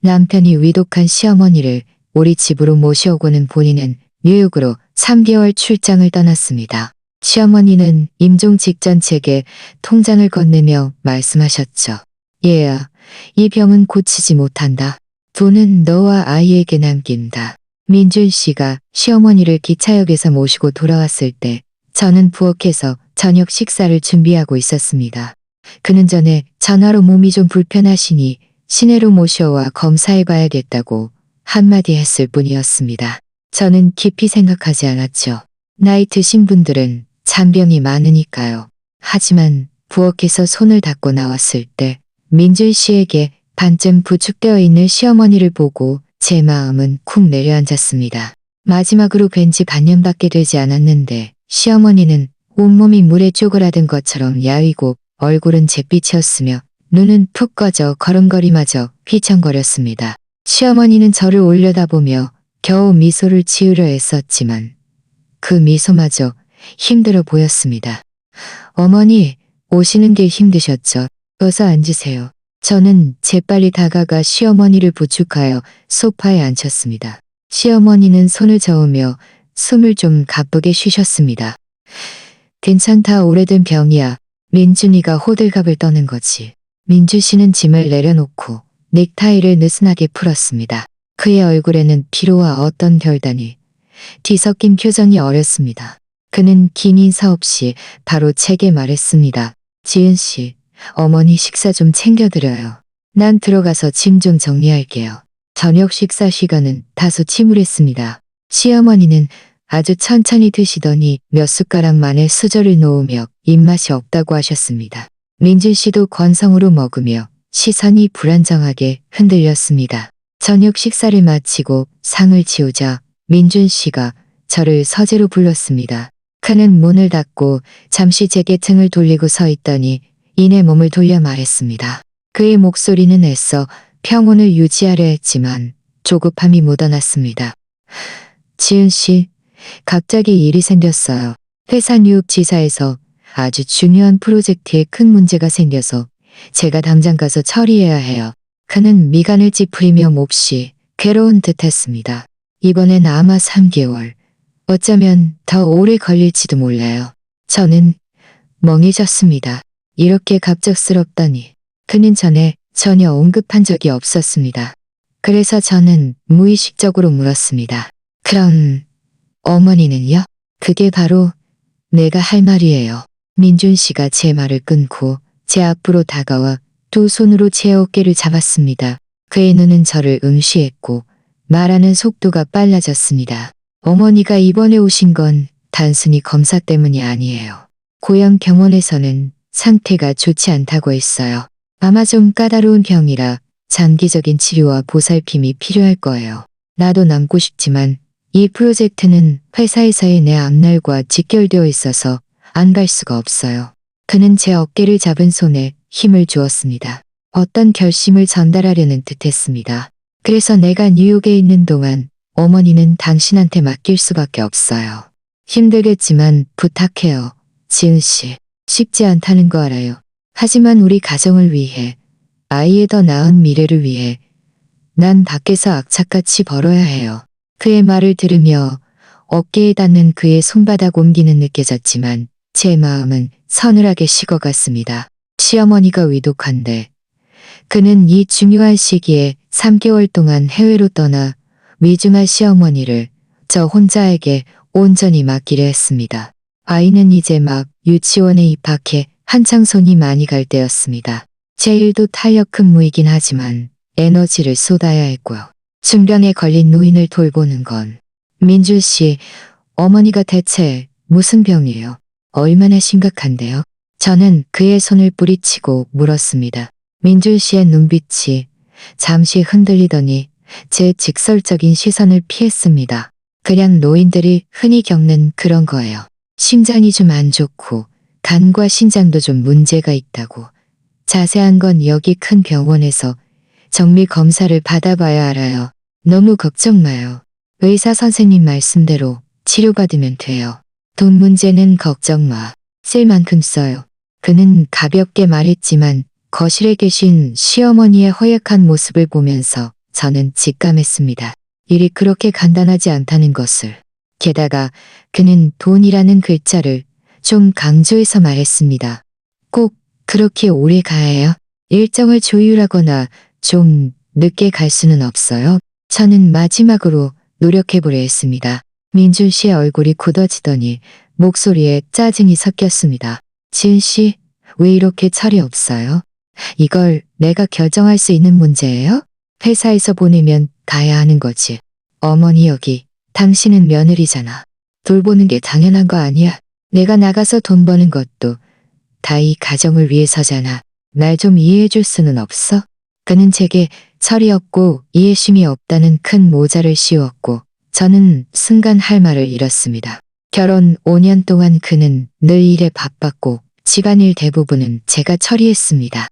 남편이 위독한 시어머니를 우리 집으로 모셔오고는 본인은 뉴욕으로 3개월 출장을 떠났습니다. 시어머니는 임종 직전 제게 통장을 건네며 말씀하셨죠. 얘야, 이 병은 고치지 못한다. 돈은 너와 아이에게 남긴다. 민준 씨가 시어머니를 기차역에서 모시고 돌아왔을 때 저는 부엌에서 저녁 식사를 준비하고 있었습니다. 그는 전에 전화로 몸이 좀 불편하시니 시내로 모셔와 검사해봐야겠다고 한마디 했을 뿐이었습니다. 저는 깊이 생각하지 않았죠. 나이 드신 분들은 잔병이 많으니까요. 하지만 부엌에서 손을 닦고 나왔을 때 민준 씨에게 반쯤 부축되어 있는 시어머니를 보고 제 마음은 쿵 내려앉았습니다. 마지막으로 뵌 지 반년밖에 되지 않았는데 시어머니는 온몸이 물에 쪼그라든 것처럼 야위고 얼굴은 잿빛이었으며 눈은 푹 꺼져 걸음걸이마저 휘청거렸습니다. 시어머니는 저를 올려다보며 겨우 미소를 지으려 애썼지만 그 미소마저 힘들어 보였습니다. 어머니, 오시는 게 힘드셨죠? 어서 앉으세요. 저는 재빨리 다가가 시어머니를 부축하여 소파에 앉혔습니다. 시어머니는 손을 저으며 숨을 좀 가쁘게 쉬셨습니다. 괜찮다, 오래된 병이야. 민준이가 호들갑을 떠는 거지. 민주 씨는 짐을 내려놓고 넥타이를 느슨하게 풀었습니다. 그의 얼굴에는 피로와 어떤 결단이 뒤섞인 표정이 어렸습니다. 그는 긴 인사 없이 바로 제게 말했습니다. 지은 씨, 어머니 식사 좀 챙겨드려요. 난 들어가서 짐 좀 정리할게요. 저녁 식사 시간은 다소 침울했습니다. 시어머니는 아주 천천히 드시더니 몇 숟가락 만에 수저를 놓으며 입맛이 없다고 하셨습니다. 민준 씨도 건성으로 먹으며 시선이 불안정하게 흔들렸습니다. 저녁 식사를 마치고 상을 치우자 민준 씨가 저를 서재로 불렀습니다. 그는 문을 닫고 잠시 제게 등을 돌리고 서 있더니 이내 몸을 돌려 말했습니다. 그의 목소리는 애써 평온을 유지하려 했지만 조급함이 묻어났습니다. 지은 씨, 갑자기 일이 생겼어요. 회사 뉴욕 지사에서 아주 중요한 프로젝트에 큰 문제가 생겨서 제가 당장 가서 처리해야 해요. 그는 미간을 찌푸리며 몹시 괴로운 듯 했습니다. 이번엔 아마 3개월, 어쩌면 더 오래 걸릴지도 몰라요. 저는 멍해졌습니다. 이렇게 갑작스럽다니. 그는 전에 전혀 언급한 적이 없었습니다. 그래서 저는 무의식적으로 물었습니다. 그럼 어머니는요? 그게 바로 내가 할 말이에요. 민준 씨가 제 말을 끊고 제 앞으로 다가와 두 손으로 제 어깨를 잡았습니다. 그의 눈은 저를 응시했고 말하는 속도가 빨라졌습니다. 어머니가 이번에 오신 건 단순히 검사 때문이 아니에요. 고향 병원에서는 상태가 좋지 않다고 했어요. 아마 좀 까다로운 병이라 장기적인 치료와 보살핌이 필요할 거예요. 나도 남고 싶지만 이 프로젝트는 회사에서의 내 앞날과 직결되어 있어서 안 갈 수가 없어요. 그는 제 어깨를 잡은 손에 힘을 주었습니다. 어떤 결심을 전달하려는 듯했습니다. 그래서 내가 뉴욕에 있는 동안 어머니는 당신한테 맡길 수밖에 없어요. 힘들겠지만 부탁해요. 지은 씨, 쉽지 않다는 거 알아요. 하지만 우리 가정을 위해, 아이의 더 나은 미래를 위해 난 밖에서 악착같이 벌어야 해요. 그의 말을 들으며 어깨에 닿는 그의 손바닥 온기는 느껴졌지만 제 마음은 서늘하게 식어갔습니다. 시어머니가 위독한데 그는 이 중요한 시기에 3개월 동안 해외로 떠나 위중한 시어머니를 저 혼자에게 온전히 맡기려 했습니다. 아이는 이제 막 유치원에 입학해 한창 손이 많이 갈 때였습니다. 제 일도 탄력 근무이긴 하지만 에너지를 쏟아야 했고요. 중병에 걸린 노인을 돌보는 건 민준 씨, 어머니가 대체 무슨 병이에요? 얼마나 심각한데요? 저는 그의 손을 뿌리치고 물었습니다. 민준 씨의 눈빛이 잠시 흔들리더니 제 직설적인 시선을 피했습니다. 그냥 노인들이 흔히 겪는 그런 거예요. 심장이 좀 안 좋고 간과 신장도 좀 문제가 있다고. 자세한 건 여기 큰 병원에서 정밀 검사를 받아봐야 알아요. 너무 걱정 마요. 의사 선생님 말씀대로 치료받으면 돼요. 돈 문제는 걱정 마. 쓸 만큼 써요. 그는 가볍게 말했지만 거실에 계신 시어머니의 허약한 모습을 보면서 저는 직감했습니다. 일이 그렇게 간단하지 않다는 것을. 게다가 그는 돈이라는 글자를 좀 강조해서 말했습니다. 꼭 그렇게 오래 가야 해요? 일정을 조율하거나 좀 늦게 갈 수는 없어요? 저는 마지막으로 노력해보려 했습니다. 민준 씨의 얼굴이 굳어지더니 목소리에 짜증이 섞였습니다. 지은 씨, 왜 이렇게 철이 없어요? 이걸 내가 결정할 수 있는 문제예요? 회사에서 보내면 가야 하는 거지. 어머니 여기, 당신은 며느리잖아. 돌보는 게 당연한 거 아니야. 내가 나가서 돈 버는 것도 다 이 가정을 위해서잖아. 날 좀 이해해 줄 수는 없어? 그는 제게 철이 없고 이해심이 없다는 큰 모자를 씌웠고 저는 순간 할 말을 잃었습니다. 결혼 5년 동안 그는 늘 일에 바빴고 집안일 대부분은 제가 처리했습니다.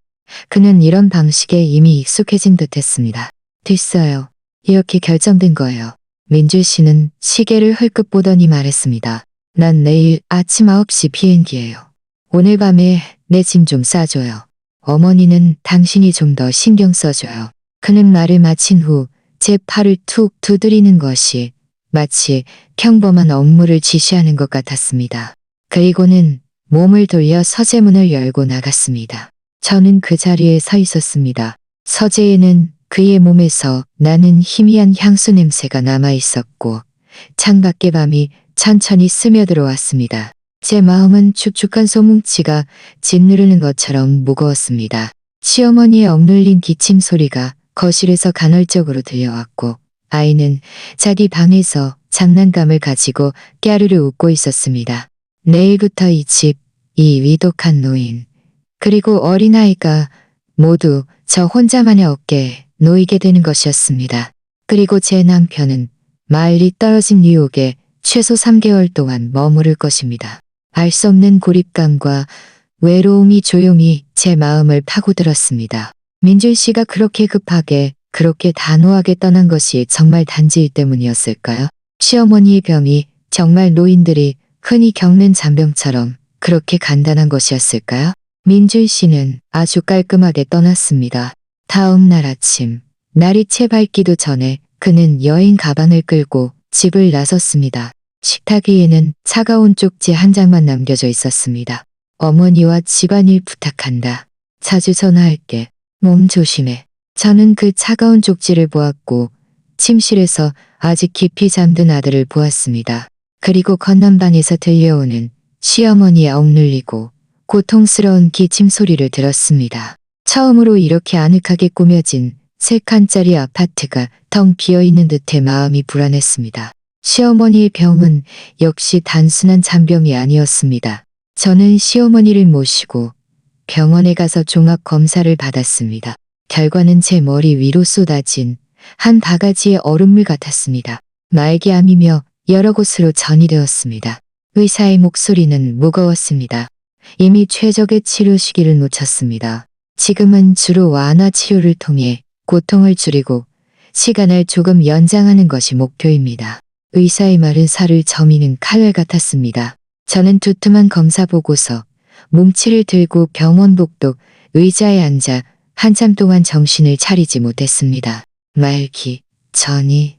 그는 이런 방식에 이미 익숙해진 듯했습니다. 됐어요. 이렇게 결정된 거예요. 민주 씨는 시계를 흘끗 보더니 말했습니다. 난 내일 아침 9시 비행기예요. 오늘 밤에 내 짐 좀 싸줘요. 어머니는 당신이 좀 더 신경 써줘요. 그는 말을 마친 후 제 팔을 툭 두드리는 것이 마치 평범한 업무를 지시하는 것 같았습니다. 그리고는 몸을 돌려 서재문을 열고 나갔습니다. 저는 그 자리에 서 있었습니다. 서재에는 그의 몸에서 나는 희미한 향수 냄새가 남아 있었고 창밖의 밤이 천천히 스며들어왔습니다. 제 마음은 축축한 소뭉치가 짓누르는 것처럼 무거웠습니다. 시어머니의 억눌린 기침 소리가 거실에서 간헐적으로 들려왔고 아이는 자기 방에서 장난감을 가지고 깨르르 웃고 있었습니다. 내일부터 이 집, 이 위독한 노인, 그리고 어린아이가 모두 저 혼자만의 어깨에 놓이게 되는 것이었습니다. 그리고 제 남편은 멀리 떨어진 뉴욕에 최소 3개월 동안 머무를 것입니다. 알 수 없는 고립감과 외로움이 조용히 제 마음을 파고들었습니다. 민준 씨가 그렇게 급하게, 그렇게 단호하게 떠난 것이 정말 단지 때문이었을까요? 시어머니의 병이 정말 노인들이 흔히 겪는 잔병처럼 그렇게 간단한 것이었을까요? 민준 씨는 아주 깔끔하게 떠났습니다. 다음 날 아침, 날이 채 밝기도 전에 그는 여행 가방을 끌고 집을 나섰습니다. 식탁 위에는 차가운 쪽지 한 장만 남겨져 있었습니다. 어머니와 집안일 부탁한다. 자주 전화할게. 몸 조심해. 저는 그 차가운 쪽지를 보았고 침실에서 아직 깊이 잠든 아들을 보았습니다. 그리고 건넌방에서 들려오는 시어머니의 억눌리고 고통스러운 기침 소리를 들었습니다. 처음으로 이렇게 아늑하게 꾸며진 3칸짜리 아파트가 텅 비어있는 듯해 마음이 불안했습니다. 시어머니의 병은 역시 단순한 잔병이 아니었습니다. 저는 시어머니를 모시고 병원에 가서 종합 검사를 받았습니다. 결과는 제 머리 위로 쏟아진 한 바가지의 얼음물 같았습니다. 말기암이며 여러 곳으로 전이되었습니다. 의사의 목소리는 무거웠습니다. 이미 최적의 치료 시기를 놓쳤습니다. 지금은 주로 완화 치료를 통해 고통을 줄이고 시간을 조금 연장하는 것이 목표입니다. 의사의 말은 살을 저미는 칼날 같았습니다. 저는 두툼한 검사 보고서, 뭉치를 들고 병원 복도 의자에 앉아 한참 동안 정신을 차리지 못했습니다. 말기, 전이.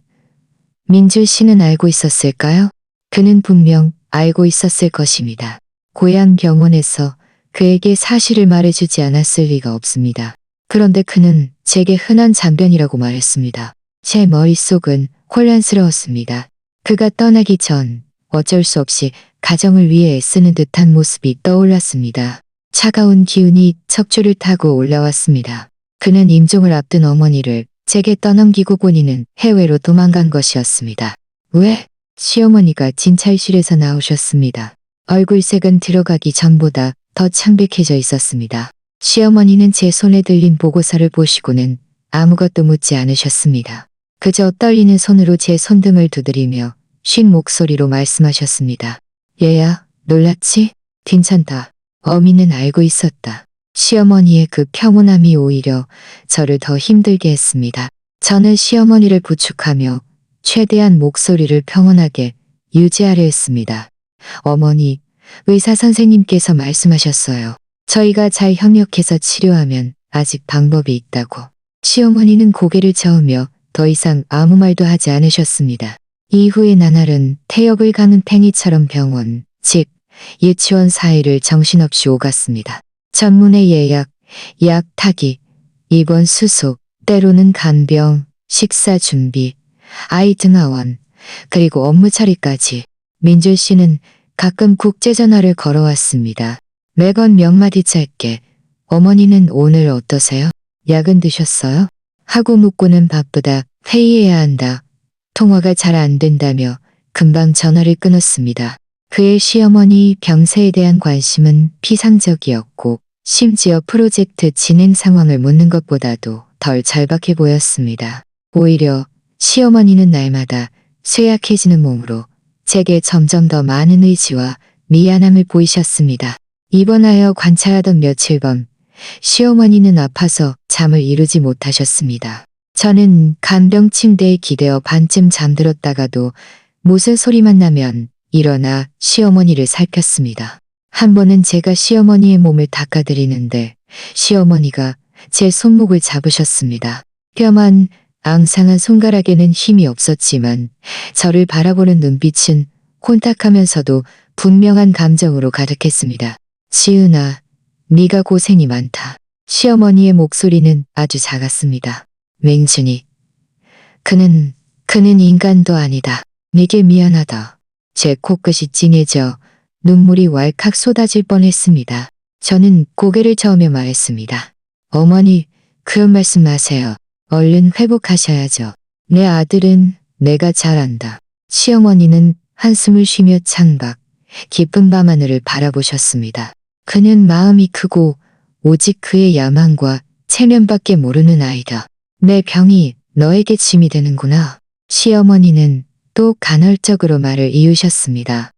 민준 씨는 알고 있었을까요? 그는 분명 알고 있었을 것입니다. 고향 병원에서 그에게 사실을 말해주지 않았을 리가 없습니다. 그런데 그는 제게 흔한 잔변이라고 말했습니다. 제 머릿속은 혼란스러웠습니다. 그가 떠나기 전 어쩔 수 없이 가정을 위해 애쓰는 듯한 모습이 떠올랐습니다. 차가운 기운이 척추를 타고 올라왔습니다. 그는 임종을 앞둔 어머니를 제게 떠넘기고 본인은 해외로 도망간 것이었습니다. 왜? 시어머니가 진찰실에서 나오셨습니다. 얼굴색은 들어가기 전보다 더 창백해져 있었습니다. 시어머니는 제 손에 들린 보고서를 보시고는 아무것도 묻지 않으셨습니다. 그저 떨리는 손으로 제 손등을 두드리며 쉰 목소리로 말씀하셨습니다. 얘야, 놀랐지? 괜찮다. 어미는 알고 있었다. 시어머니의 그 평온함이 오히려 저를 더 힘들게 했습니다. 저는 시어머니를 부축하며 최대한 목소리를 평온하게 유지하려 했습니다. 어머니, 의사 선생님께서 말씀하셨어요. 저희가 잘 협력해서 치료하면 아직 방법이 있다고. 시어머니는 고개를 저으며 더 이상 아무 말도 하지 않으셨습니다. 이후에 나날은 태엽을 가는 팽이처럼 병원, 집, 유치원 사이를 정신없이 오갔습니다. 전문의 예약, 약 타기, 입원 수속, 때로는 간병, 식사 준비, 아이 등하원, 그리고 업무 처리까지. 민줄 씨는 가끔 국제전화를 걸어왔습니다. 매번 몇 마디 짧게 어머니는 오늘 어떠세요? 약은 드셨어요? 하고 묻고는 바쁘다, 회의해야 한다, 통화가 잘 안 된다며 금방 전화를 끊었습니다. 그의 시어머니 병세에 대한 관심은 피상적이었고 심지어 프로젝트 진행 상황을 묻는 것보다도 덜 절박해 보였습니다. 오히려 시어머니는 날마다 쇠약해지는 몸으로 제게 점점 더 많은 의지와 미안함을 보이셨습니다. 입원하여 관찰하던 며칠 밤 시어머니는 아파서 잠을 이루지 못하셨습니다. 저는 간병 침대에 기대어 반쯤 잠들었다가도 무슨 소리만 나면 일어나 시어머니를 살폈습니다. 한 번은 제가 시어머니의 몸을 닦아드리는데 시어머니가 제 손목을 잡으셨습니다. 뼈만 앙상한 손가락에는 힘이 없었지만 저를 바라보는 눈빛은 혼탁하면서도 분명한 감정으로 가득했습니다. 지은아, 네가 고생이 많다. 시어머니의 목소리는 아주 작았습니다. 맹준이. 그는 인간도 아니다. 네게 미안하다. 제 코끝이 찡해져 눈물이 왈칵 쏟아질 뻔했습니다. 저는 고개를 저으며 말했습니다. 어머니, 그런 말씀 마세요. 얼른 회복하셔야죠. 내 아들은 내가 잘 안다. 시어머니는 한숨을 쉬며 창밖, 깊은 밤하늘을 바라보셨습니다. 그는 마음이 크고 오직 그의 야망과 체면밖에 모르는 아이다. 내 병이 너에게 짐이 되는구나. 시어머니는 또 간헐적으로 말을 이으셨습니다.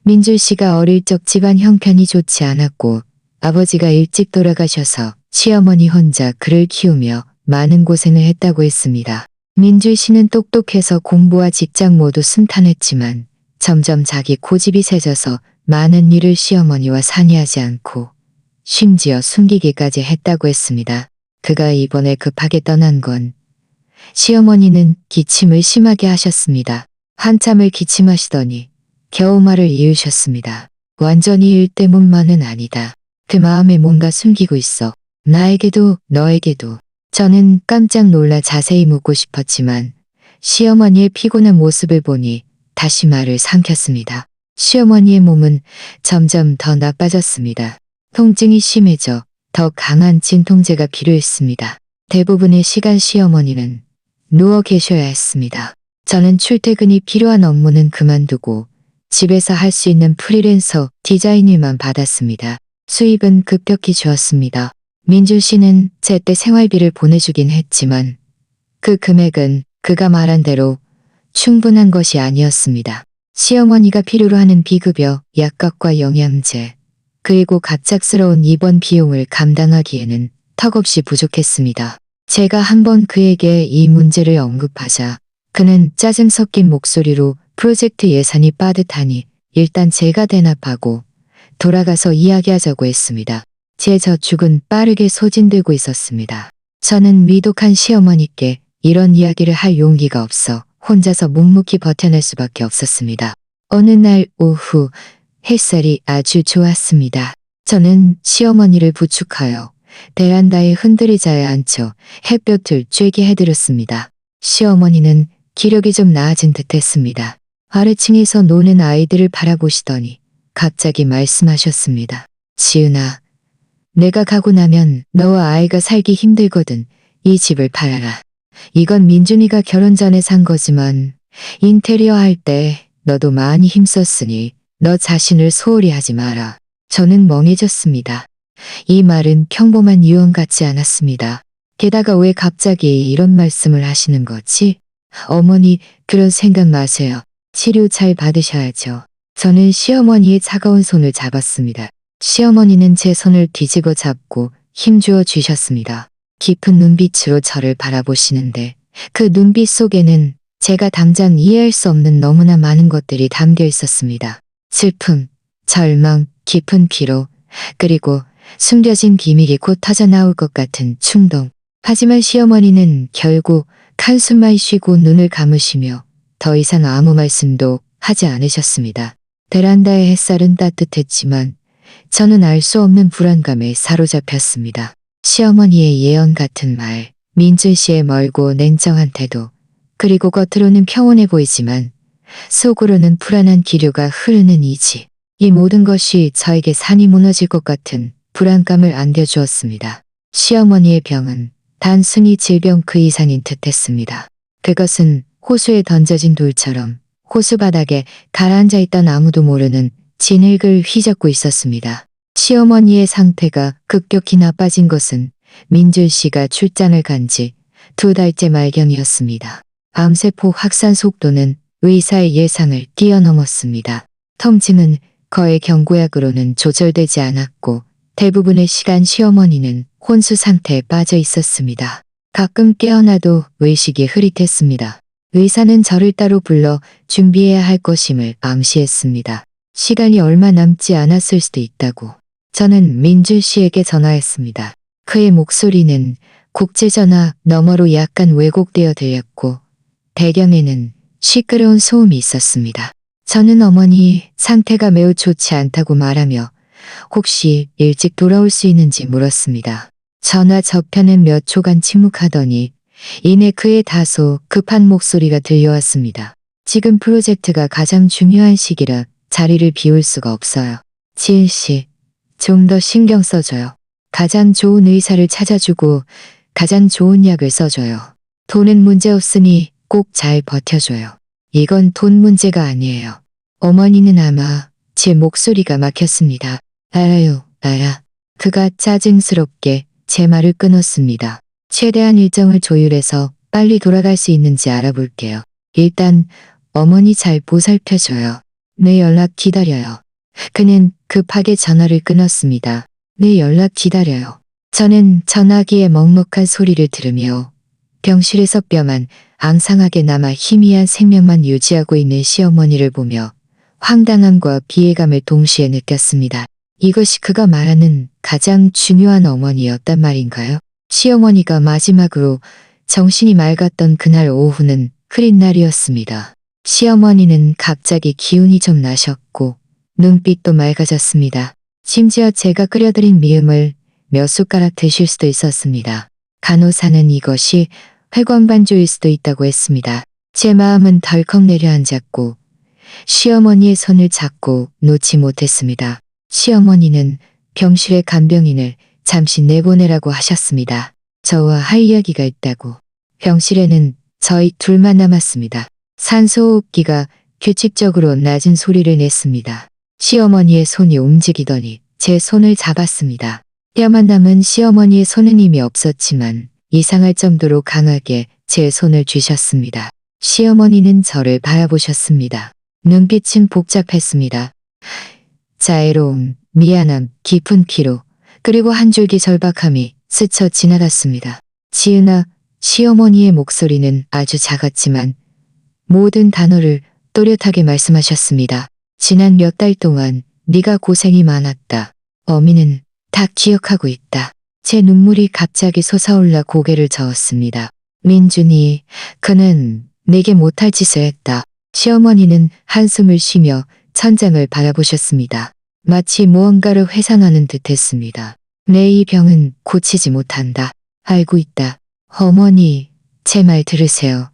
민줄 씨가 어릴 적 집안 형편이 좋지 않았고 아버지가 일찍 돌아가셔서 시어머니 혼자 그를 키우며 많은 고생을 했다고 했습니다. 민줄 씨는 똑똑해서 공부와 직장 모두 순탄했지만 점점 자기 고집이 세져서 많은 일을 시어머니와 상의하지 않고 심지어 숨기기까지 했다고 했습니다. 그가 이번에 급하게 떠난 건 시어머니는 기침을 심하게 하셨습니다. 한참을 기침하시더니 겨우 말을 이으셨습니다. 완전히 일 때문만은 아니다. 그 마음에 뭔가 숨기고 있어. 나에게도 너에게도. 저는 깜짝 놀라 자세히 묻고 싶었지만 시어머니의 피곤한 모습을 보니 다시 말을 삼켰습니다. 시어머니의 몸은 점점 더 나빠졌습니다. 통증이 심해져 더 강한 진통제가 필요했습니다. 대부분의 시간 시어머니는 누워 계셔야 했습니다. 저는 출퇴근이 필요한 업무는 그만두고 집에서 할 수 있는 프리랜서 디자인 일만 받았습니다. 수입은 급격히 줄었습니다. 민준 씨는 제때 생활비를 보내주긴 했지만 그 금액은 그가 말한 대로 충분한 것이 아니었습니다. 시어머니가 필요로 하는 비급여, 약값과 영양제, 그리고 갑작스러운 입원 비용을 감당하기에는 턱없이 부족했습니다. 제가 한번 그에게 이 문제를 언급하자 그는 짜증 섞인 목소리로 프로젝트 예산이 빠듯하니 일단 제가 대납하고 돌아가서 이야기하자고 했습니다. 제 저축은 빠르게 소진되고 있었습니다. 저는 위독한 시어머니께 이런 이야기를 할 용기가 없어 혼자서 묵묵히 버텨낼 수밖에 없었습니다. 어느 날 오후 햇살이 아주 좋았습니다. 저는 시어머니를 부축하여 베란다에 흔들의자에 앉혀 햇볕을 쬐게 해드렸습니다. 시어머니는 기력이 좀 나아진 듯했습니다. 아래층에서 노는 아이들을 바라보시더니 갑자기 말씀하셨습니다. 지은아, 내가 가고 나면 너와 아이가 살기 힘들거든. 이 집을 팔아라. 이건 민준이가 결혼 전에 산 거지만 인테리어 할 때 너도 많이 힘썼으니 너 자신을 소홀히 하지 마라. 저는 멍해졌습니다. 이 말은 평범한 유언 같지 않았습니다. 게다가 왜 갑자기 이런 말씀을 하시는 거지? 어머니, 그런 생각 마세요. 치료 잘 받으셔야죠. 저는 시어머니의 차가운 손을 잡았습니다. 시어머니는 제 손을 뒤집어 잡고 힘주어 주셨습니다. 깊은 눈빛으로 저를 바라보시는데 그 눈빛 속에는 제가 당장 이해할 수 없는 너무나 많은 것들이 담겨 있었습니다. 슬픔, 절망, 깊은 피로, 그리고 숨겨진 비밀이 곧 터져나올 것 같은 충동. 하지만 시어머니는 결국 한숨만 쉬고 눈을 감으시며 더 이상 아무 말씀도 하지 않으셨습니다. 베란다의 햇살은 따뜻했지만 저는 알 수 없는 불안감에 사로잡혔습니다. 시어머니의 예언 같은 말, 민준 씨의 멀고 냉정한 태도, 그리고 겉으로는 평온해 보이지만 속으로는 불안한 기류가 흐르는 이 집. 이 모든 것이 저에게 산이 무너질 것 같은 불안감을 안겨주었습니다. 시어머니의 병은 단순히 질병 그 이상인 듯했습니다. 그것은 호수에 던져진 돌처럼 호수 바닥에 가라앉아 있던 아무도 모르는 진흙을 휘젓고 있었습니다. 시어머니의 상태가 급격히 나빠진 것은 민준 씨가 출장을 간 지 2달째 말경이었습니다. 암세포 확산 속도는 의사의 예상을 뛰어넘었습니다. 통증은 거의 경구약으로는 조절되지 않았고 대부분의 시간 시어머니는 혼수 상태에 빠져 있었습니다. 가끔 깨어나도 의식이 흐릿했습니다. 의사는 저를 따로 불러 준비해야 할 것임을 암시했습니다. 시간이 얼마 남지 않았을 수도 있다고. 저는 민준 씨에게 전화했습니다. 그의 목소리는 국제전화 너머로 약간 왜곡되어 들렸고 배경에는 시끄러운 소음이 있었습니다. 저는 어머니 상태가 매우 좋지 않다고 말하며 혹시 일찍 돌아올 수 있는지 물었습니다. 전화 저편은 몇 초간 침묵하더니 이내 그의 다소 급한 목소리가 들려왔습니다. 지금 프로젝트가 가장 중요한 시기라 자리를 비울 수가 없어요. 지은 씨, 좀 더 신경 써줘요. 가장 좋은 의사를 찾아주고 가장 좋은 약을 써줘요. 돈은 문제 없으니 꼭 잘 버텨줘요. 이건 돈 문제가 아니에요. 어머니는 아마 제 목소리가 막혔습니다. 알아요, 알아. 그가 짜증스럽게 제 말을 끊었습니다. 최대한 일정을 조율해서 빨리 돌아갈 수 있는지 알아볼게요. 일단 어머니 잘 보살펴줘요. 내 연락 기다려요. 그는 급하게 전화를 끊었습니다. 내 연락 기다려요. 저는 전화기의 먹먹한 소리를 들으며 병실에서 뼈만 앙상하게 남아 희미한 생명만 유지하고 있는 시어머니를 보며 황당함과 비애감을 동시에 느꼈습니다. 이것이 그가 말하는 가장 중요한 어머니였단 말인가요? 시어머니가 마지막으로 정신이 맑았던 그날 오후는 흐린 날이었습니다. 시어머니는 갑자기 기운이 좀 나셨고 눈빛도 맑아졌습니다. 심지어 제가 끓여드린 미음을 몇 숟가락 드실 수도 있었습니다. 간호사는 이것이 회광반조일 수도 있다고 했습니다. 제 마음은 덜컥 내려앉았고 시어머니의 손을 잡고 놓지 못했습니다. 시어머니는 병실의 간병인을 잠시 내보내라고 하셨습니다. 저와 할 이야기가 있다고. 병실에는 저희 둘만 남았습니다. 산소호흡기가 규칙적으로 낮은 소리를 냈습니다. 시어머니의 손이 움직이더니 제 손을 잡았습니다. 뼈만 남은 시어머니의 손은 이미 없었지만 이상할 정도로 강하게 제 손을 쥐셨습니다. 시어머니는 저를 바라보셨습니다. 눈빛은 복잡했습니다. 자애로움, 미안함, 깊은 피로, 그리고 한 줄기 절박함이 스쳐 지나갔습니다. 지은아, 시어머니의 목소리는 아주 작았지만 모든 단어를 또렷하게 말씀하셨습니다. 지난 몇 달 동안 네가 고생이 많았다. 어미는 다 기억하고 있다. 제 눈물이 갑자기 솟아올라 고개를 저었습니다. 민준이, 그는 내게 못할 짓을 했다. 시어머니는 한숨을 쉬며 천장을 바라보셨습니다. 마치 무언가를 회상하는 듯 했습니다. 내 이 병은 고치지 못한다. 알고 있다. 어머니, 제 말 들으세요.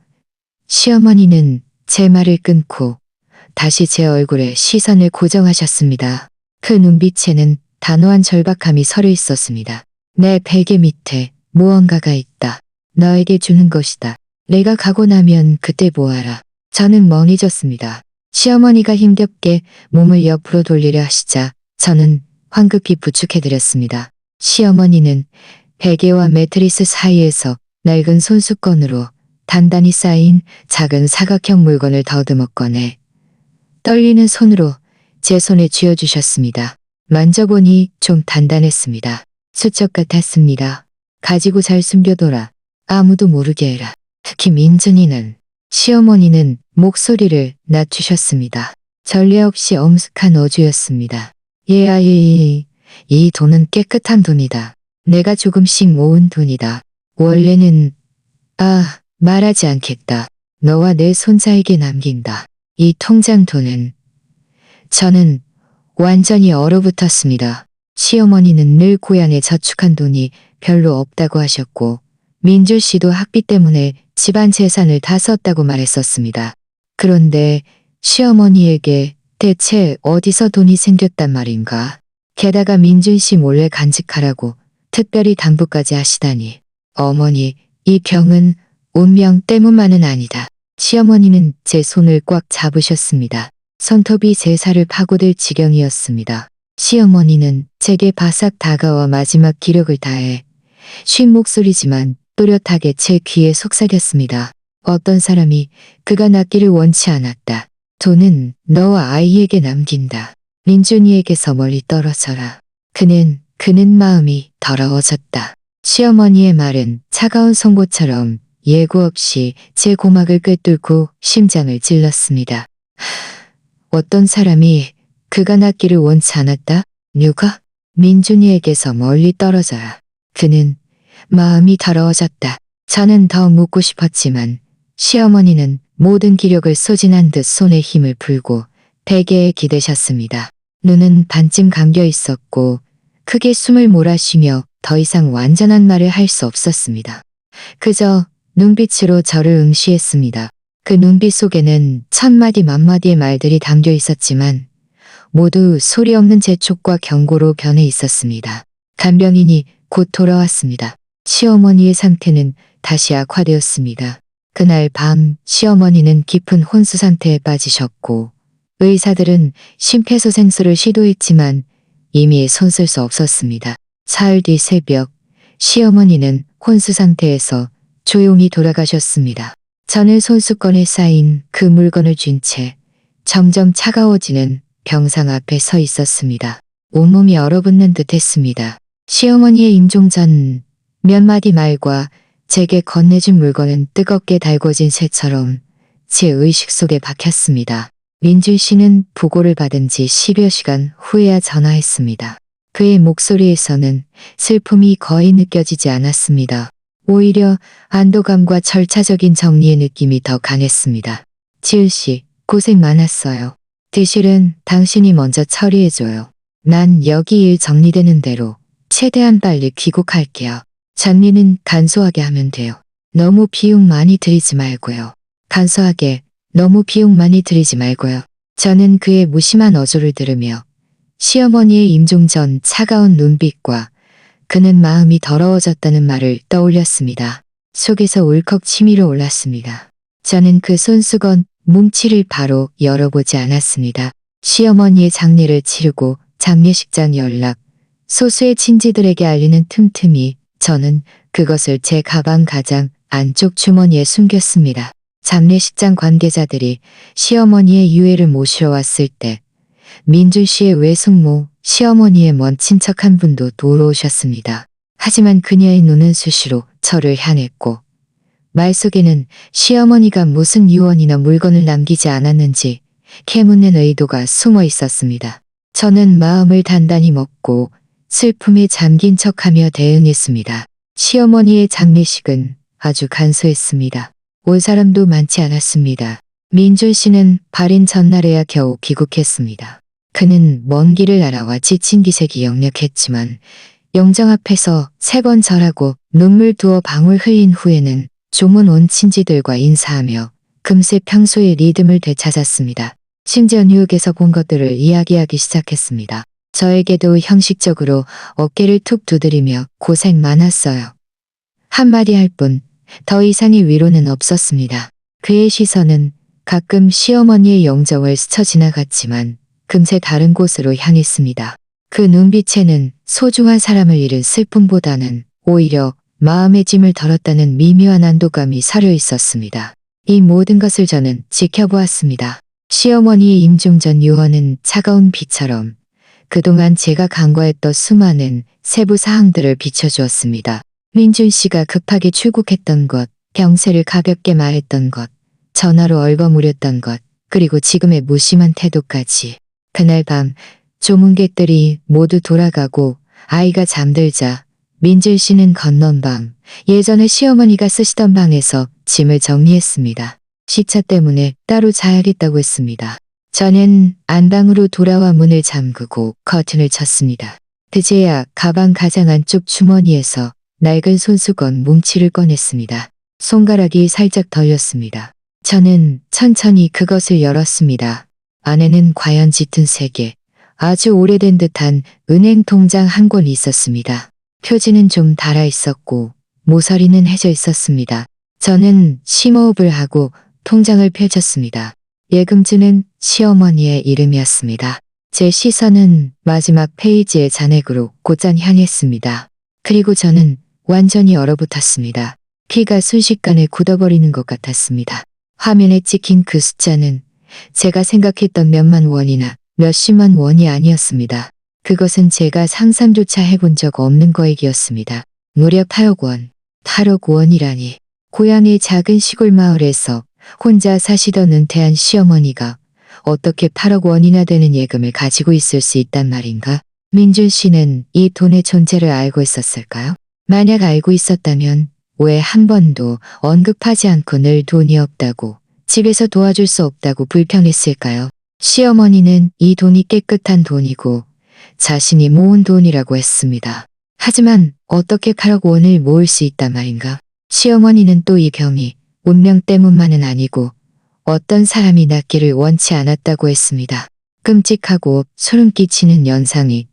시어머니는 제 말을 끊고 다시 제 얼굴에 시선을 고정하셨습니다. 그 눈빛에는 단호한 절박함이 서려 있었습니다. 내 베개 밑에 무언가가 있다. 너에게 주는 것이다. 내가 가고 나면 그때 보아라. 저는 멍해졌습니다. 시어머니가 힘겹게 몸을 옆으로 돌리려 하시자 저는 황급히 부축해드렸습니다. 시어머니는 베개와 매트리스 사이에서 낡은 손수건으로 단단히 쌓인 작은 사각형 물건을 더듬어 꺼내 떨리는 손으로 제 손에 쥐어주셨습니다. 만져보니 좀 단단했습니다. 수첩 같았습니다. 가지고 잘 숨겨둬라. 아무도 모르게 해라. 특히 민준이는. 시어머니는 목소리를 낮추셨습니다. 전례 없이 엄숙한 어조였습니다. 예, 아이, 이 돈은 깨끗한 돈이다. 내가 조금씩 모은 돈이다. 원래는, 말하지 않겠다. 너와 내 손자에게 남긴다. 이 통장 돈은. 저는 완전히 얼어붙었습니다. 시어머니는 늘 고향에 저축한 돈이 별로 없다고 하셨고 민주 씨도 학비 때문에 집안 재산을 다 썼다고 말했었습니다. 그런데 시어머니에게 대체 어디서 돈이 생겼단 말인가? 게다가 민준 씨 몰래 간직하라고 특별히 당부까지 하시다니. 어머니, 이 병은 운명 때문만은 아니다. 시어머니는 제 손을 꽉 잡으셨습니다. 손톱이 제 살을 파고들 지경이었습니다. 시어머니는 제게 바싹 다가와 마지막 기력을 다해 쉰 목소리지만 또렷하게 제 귀에 속삭였습니다. 어떤 사람이 그가 낫기를 원치 않았다. 돈은 너와 아이에게 남긴다. 민준이에게서 멀리 떨어져라. 그는 마음이 더러워졌다. 시어머니의 말은 차가운 송곳처럼 예고 없이 제 고막을 꿰뚫고 심장을 찔렀습니다. 어떤 사람이 그가 낫기를 원치 않았다? 누가? 민준이에게서 멀리 떨어져라. 그는 마음이 더러워졌다. 저는 더 묻고 싶었지만 시어머니는 모든 기력을 소진한 듯 손에 힘을 풀고 베개에 기대셨습니다. 눈은 반쯤 감겨 있었고 크게 숨을 몰아쉬며 더 이상 완전한 말을 할 수 없었습니다. 그저 눈빛으로 저를 응시했습니다. 그 눈빛 속에는 천마디 만마디의 말들이 담겨 있었지만 모두 소리 없는 재촉과 경고로 변해 있었습니다. 간병인이 곧 돌아왔습니다. 시어머니의 상태는 다시 악화되었습니다. 그날 밤 시어머니는 깊은 혼수 상태에 빠지셨고 의사들은 심폐소생술을 시도했지만 이미 손쓸 수 없었습니다. 사흘 뒤 새벽 시어머니는 혼수 상태에서 조용히 돌아가셨습니다. 저는 손수건에 쌓인 그 물건을 쥔 채 점점 차가워지는 병상 앞에 서 있었습니다. 온몸이 얼어붙는 듯 했습니다. 시어머니의 임종 전 몇 마디 말과 제게 건네준 물건은 뜨겁게 달궈진 쇠처럼 제 의식 속에 박혔습니다. 민준 씨는 부고를 받은 지 10여 시간 후에야 전화했습니다. 그의 목소리에서는 슬픔이 거의 느껴지지 않았습니다. 오히려 안도감과 절차적인 정리의 느낌이 더 강했습니다. 지은 씨, 고생 많았어요. 대실은 당신이 먼저 처리해줘요. 난 여기 일 정리되는 대로 최대한 빨리 귀국할게요. 장례는 간소하게 하면 돼요. 너무 비용 많이 들이지 말고요. 간소하게 너무 비용 많이 들이지 말고요. 저는 그의 무심한 어조를 들으며 시어머니의 임종 전 차가운 눈빛과 그는 마음이 더러워졌다는 말을 떠올렸습니다. 속에서 울컥 치밀어 올랐습니다. 저는 그 손수건 뭉치를 바로 열어보지 않았습니다. 시어머니의 장례를 치르고 장례식장 연락, 소수의 친지들에게 알리는 틈틈이 저는 그것을 제 가방 가장 안쪽 주머니에 숨겼습니다. 장례식장 관계자들이 시어머니의 유해를 모시러 왔을 때 민준 씨의 외숙모, 시어머니의 먼 친척 한 분도 도우러 오셨습니다. 하지만 그녀의 눈은 수시로 저를 향했고 말 속에는 시어머니가 무슨 유언이나 물건을 남기지 않았는지 캐묻는 의도가 숨어 있었습니다. 저는 마음을 단단히 먹고 슬픔에 잠긴 척하며 대응했습니다. 시어머니의 장례식은 아주 간소했습니다. 올 사람도 많지 않았습니다. 민준 씨는 발인 전날에야 겨우 귀국했습니다. 그는 먼 길을 날아와 지친 기색이 역력했지만 영정 앞에서 3번 절하고 눈물 두어 방울 흘린 후에는 조문 온 친지들과 인사하며 금세 평소의 리듬을 되찾았습니다. 심지어 뉴욕에서 본 것들을 이야기하기 시작했습니다. 저에게도 형식적으로 어깨를 툭 두드리며 고생 많았어요. 한마디 할 뿐 더 이상의 위로는 없었습니다. 그의 시선은 가끔 시어머니의 영정을 스쳐 지나갔지만 금세 다른 곳으로 향했습니다. 그 눈빛에는 소중한 사람을 잃은 슬픔보다는 오히려 마음의 짐을 덜었다는 미묘한 안도감이 서려 있었습니다. 이 모든 것을 저는 지켜보았습니다. 시어머니의 임종 전 유언은 차가운 빛처럼 그동안 제가 간과했던 수많은 세부 사항들을 비춰주었습니다. 민준 씨가 급하게 출국했던 것, 병세를 가볍게 말했던 것, 전화로 얼버무렸던 것, 그리고 지금의 무심한 태도까지. 그날 밤 조문객들이 모두 돌아가고 아이가 잠들자 민질 씨는 건넌방, 예전에 시어머니가 쓰시던 방에서 짐을 정리했습니다. 시차 때문에 따로 자야겠다고 했습니다. 저는 안방으로 돌아와 문을 잠그고 커튼을 쳤습니다. 그제야 가방 가장 안쪽 주머니에서 낡은 손수건 뭉치를 꺼냈습니다. 손가락이 살짝 떨렸습니다. 저는 천천히 그것을 열었습니다. 안에는 과연 짙은 색의 아주 오래된 듯한 은행 통장 한 권이 있었습니다. 표지는 좀 닳아 있었고 모서리는 해져 있었습니다. 저는 심호흡을 하고 통장을 펼쳤습니다. 예금주는 시어머니의 이름이었습니다. 제 시선은 마지막 페이지의 잔액으로 곧장 향했습니다. 그리고 저는 완전히 얼어붙었습니다. 피가 순식간에 굳어버리는 것 같았습니다. 화면에 찍힌 그 숫자는 제가 생각했던 몇만 원이나 몇십만 원이 아니었습니다. 그것은 제가 상상조차 해본 적 없는 거액이었습니다. 무려 8억 원. 8억 원이라니. 고향의 작은 시골 마을에서 혼자 사시던 은퇴한 시어머니가 어떻게 8억 원이나 되는 예금을 가지고 있을 수 있단 말인가? 민준 씨는 이 돈의 존재를 알고 있었을까요? 만약 알고 있었다면 왜 한 번도 언급하지 않고 늘 돈이 없다고, 집에서 도와줄 수 없다고 불평했을까요? 시어머니는 이 돈이 깨끗한 돈이고 자신이 모은 돈이라고 했습니다. 하지만 어떻게 8억 원을 모을 수 있단 말인가? 시어머니는 또 이 병이 운명 때문만은 아니고 어떤 사람이 낫기를 원치 않았다고 했습니다. 끔찍하고 소름 끼치는 연상이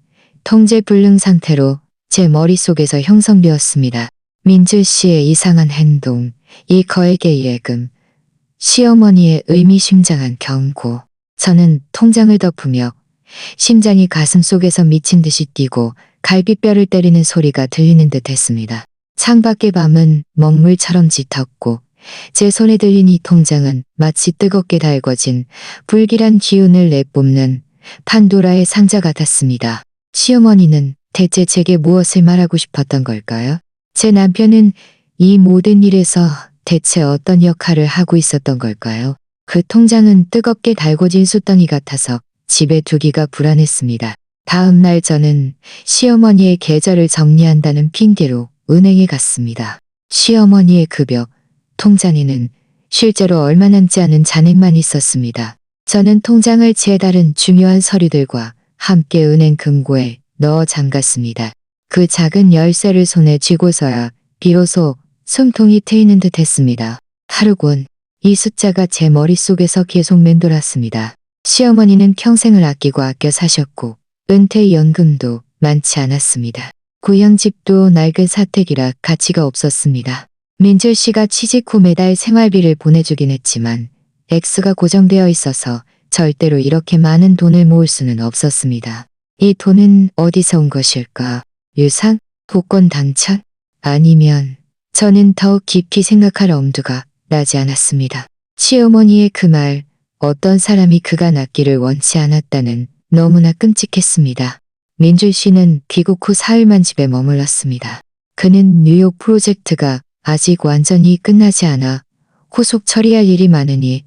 통제불능 상태로 제 머릿속에서 형성되었습니다. 민주 씨의 이상한 행동, 이 거액의 예금, 시어머니의 의미심장한 경고. 저는 통장을 덮으며 심장이 가슴속에서 미친 듯이 뛰고 갈비뼈를 때리는 소리가 들리는 듯 했습니다. 창밖의 밤은 먹물처럼 짙었고 제 손에 들린 이 통장은 마치 뜨겁게 달궈진 불길한 기운을 내뿜는 판도라의 상자 같았습니다. 시어머니는 대체 제게 무엇을 말하고 싶었던 걸까요? 제 남편은 이 모든 일에서 대체 어떤 역할을 하고 있었던 걸까요? 그 통장은 뜨겁게 달궈진 숯덩이 같아서 집에 두기가 불안했습니다. 다음 날 저는 시어머니의 계좌를 정리한다는 핑계로 은행에 갔습니다. 시어머니의 급여, 통장에는 실제로 얼마 남지 않은 잔액만 있었습니다. 저는 통장을 제 다른 중요한 서류들과 함께 은행 금고에 넣어 잠갔습니다. 그 작은 열쇠를 손에 쥐고서야 비로소 숨통이 트이는 듯 했습니다. 8억 원. 이 숫자가 제 머릿속에서 계속 맴돌았습니다. 시어머니는 평생을 아끼고 아껴 사셨고 은퇴연금도 많지 않았습니다. 고향집도 낡은 사택이라 가치가 없었습니다. 민철 씨가 취직 후 매달 생활비를 보내주긴 했지만 액수가 고정되어 있어서 절대로 이렇게 많은 돈을 모을 수는 없었습니다. 이 돈은 어디서 온 것일까? 유산? 복권 당첨? 아니면 저는 더욱 깊이 생각할 엄두가 나지 않았습니다. 시어머니의 그 말, 어떤 사람이 그가 낫기를 원치 않았다는 너무나 끔찍했습니다. 민준 씨는 귀국 후 사흘만 집에 머물렀습니다. 그는 뉴욕 프로젝트가 아직 완전히 끝나지 않아 후속 처리할 일이 많으니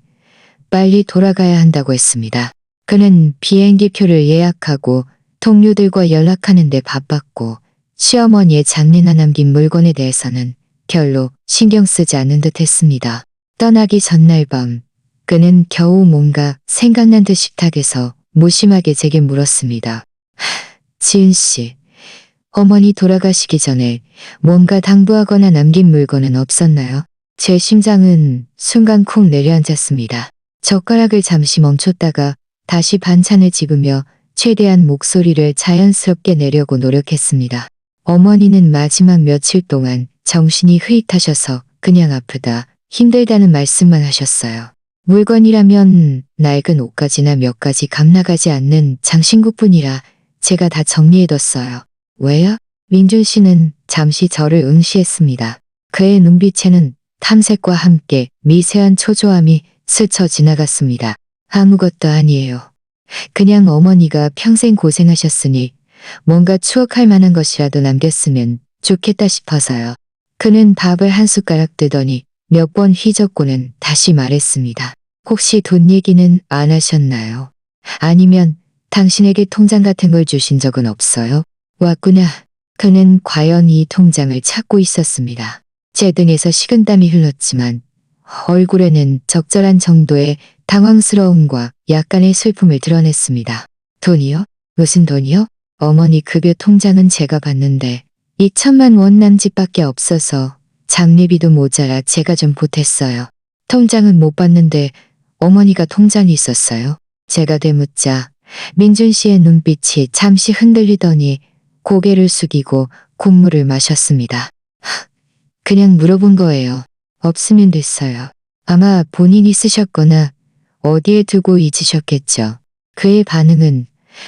빨리 돌아가야 한다고 했습니다. 그는 비행기표를 예약하고 동료들과 연락하는 데 바빴고 시어머니의 장례나 남긴 물건에 대해서는 별로 신경 쓰지 않는 듯 했습니다. 떠나기 전날 밤 그는 겨우 뭔가 생각난 듯 식탁에서 무심하게 제게 물었습니다. 지은 씨, 어머니 돌아가시기 전에 뭔가 당부하거나 남긴 물건은 없었나요? 제 심장은 순간 쿵 내려앉았습니다. 젓가락을 잠시 멈췄다가 다시 반찬을 집으며 최대한 목소리를 자연스럽게 내려고 노력했습니다. 어머니는 마지막 며칠 동안 정신이 흐릿하셔서 그냥 아프다, 힘들다는 말씀만 하셨어요. 물건이라면 낡은 옷가지나 몇 가지 값나가지 않는 장신구뿐이라 제가 다 정리해뒀어요. 왜요? 민준 씨는 잠시 저를 응시했습니다. 그의 눈빛에는 탐색과 함께 미세한 초조함이 스쳐 지나갔습니다. 아무것도 아니에요. 그냥 어머니가 평생 고생하셨으니 뭔가 추억할 만한 것이라도 남겼으면 좋겠다 싶어서요. 그는 밥을 한 숟가락 뜨더니 몇 번 휘젓고는 다시 말했습니다. 혹시 돈 얘기는 안 하셨나요? 아니면 당신에게 통장 같은 걸 주신 적은 없어요? 왔구나. 그는 과연 이 통장을 찾고 있었습니다. 제 등에서 식은땀이 흘렀지만 얼굴에는 적절한 정도의 당황스러움과 약간의 슬픔을 드러냈습니다. 돈이요? 무슨 돈이요? 어머니 급여 통장은 제가 봤는데 2천만 원 남짓밖에 없어서 장례비도 모자라 제가 좀 보탰어요. 통장은 못 봤는데 어머니가 통장이 있었어요? 제가 되묻자 민준 씨의 눈빛이 잠시 흔들리더니 고개를 숙이고 국물을 마셨습니다. 그냥 물어본 거예요. 없으면 됐어요. 아마 본인이 쓰셨거나 어디에 두고 잊으셨겠죠. 그의 반응은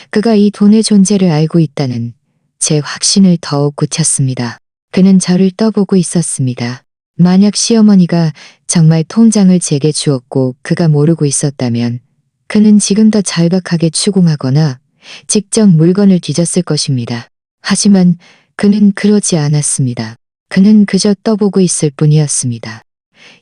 그가 이 돈의 존재를 알고 있다는 제 확신을 더욱 굳혔습니다. 그는 저를 떠보고 있었습니다. 만약 시어머니가 정말 통장을 제게 주었고 그가 모르고 있었다면 그는 지금 더 절박하게 추궁하거나 직접 물건을 뒤졌을 것입니다. 하지만 그는 그러지 않았습니다. 그는 그저 떠보고 있을 뿐이었습니다.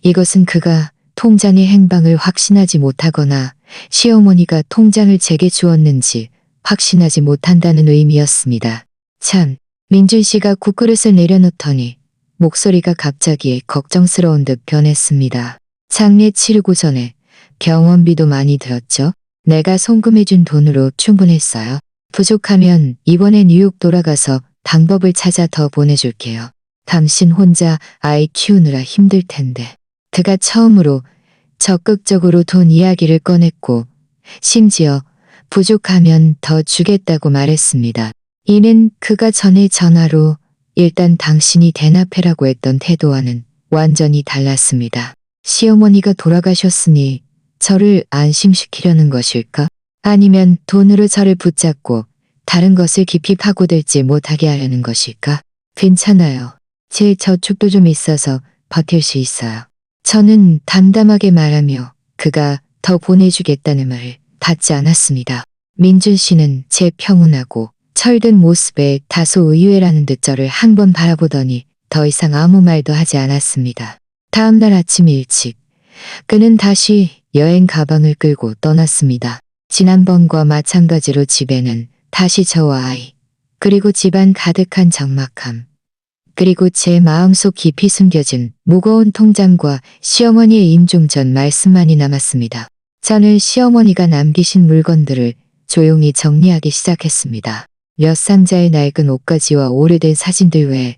이것은 그가 통장의 행방을 확신하지 못하거나 시어머니가 통장을 제게 주었는지 확신하지 못한다는 의미였습니다. 참, 민준 씨가 국그릇을 내려놓더니 목소리가 갑자기 걱정스러운 듯 변했습니다. 장례 치르고 전에 병원비도 많이 들었죠? 내가 송금해준 돈으로 충분했어요. 부족하면 이번에 뉴욕 돌아가서 방법을 찾아 더 보내줄게요. 당신 혼자 아이 키우느라 힘들 텐데. 그가 처음으로 적극적으로 돈 이야기를 꺼냈고 심지어 부족하면 더 주겠다고 말했습니다. 이는 그가 전에 전화로 일단 당신이 대납해라고 했던 태도와는 완전히 달랐습니다. 시어머니가 돌아가셨으니 저를 안심시키려는 것일까? 아니면 돈으로 저를 붙잡고 다른 것을 깊이 파고들지 못하게 하려는 것일까? 괜찮아요. 제 저축도 좀 있어서 버틸 수 있어요. 저는 담담하게 말하며 그가 더 보내주겠다는 말을 받지 않았습니다. 민준 씨는 제 평온하고 철든 모습에 다소 의외라는 듯 저를 한 번 바라보더니 더 이상 아무 말도 하지 않았습니다. 다음 날 아침 일찍 그는 다시 여행 가방을 끌고 떠났습니다. 지난번과 마찬가지로 집에는 다시 저와 아이, 그리고 집안 가득한 적막함, 그리고 제 마음속 깊이 숨겨진 무거운 통장과 시어머니의 임종 전 말씀만이 남았습니다. 저는 시어머니가 남기신 물건들을 조용히 정리하기 시작했습니다. 몇 상자의 낡은 옷가지와 오래된 사진들 외에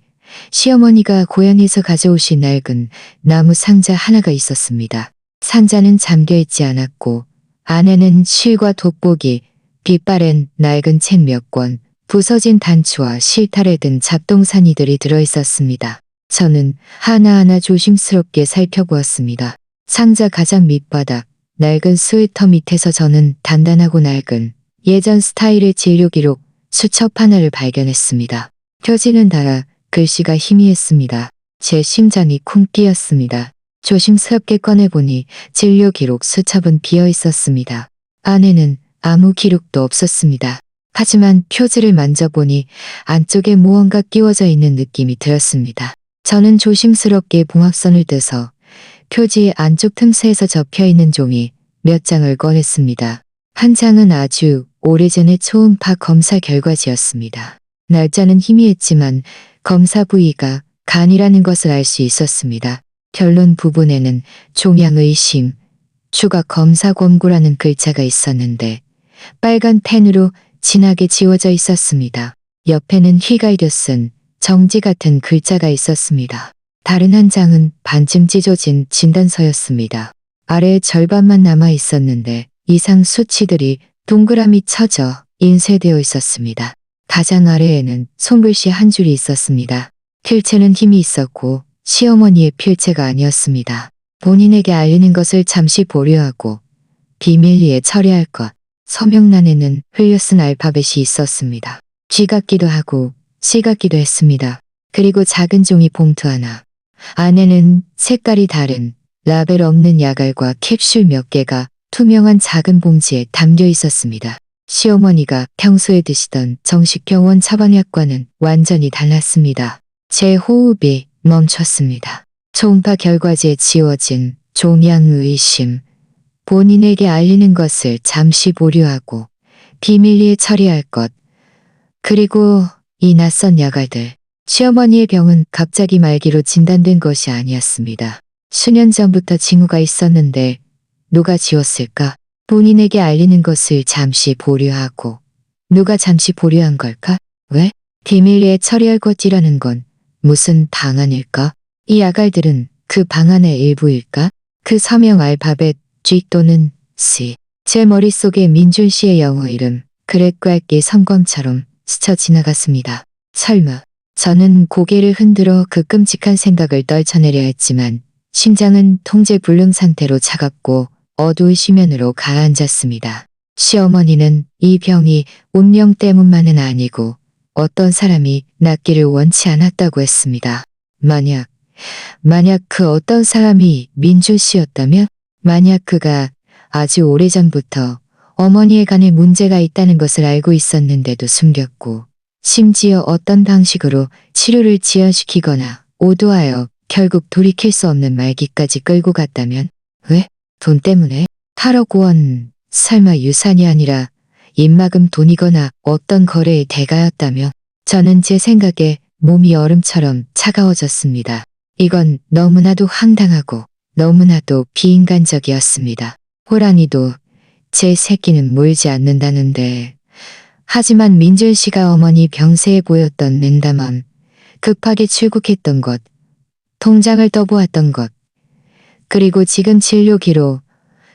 시어머니가 고향에서 가져오신 낡은 나무 상자 하나가 있었습니다. 상자는 잠겨있지 않았고 안에는 실과 돋보기, 빛바랜 낡은 책 몇 권, 부서진 단추와 실타래 등 잡동사니들이 들어있었습니다. 저는 하나하나 조심스럽게 살펴보았습니다. 상자 가장 밑바닥, 낡은 스웨터 밑에서 저는 단단하고 낡은 예전 스타일의 진료기록 수첩 하나를 발견했습니다. 표지는 달아 글씨가 희미했습니다. 제 심장이 쿵 뛰었습니다. 조심스럽게 꺼내보니 진료기록 수첩은 비어 있었습니다. 안에는 아무 기록도 없었습니다. 하지만 표지를 만져보니 안쪽에 무언가 끼워져 있는 느낌이 들었습니다. 저는 조심스럽게 봉합선을 떼서 표지의 안쪽 틈새에서 접혀있는 종이 몇 장을 꺼냈습니다. 한 장은 아주 오래전의 초음파 검사 결과지였습니다. 날짜는 희미했지만 검사 부위가 간이라는 것을 알 수 있었습니다. 결론 부분에는 종양의심, 추가 검사 권고라는 글자가 있었는데 빨간 펜으로 진하게 지워져 있었습니다. 옆에는 휘갈겨 쓴 정지 같은 글자가 있었습니다. 다른 한 장은 반쯤 찢어진 진단서였습니다. 아래의 절반만 남아 있었는데 이상 수치들이 동그라미 쳐져 인쇄되어 있었습니다. 가장 아래에는 손글씨 한 줄이 있었습니다. 필체는 힘이 있었고 시어머니의 필체가 아니었습니다. 본인에게 알리는 것을 잠시 보류하고 비밀리에 처리할 것. 서명란에는 흘려쓴 알파벳이 있었습니다. 쥐 같기도 하고 씨 같기도 했습니다. 그리고 작은 종이 봉투 하나. 안에는 색깔이 다른 라벨 없는 약알과 캡슐 몇 개가 투명한 작은 봉지에 담겨 있었습니다. 시어머니가 평소에 드시던 정식 병원 처방약과는 완전히 달랐습니다. 제 호흡이 멈췄습니다. 초음파 결과지에 지워진 종양의심, 본인에게 알리는 것을 잠시 보류하고 비밀리에 처리할 것, 그리고 이 낯선 야갈들. 시어머니의 병은 갑자기 말기로 진단된 것이 아니었습니다. 수년 전부터 징후가 있었는데 누가 지었을까? 본인에게 알리는 것을 잠시 보류하고. 누가 잠시 보류한 걸까? 왜? 비밀리에 처리할 것이라는 건 무슨 방안일까? 이 야갈들은 그 방안의 일부일까? 그 서명 알파벳 G 또는 C. 제 머릿속에 민준 씨의 영어 이름 그렉과의 섬광처럼 스쳐 지나갔습니다. 설마. 저는 고개를 흔들어 그 끔찍한 생각을 떨쳐내려 했지만 심장은 통제불능 상태로 차갑고 어두운 시면으로 가라앉았습니다. 시어머니는 이 병이 운명 때문만은 아니고 어떤 사람이 낫기를 원치 않았다고 했습니다. 만약 그 어떤 사람이 민준 씨였다면? 만약 그가 아주 오래전부터 어머니의 간에 문제가 있다는 것을 알고 있었는데도 숨겼고 심지어 어떤 방식으로 치료를 지연시키거나 오도하여 결국 돌이킬 수 없는 말기까지 끌고 갔다면? 왜? 돈 때문에? 8억 원, 설마 유산이 아니라 입막음 돈이거나 어떤 거래의 대가였다며? 저는 제 생각에 몸이 얼음처럼 차가워졌습니다. 이건 너무나도 황당하고 너무나도 비인간적이었습니다. 호랑이도 제 새끼는 물지 않는다는데. 하지만 민준 씨가 어머니 병세에 보였던 냉담함, 급하게 출국했던 것, 통장을 떠보았던 것, 그리고 지금 진료기로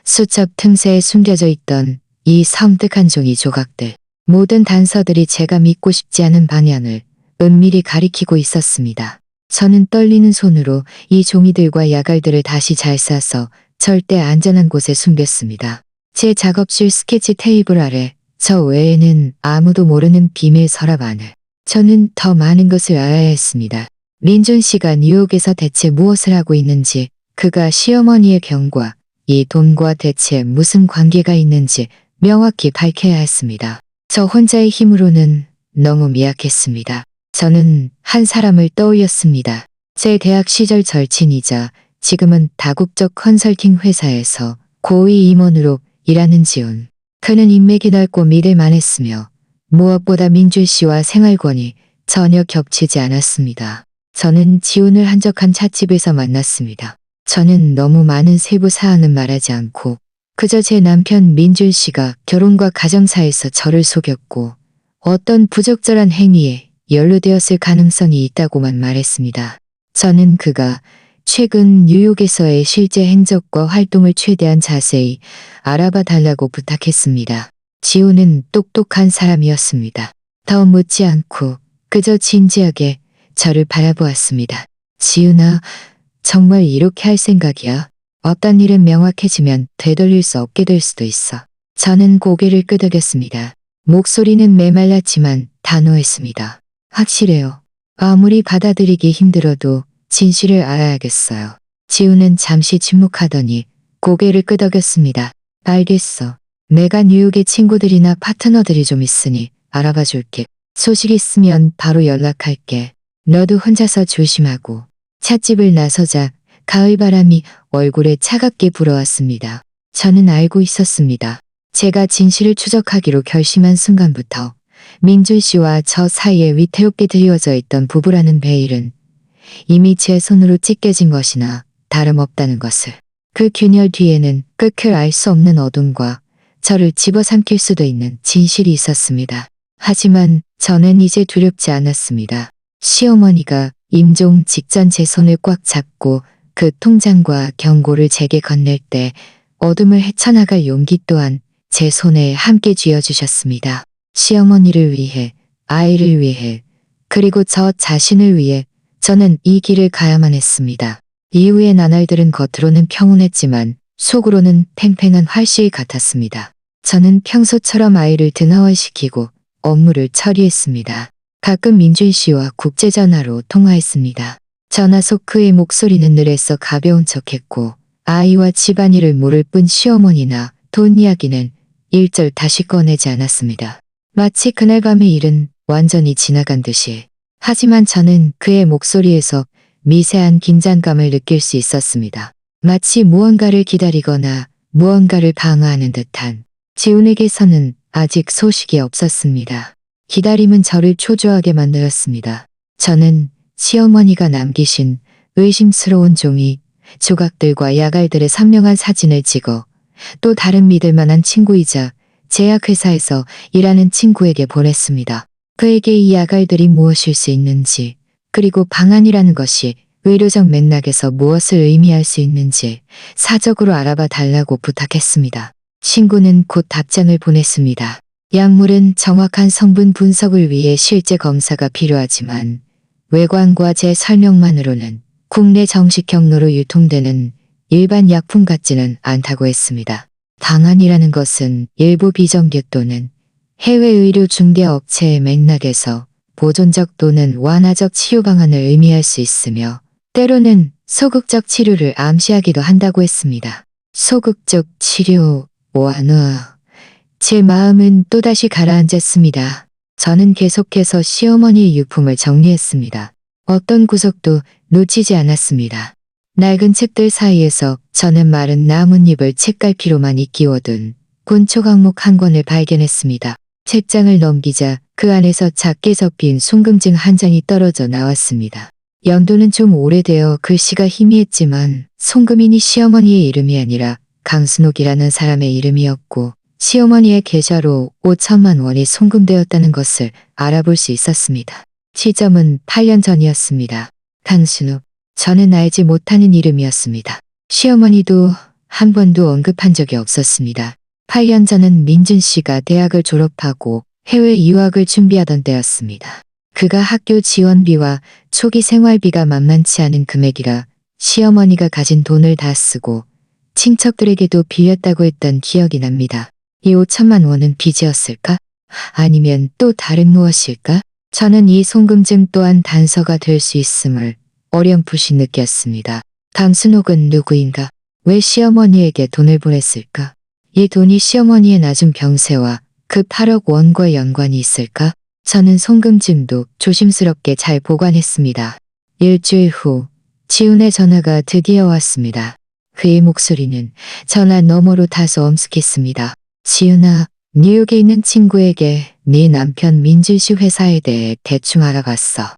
수첩 틈새에 숨겨져 있던 이 섬뜩한 종이 조각들, 모든 단서들이 제가 믿고 싶지 않은 방향을 은밀히 가리키고 있었습니다. 저는 떨리는 손으로 이 종이들과 야갈들을 다시 잘 싸서 절대 안전한 곳에 숨겼습니다. 제 작업실 스케치 테이블 아래 저 외에는 아무도 모르는 비밀 서랍 안을. 저는 더 많은 것을 알아야 했습니다. 민준 씨가 뉴욕에서 대체 무엇을 하고 있는지, 그가 시어머니의 병과 이 돈과 대체 무슨 관계가 있는지 명확히 밝혀야 했습니다. 저 혼자의 힘으로는 너무 미약했습니다. 저는 한 사람을 떠올렸습니다. 제 대학 시절 절친이자 지금은 다국적 컨설팅 회사에서 고위 임원으로 일하는 지훈. 그는 인맥이 넓고 믿을만했으며 무엇보다 민준 씨와 생활권이 전혀 겹치지 않았습니다. 저는 지훈을 한적한 찻집에서 만났습니다. 저는 너무 많은 세부 사항은 말하지 않고 그저 제 남편 민준 씨가 결혼과 가정사에서 저를 속였고 어떤 부적절한 행위에 연루되었을 가능성이 있다고만 말했습니다. 저는 그가 최근 뉴욕에서의 실제 행적과 활동을 최대한 자세히 알아봐 달라고 부탁했습니다. 지훈은 똑똑한 사람이었습니다. 더 묻지 않고 그저 진지하게 저를 바라보았습니다. 지훈아, 정말 이렇게 할 생각이야? 어떤 일은 명확해지면 되돌릴 수 없게 될 수도 있어. 저는 고개를 끄덕였습니다. 목소리는 메말랐지만 단호했습니다. 확실해요. 아무리 받아들이기 힘들어도 진실을 알아야겠어요. 지훈은 잠시 침묵하더니 고개를 끄덕였습니다. 알겠어. 내가 뉴욕에 친구들이나 파트너들이 좀 있으니 알아봐 줄게. 소식 있으면 바로 연락할게. 너도 혼자서 조심하고. 찻집을 나서자 가을바람이 얼굴에 차갑게 불어왔습니다. 저는 알고 있었습니다. 제가 진실을 추적하기로 결심한 순간부터 민준 씨와 저 사이에 위태롭게 드리워져 있던 부부라는 베일은 이미 제 손으로 찢겨진 것이나 다름없다는 것을. 그 균열 뒤에는 끝을 알 수 없는 어둠과 저를 집어삼킬 수도 있는 진실이 있었습니다. 하지만 저는 이제 두렵지 않았습니다. 시어머니가 임종 직전 제 손을 꽉 잡고 그 통장과 경고를 제게 건넬 때 어둠을 헤쳐나갈 용기 또한 제 손에 함께 쥐어주셨습니다. 시어머니를 위해, 아이를 위해, 그리고 저 자신을 위해 저는 이 길을 가야만 했습니다. 이후의 나날들은 겉으로는 평온했지만 속으로는 팽팽한 활시위 같았습니다. 저는 평소처럼 아이를 등하원시키고 업무를 처리했습니다. 가끔 민준 씨와 국제전화로 통화했습니다. 전화 속 그의 목소리는 늘에서 가벼운 척했고 아이와 집안일을 물을 뿐 시어머니나 돈 이야기는 일절 다시 꺼내지 않았습니다. 마치 그날 밤의 일은 완전히 지나간 듯이. 하지만 저는 그의 목소리에서 미세한 긴장감을 느낄 수 있었습니다. 마치 무언가를 기다리거나 무언가를 방어하는 듯한. 지훈에게서는 아직 소식이 없었습니다. 기다림은 저를 초조하게 만들었습니다. 저는 시어머니가 남기신 의심스러운 종이, 조각들과 야갈들의 선명한 사진을 찍어 또 다른 믿을 만한 친구이자 제약회사에서 일하는 친구에게 보냈습니다. 그에게 이 야갈들이 무엇일 수 있는지, 그리고 방안이라는 것이 의료적 맥락에서 무엇을 의미할 수 있는지 사적으로 알아봐 달라고 부탁했습니다. 친구는 곧 답장을 보냈습니다. 약물은 정확한 성분 분석을 위해 실제 검사가 필요하지만 외관과 제 설명만으로는 국내 정식 경로로 유통되는 일반 약품 같지는 않다고 했습니다. 방안이라는 것은 일부 비정규 또는 해외 의료 중개 업체의 맥락에서 보존적 또는 완화적 치유 방안을 의미할 수 있으며 때로는 소극적 치료를 암시하기도 한다고 했습니다. 소극적 치료, 완화. 제 마음은 또다시 가라앉았습니다. 저는 계속해서 시어머니의 유품을 정리했습니다. 어떤 구석도 놓치지 않았습니다. 낡은 책들 사이에서 저는 마른 나뭇잎을 책갈피로만 끼워둔 곤초 강목 한 권을 발견했습니다. 책장을 넘기자 그 안에서 작게 접힌 송금증 한 장이 떨어져 나왔습니다. 연도는 좀 오래되어 글씨가 희미했지만 송금인이 시어머니의 이름이 아니라 강순옥이라는 사람의 이름이었고 시어머니의 계좌로 5천만 원이 송금되었다는 것을 알아볼 수 있었습니다. 시점은 8년 전이었습니다. 강순옥, 저는 알지 못하는 이름이었습니다. 시어머니도 한 번도 언급한 적이 없었습니다. 8년 전은 민준 씨가 대학을 졸업하고 해외 유학을 준비하던 때였습니다. 그가 학교 지원비와 초기 생활비가 만만치 않은 금액이라 시어머니가 가진 돈을 다 쓰고 친척들에게도 빌렸다고 했던 기억이 납니다. 이 5천만 원은 빚이었을까? 아니면 또 다른 무엇일까? 저는 이 송금증 또한 단서가 될 수 있음을 어렴풋이 느꼈습니다. 강순옥은 누구인가? 왜 시어머니에게 돈을 보냈을까? 이 돈이 시어머니의 낮은 병세와 그 8억 원과 연관이 있을까? 저는 송금증도 조심스럽게 잘 보관했습니다. 일주일 후 지훈의 전화가 드디어 왔습니다. 그의 목소리는 전화 너머로 다소 엄숙했습니다. 지훈아, 뉴욕에 있는 친구에게 네 남편 민준 씨 회사에 대해 대충 알아봤어.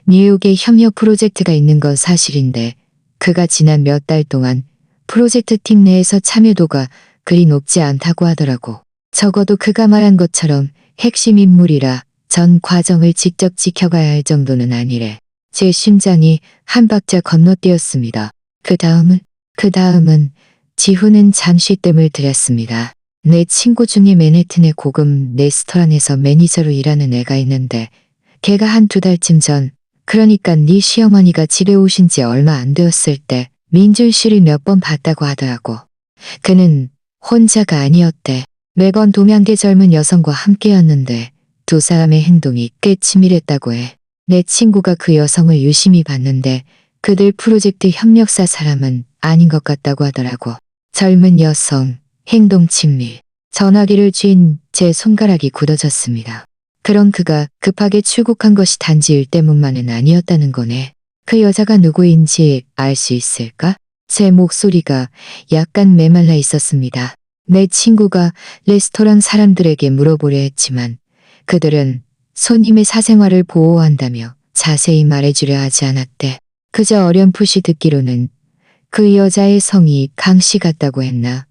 뉴욕에 협력 프로젝트가 있는 건 사실인데 그가 지난 몇 달 동안 프로젝트 팀 내에서 참여도가 그리 높지 않다고 하더라고. 적어도 그가 말한 것처럼 핵심 인물이라 전 과정을 직접 지켜가야 할 정도는 아니래. 제 심장이 한 박자 건너뛰었습니다. 그 다음은 지훈은 잠시 뜸을 들였습니다. 내 친구 중에 맨해튼의 고급 레스토랑에서 매니저로 일하는 애가 있는데 걔가 한 2달쯤 전, 그러니까 네 시어머니가 집에 오신 지 얼마 안 되었을 때 민준 씨를 몇 번 봤다고 하더라고. 그는 혼자가 아니었대. 매번 동양계 젊은 여성과 함께였는데 두 사람의 행동이 꽤 치밀했다고 해. 내 친구가 그 여성을 유심히 봤는데 그들 프로젝트 협력사 사람은 아닌 것 같다고 하더라고. 젊은 여성, 행동 친밀. 전화기를 쥔 제 손가락이 굳어졌습니다. 그런 그가 급하게 출국한 것이 단지 일 때문만은 아니었다는 거네. 그 여자가 누구인지 알 수 있을까? 제 목소리가 약간 메말라 있었습니다. 내 친구가 레스토랑 사람들에게 물어보려 했지만 그들은 손님의 사생활을 보호한다며 자세히 말해주려 하지 않았대. 그저 어렴풋이 듣기로는 그 여자의 성이 강씨 같다고 했나?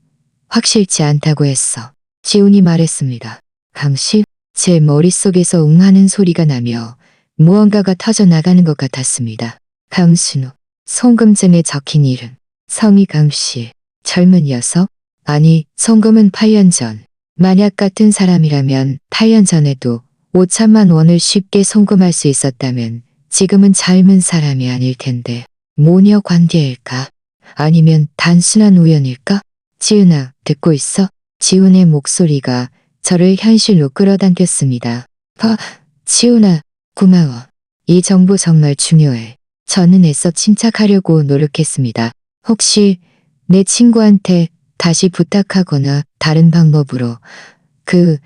확실치 않다고 했어. 지훈이 말했습니다. 강씨? 제 머릿속에서 웅하는 소리가 나며 무언가가 터져나가는 것 같았습니다. 강순옥. 송금증에 적힌 이름. 성이 강씨. 젊은 여성? 아니, 송금은 8년 전. 만약 같은 사람이라면 8년 전에도 5천만 원을 쉽게 송금할 수 있었다면 지금은 젊은 사람이 아닐 텐데 모녀 관계일까? 아니면 단순한 우연일까? 지훈아, 듣고 있어? 지훈의 목소리가 저를 현실로 끌어당겼습니다. 지훈아, 고마워. 이 정보 정말 중요해. 저는 애써 침착하려고 노력했습니다. 혹시 내 친구한테 다시 부탁하거나 다른 방법으로 그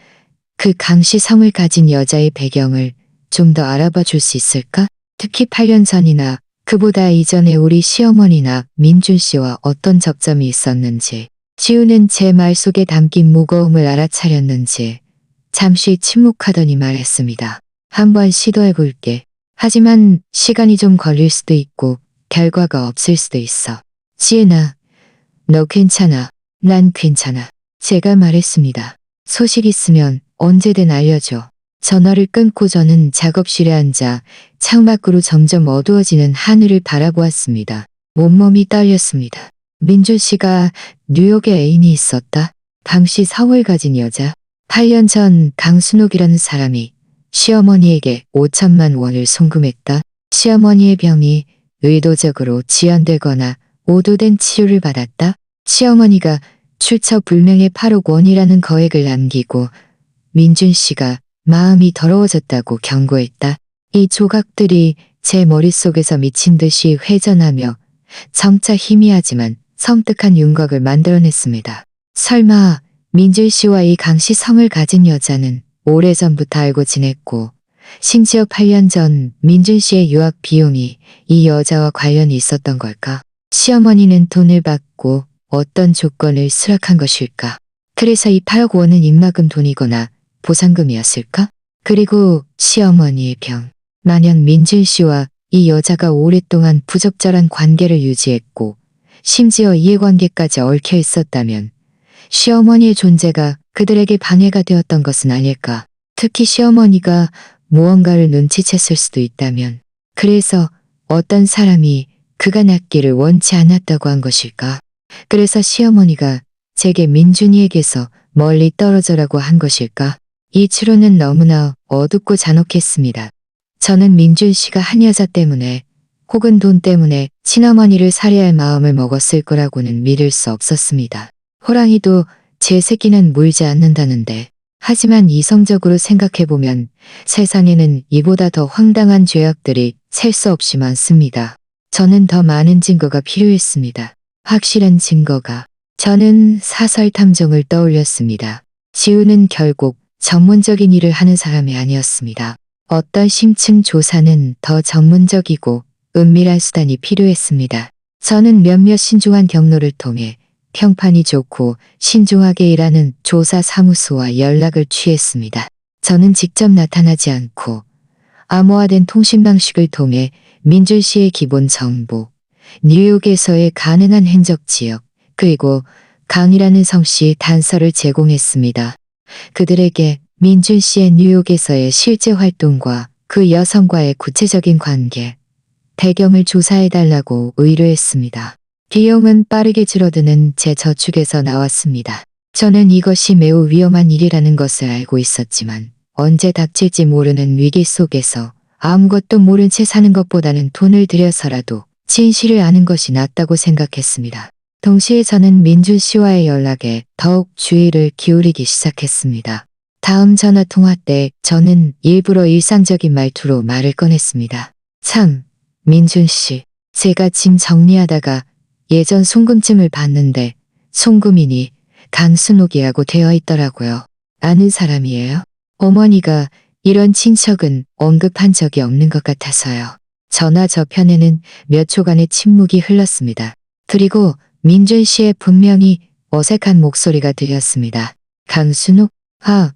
강씨 성을 가진 여자의 배경을 좀 더 알아봐 줄 수 있을까? 특히 8년 전이나 그보다 이전에 우리 시어머니나 민준 씨와 어떤 접점이 있었는지. 지우는 제 말 속에 담긴 무거움을 알아차렸는지 잠시 침묵하더니 말했습니다. 한번 시도해볼게. 하지만 시간이 좀 걸릴 수도 있고 결과가 없을 수도 있어. 지혜나, 너 괜찮아. 난 괜찮아. 제가 말했습니다. 소식 있으면 언제든 알려줘. 전화를 끊고 저는 작업실에 앉아 창밖으로 점점 어두워지는 하늘을 바라보았습니다. 온몸이 떨렸습니다. 민준 씨가 뉴욕에 애인이 있었다. 당시 서울 가진 여자. 8년 전 강순옥이라는 사람이 시어머니에게 5천만 원을 송금했다. 시어머니의 병이 의도적으로 지연되거나 오도된 치료를 받았다. 시어머니가 출처 불명의 8억 원이라는 거액을 남기고 민준 씨가 마음이 더러워졌다고 경고했다. 이 조각들이 제 머릿속에서 미친 듯이 회전하며 점차 희미하지만 섬뜩한 윤곽을 만들어냈습니다. 설마 민준 씨와 이 강씨 성을 가진 여자는 오래전부터 알고 지냈고 심지어 8년 전 민준 씨의 유학 비용이 이 여자와 관련이 있었던 걸까? 시어머니는 돈을 받고 어떤 조건을 수락한 것일까? 그래서 이 8억 원은 입막음 돈이거나 보상금이었을까? 그리고 시어머니의 병. 만약 민준 씨와 이 여자가 오랫동안 부적절한 관계를 유지했고 심지어 이해관계까지 얽혀 있었다면 시어머니의 존재가 그들에게 방해가 되었던 것은 아닐까. 특히 시어머니가 무언가를 눈치챘을 수도 있다면 그래서 어떤 사람이 그가 낫기를 원치 않았다고 한 것일까. 그래서 시어머니가 제게 민준이에게서 멀리 떨어져라고 한 것일까. 이 추론은 너무나 어둡고 잔혹했습니다. 저는 민준 씨가 한 여자 때문에 혹은 돈 때문에 친어머니를 살해할 마음을 먹었을 거라고는 믿을 수 없었습니다. 호랑이도 제 새끼는 물지 않는다는데 하지만 이성적으로 생각해보면 세상에는 이보다 더 황당한 죄악들이 셀 수 없이 많습니다. 저는 더 많은 증거가 필요했습니다. 확실한 증거가. 저는 사설 탐정을 떠올렸습니다. 지우는 결국 전문적인 일을 하는 사람이 아니었습니다. 어떤 심층 조사는 더 전문적이고 은밀한 수단이 필요했습니다. 저는 몇몇 신중한 경로를 통해 평판이 좋고 신중하게 일하는 조사 사무소와 연락을 취했습니다. 저는 직접 나타나지 않고 암호화된 통신 방식을 통해 민준 씨의 기본 정보, 뉴욕에서의 가능한 행적 지역, 그리고 강이라는 성씨 단서를 제공했습니다. 그들에게 민준 씨의 뉴욕에서의 실제 활동과 그 여성과의 구체적인 관계, 배경을 조사해달라고 의뢰했습니다. 비용은 빠르게 줄어드는 제 저축에서 나왔습니다. 저는 이것이 매우 위험한 일이라는 것을 알고 있었지만 언제 닥칠지 모르는 위기 속에서 아무것도 모른 채 사는 것보다는 돈을 들여서라도 진실을 아는 것이 낫다고 생각했습니다. 동시에 저는 민준 씨와의 연락에 더욱 주의를 기울이기 시작했습니다. 다음 전화 통화 때 저는 일부러 일상적인 말투로 말을 꺼냈습니다. 참, 민준 씨, 제가 짐 정리하다가 예전 송금증을 봤는데 송금인이 강순옥이라고 되어 있더라고요. 아는 사람이에요? 어머니가 이런 친척은 언급한 적이 없는 것 같아서요. 전화 저편에는 몇 초간의 침묵이 흘렀습니다. 그리고 민준 씨의 분명히 어색한 목소리가 들렸습니다. 강순옥? 아,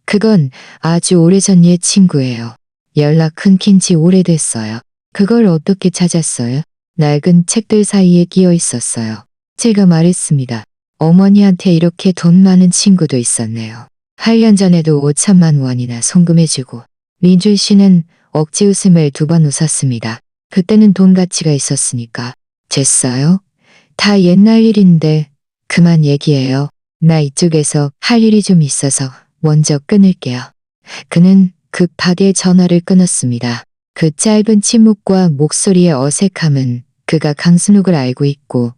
그건 아주 오래전 옛 친구예요. 연락 끊긴 지 오래됐어요. 그걸 어떻게 찾았어요? 낡은 책들 사이에 끼어 있었어요. 제가 말했습니다. 어머니한테 이렇게 돈 많은 친구도 있었네요. 8년 전에도 5천만 원이나 송금해주고. 민준 씨는 억지 웃음을 2번 웃었습니다. 그때는 돈 가치가 있었으니까. 됐어요? 다 옛날 일인데 그만 얘기해요. 나 이쪽에서 할 일이 좀 있어서 먼저 끊을게요. 그는 급하게 전화를 끊었습니다. 그 짧은 침묵과 목소리의 어색함은 그가 강순옥을 알고 있고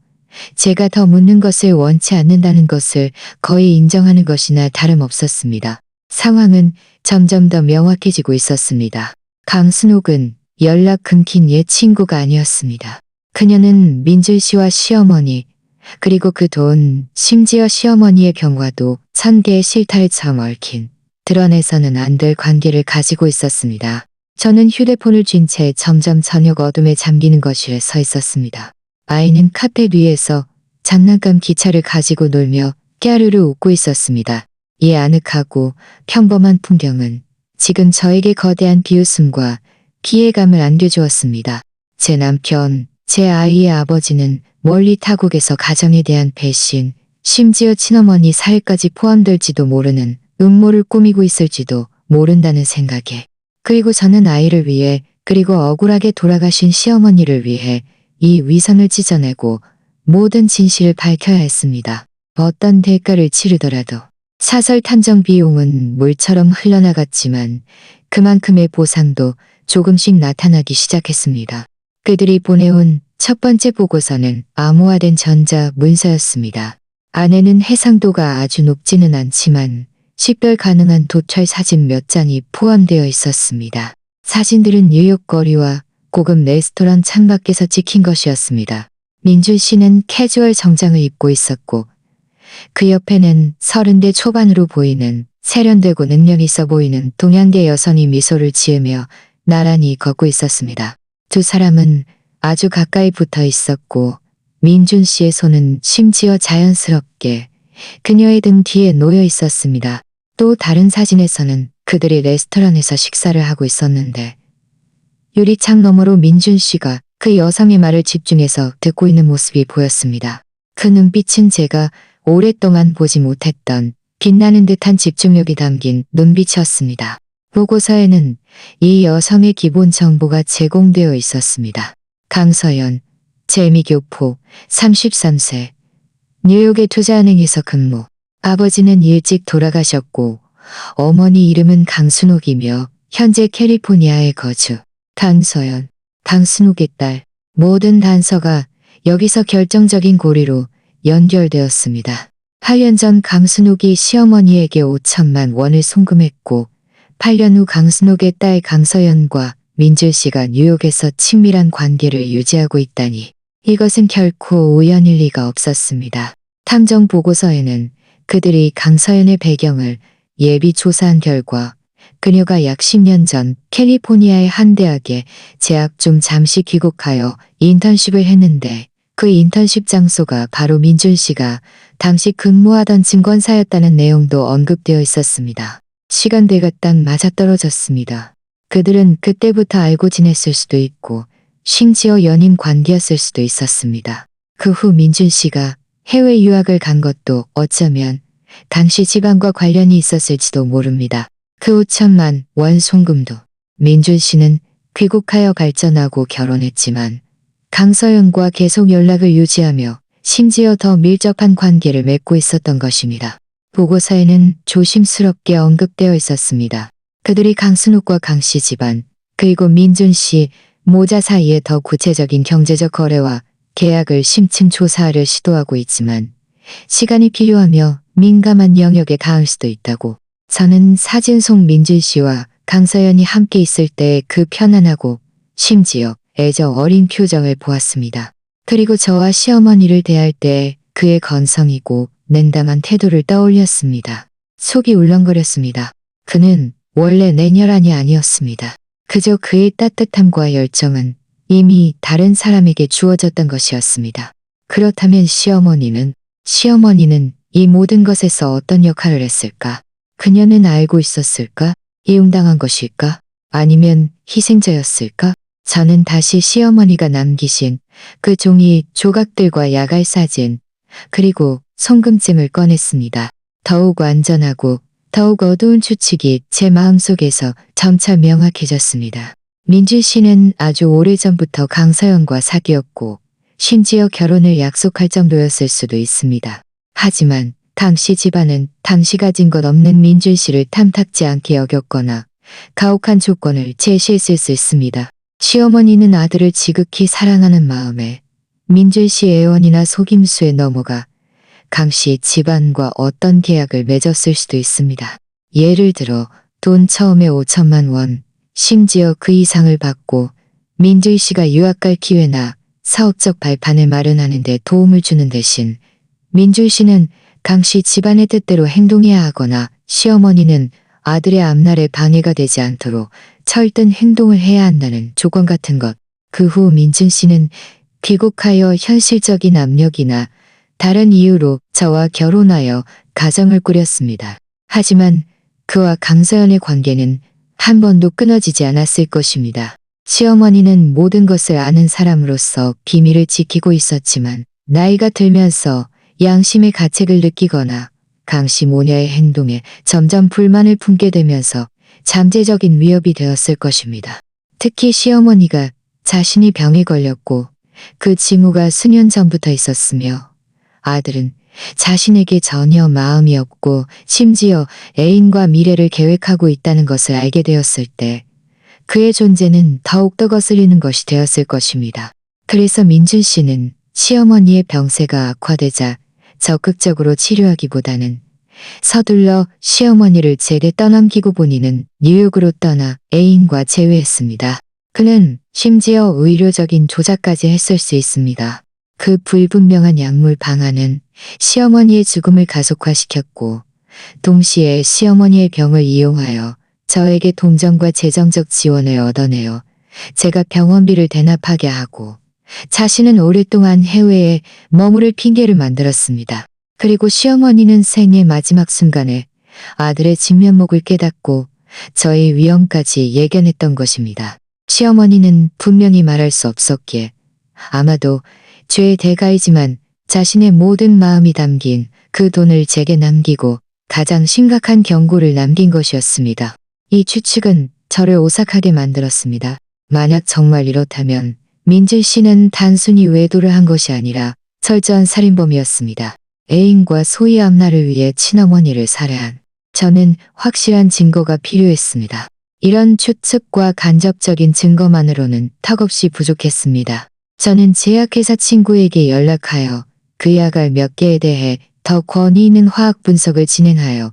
제가 더 묻는 것을 원치 않는다는 것을 거의 인정하는 것이나 다름없었습니다. 상황은 점점 더 명확해지고 있었습니다. 강순옥은 연락 끊긴 옛 친구가 아니었습니다. 그녀는 민준 씨와 시어머니, 그리고 그 돈, 심지어 시어머니의 병과도 천개의 실타래처럼 얽힌 드러내서는 안 될 관계를 가지고 있었습니다. 저는 휴대폰을 쥔 채 점점 저녁 어둠에 잠기는 거실에 서 있었습니다. 아이는 카펫 위에서 장난감 기차를 가지고 놀며 깨르르 웃고 있었습니다. 이 아늑하고 평범한 풍경은 지금 저에게 거대한 비웃음과 피해감을 안겨주었습니다. 제 남편, 제 아이의 아버지는 멀리 타국에서 가정에 대한 배신, 심지어 친어머니 사회까지 포함될지도 모르는 음모를 꾸미고 있을지도 모른다는 생각에, 그리고 저는 아이를 위해, 그리고 억울하게 돌아가신 시어머니를 위해 이 위선을 찢어내고 모든 진실을 밝혀야 했습니다. 어떤 대가를 치르더라도. 사설 탐정 비용은 물처럼 흘러나갔지만 그만큼의 보상도 조금씩 나타나기 시작했습니다. 그들이 보내온 첫 번째 보고서는 암호화된 전자 문서였습니다. 안에는 해상도가 아주 높지는 않지만 식별 가능한 도찰 사진 몇 장이 포함되어 있었습니다. 사진들은 뉴욕 거리와 고급 레스토랑 창밖에서 찍힌 것이었습니다. 민준 씨는 캐주얼 정장을 입고 있었고 그 옆에는 30대 초반으로 보이는 세련되고 능력 있어 보이는 동양계 여성이 미소를 지으며 나란히 걷고 있었습니다. 두 사람은 아주 가까이 붙어 있었고 민준 씨의 손은 심지어 자연스럽게 그녀의 등 뒤에 놓여 있었습니다. 또 다른 사진에서는 그들이 레스토랑에서 식사를 하고 있었는데 유리창 너머로 민준 씨가 그 여성의 말을 집중해서 듣고 있는 모습이 보였습니다. 그 눈빛은 제가 오랫동안 보지 못했던 빛나는 듯한 집중력이 담긴 눈빛이었습니다. 보고서에는 이 여성의 기본 정보가 제공되어 있었습니다. 강서연, 재미교포, 33세, 뉴욕의 투자은행에서 근무. 아버지는 일찍 돌아가셨고 어머니 이름은 강순옥이며 현재 캘리포니아에 거주. 강서연, 강순옥의 딸. 모든 단서가 여기서 결정적인 고리로 연결되었습니다. 8년 전 강순옥이 시어머니에게 5천만 원을 송금했고 8년 후 강순옥의 딸 강서연과 민준 씨가 뉴욕에서 친밀한 관계를 유지하고 있다니 이것은 결코 우연일 리가 없었습니다. 탐정 보고서에는 그들이 강서연의 배경을 예비 조사한 결과 그녀가 약 10년 전 캘리포니아의 한 대학에 재학 중 잠시 귀국하여 인턴십을 했는데 그 인턴십 장소가 바로 민준 씨가 당시 근무하던 증권사였다는 내용도 언급되어 있었습니다. 시간대가 딱 맞아떨어졌습니다. 그들은 그때부터 알고 지냈을 수도 있고 심지어 연인 관계였을 수도 있었습니다. 그 후 민준 씨가 해외 유학을 간 것도 어쩌면 당시 집안과 관련이 있었을지도 모릅니다. 그 5천만 원 송금도. 민준 씨는 귀국하여 발전하고 결혼했지만 강서연과 계속 연락을 유지하며 심지어 더 밀접한 관계를 맺고 있었던 것입니다. 보고서에는 조심스럽게 언급되어 있었습니다. 그들이 강순옥과 강씨 집안, 그리고 민준 씨, 모자 사이에 더 구체적인 경제적 거래와 계약을 심층 조사를 시도하고 있지만 시간이 필요하며 민감한 영역에 닿을 수도 있다고. 저는 사진 속 민준 씨와 강서연이 함께 있을 때 그 편안하고 심지어 애저 어린 표정을 보았습니다. 그리고 저와 시어머니를 대할 때 그의 건성이고 냉담한 태도를 떠올렸습니다. 속이 울렁거렸습니다. 그는 원래 냉혈한이 아니었습니다. 그저 그의 따뜻함과 열정은 이미 다른 사람에게 주어졌던 것이었습니다. 그렇다면 시어머니는 이 모든 것에서 어떤 역할을 했을까? 그녀는 알고 있었을까? 이용당한 것일까? 아니면 희생자였을까? 저는 다시 시어머니가 남기신 그 종이 조각들과 야갈 사진, 그리고 송금증을 꺼냈습니다. 더욱 완전하고 더욱 어두운 추측이 제 마음속에서 점차 명확해졌습니다. 민준 씨는 아주 오래전부터 강서연과 사귀었고 심지어 결혼을 약속할 정도였을 수도 있습니다. 하지만 당시 집안은 당시 가진 것 없는 민준 씨를 탐탁지 않게 여겼거나 가혹한 조건을 제시했을 수 있습니다. 시어머니는 아들을 지극히 사랑하는 마음에 민준 씨의 애원이나 속임수에 넘어가 강씨 집안과 어떤 계약을 맺었을 수도 있습니다. 예를 들어 돈 처음에 5천만 원, 심지어 그 이상을 받고 민준 씨가 유학 갈 기회나 사업적 발판을 마련하는 데 도움을 주는 대신 민준 씨는 강씨 집안의 뜻대로 행동해야 하거나 시어머니는 아들의 앞날에 방해가 되지 않도록 철든 행동을 해야 한다는 조건 같은 것. 그 후 민준 씨는 귀국하여 현실적인 압력이나 다른 이유로 저와 결혼하여 가정을 꾸렸습니다. 하지만 그와 강서연의 관계는 한 번도 끊어지지 않았을 것입니다. 시어머니는 모든 것을 아는 사람으로서 비밀을 지키고 있었지만 나이가 들면서 양심의 가책을 느끼거나 강씨 모녀의 행동에 점점 불만을 품게 되면서 잠재적인 위협이 되었을 것입니다. 특히 시어머니가 자신이 병에 걸렸고 그 징후가 수년 전부터 있었으며 아들은 자신에게 전혀 마음이 없고 심지어 애인과 미래를 계획하고 있다는 것을 알게 되었을 때 그의 존재는 더욱더 거슬리는 것이 되었을 것입니다. 그래서 민준 씨는 시어머니의 병세가 악화되자 적극적으로 치료하기보다는 서둘러 시어머니를 제대 떠넘기고 본인은 뉴욕으로 떠나 애인과 재회했습니다. 그는 심지어 의료적인 조작까지 했을 수 있습니다. 그 불분명한 약물 방안은 시어머니의 죽음을 가속화시켰고 동시에 시어머니의 병을 이용하여 저에게 동정과 재정적 지원을 얻어내어 제가 병원비를 대납하게 하고 자신은 오랫동안 해외에 머무를 핑계를 만들었습니다. 그리고 시어머니는 생의 마지막 순간에 아들의 진면목을 깨닫고 저의 위험까지 예견했던 것입니다. 시어머니는 분명히 말할 수 없었기에 아마도 죄의 대가이지만 자신의 모든 마음이 담긴 그 돈을 제게 남기고 가장 심각한 경고를 남긴 것이었습니다. 이 추측은 저를 오싹하게 만들었습니다. 만약 정말 이렇다면 민준 씨는 단순히 외도를 한 것이 아니라 철저한 살인범이었습니다. 애인과 소위 앞날을 위해 친어머니를 살해한 저는 확실한 증거가 필요했습니다. 이런 추측과 간접적인 증거만으로는 턱없이 부족했습니다. 저는 제약회사 친구에게 연락하여 그 약알 몇 개에 대해 더 권위 있는 화학 분석을 진행하여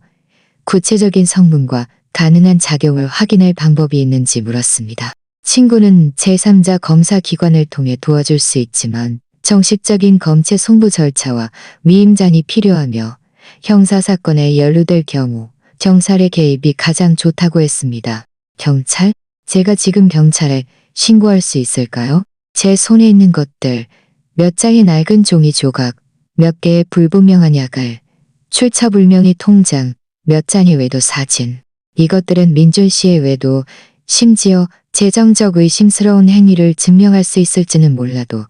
구체적인 성분과 가능한 작용을 확인할 방법이 있는지 물었습니다. 친구는 제3자 검사 기관을 통해 도와줄 수 있지만 정식적인 검체 송부 절차와 위임장이 필요하며 형사사건에 연루될 경우 경찰의 개입이 가장 좋다고 했습니다. 경찰? 제가 지금 경찰에 신고할 수 있을까요? 제 손에 있는 것들, 몇 장의 낡은 종이 조각, 몇 개의 불분명한 약알, 출처불명의 통장, 몇 장의 외도 사진. 이것들은 민준 씨의 외도, 심지어 재정적 의심스러운 행위를 증명할 수 있을지는 몰라도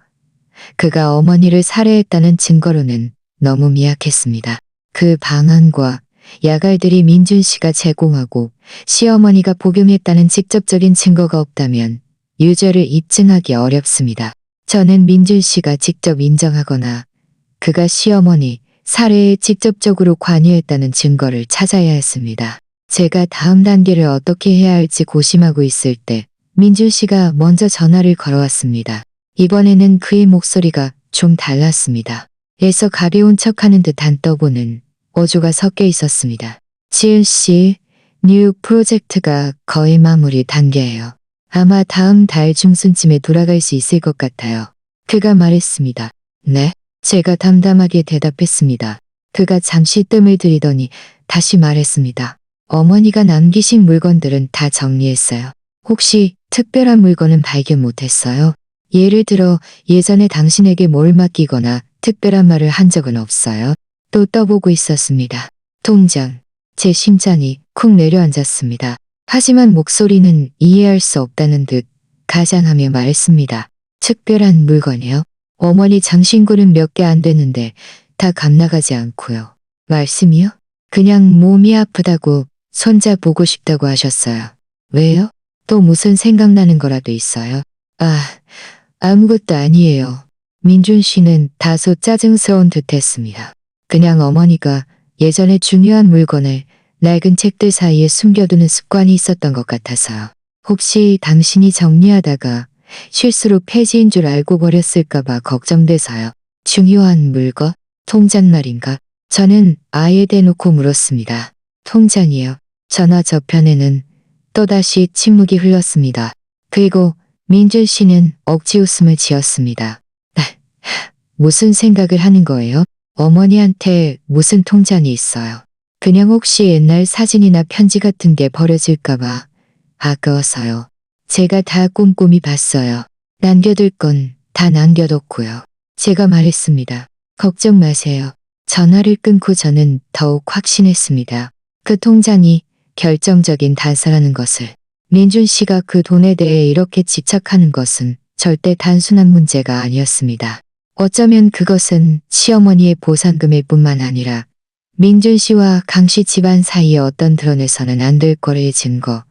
그가 어머니를 살해했다는 증거로는 너무 미약했습니다. 그 방안과 야갈들이 민준 씨가 제공하고 시어머니가 복용했다는 직접적인 증거가 없다면 유죄를 입증하기 어렵습니다. 저는 민준 씨가 직접 인정하거나 그가 시어머니 살해에 직접적으로 관여했다는 증거를 찾아야 했습니다. 제가 다음 단계를 어떻게 해야 할지 고심하고 있을 때 민준 씨가 먼저 전화를 걸어왔습니다. 이번에는 그의 목소리가 좀 달랐습니다. 애써 가벼운 척하는 듯한 떠보는 어조가 섞여 있었습니다. 지은 씨, 뉴욕 프로젝트가 거의 마무리 단계예요. 아마 다음 달 중순쯤에 돌아갈 수 있을 것 같아요. 그가 말했습니다. 네? 제가 담담하게 대답했습니다. 그가 잠시 뜸을 들이더니 다시 말했습니다. 어머니가 남기신 물건들은 다 정리했어요. 혹시 특별한 물건은 발견 못했어요? 예를 들어 예전에 당신에게 뭘 맡기거나 특별한 말을 한 적은 없어요? 또 떠보고 있었습니다. 통장. 제 심장이 쿵 내려앉았습니다. 하지만 목소리는 이해할 수 없다는 듯 가장하며 말했습니다. 특별한 물건이요? 어머니 장신구는 몇 개 안 되는데 다 감나가지 않고요. 말씀이요? 그냥 몸이 아프다고 손자 보고 싶다고 하셨어요. 왜요? 또 무슨 생각나는 거라도 있어요? 아무것도 아니에요. 민준 씨는 다소 짜증스러운 듯 했습니다. 그냥 어머니가 예전에 중요한 물건을 낡은 책들 사이에 숨겨두는 습관이 있었던 것 같아서요. 혹시 당신이 정리하다가 실수로 폐지인 줄 알고 버렸을까봐 걱정돼서요. 중요한 물건? 통장 말인가? 저는 아예 대놓고 물었습니다. 통장이요. 전화 저편에는 또다시 침묵이 흘렀습니다. 그리고 민준 씨는 억지 웃음을 지었습니다. 무슨 생각을 하는 거예요? 어머니한테 무슨 통장이 있어요. 그냥 혹시 옛날 사진이나 편지 같은 게 버려질까봐 아까워서요. 제가 다 꼼꼼히 봤어요. 남겨둘 건 다 남겨뒀고요. 제가 말했습니다. 걱정 마세요. 전화를 끊고 저는 더욱 확신했습니다. 그 통장이 결정적인 단서라는 것을. 민준 씨가 그 돈에 대해 이렇게 집착하는 것은 절대 단순한 문제가 아니었습니다. 어쩌면 그것은 시어머니의 보상금일 뿐만 아니라 민준 씨와 강 씨 집안 사이에 어떤 드러내서는 안 될 거래의 증거,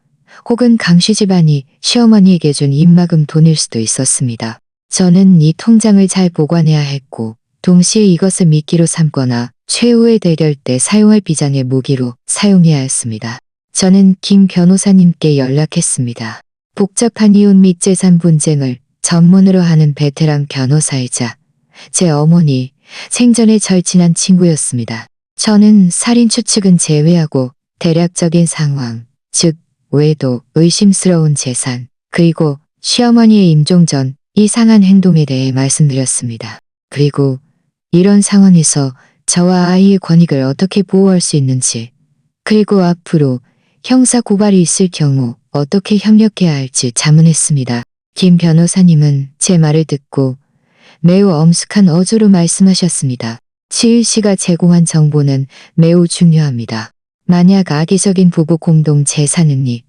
혹은 강 씨 집안이 시어머니에게 준 입막음 돈일 수도 있었습니다. 저는 이 통장을 잘 보관해야 했고, 동시에 이것을 미끼로 삼거나 최후의 대결 때 사용할 비장의 무기로 사용해야 했습니다. 저는 김 변호사님께 연락했습니다. 복잡한 이혼 및 재산 분쟁을 전문으로 하는 베테랑 변호사이자 제 어머니 생전에 절친한 친구였습니다. 저는 살인 추측은 제외하고 대략적인 상황, 즉 외도, 의심스러운 재산, 그리고 시어머니의 임종 전 이상한 행동에 대해 말씀드렸습니다. 그리고 이런 상황에서 저와 아이의 권익을 어떻게 보호할 수 있는지, 그리고 앞으로 형사 고발이 있을 경우 어떻게 협력해야 할지 자문했습니다. 김 변호사님은 제 말을 듣고 매우 엄숙한 어조로 말씀하셨습니다. 치일 씨가 제공한 정보는 매우 중요합니다. 만약 악의적인 부부 공동 재산은닉,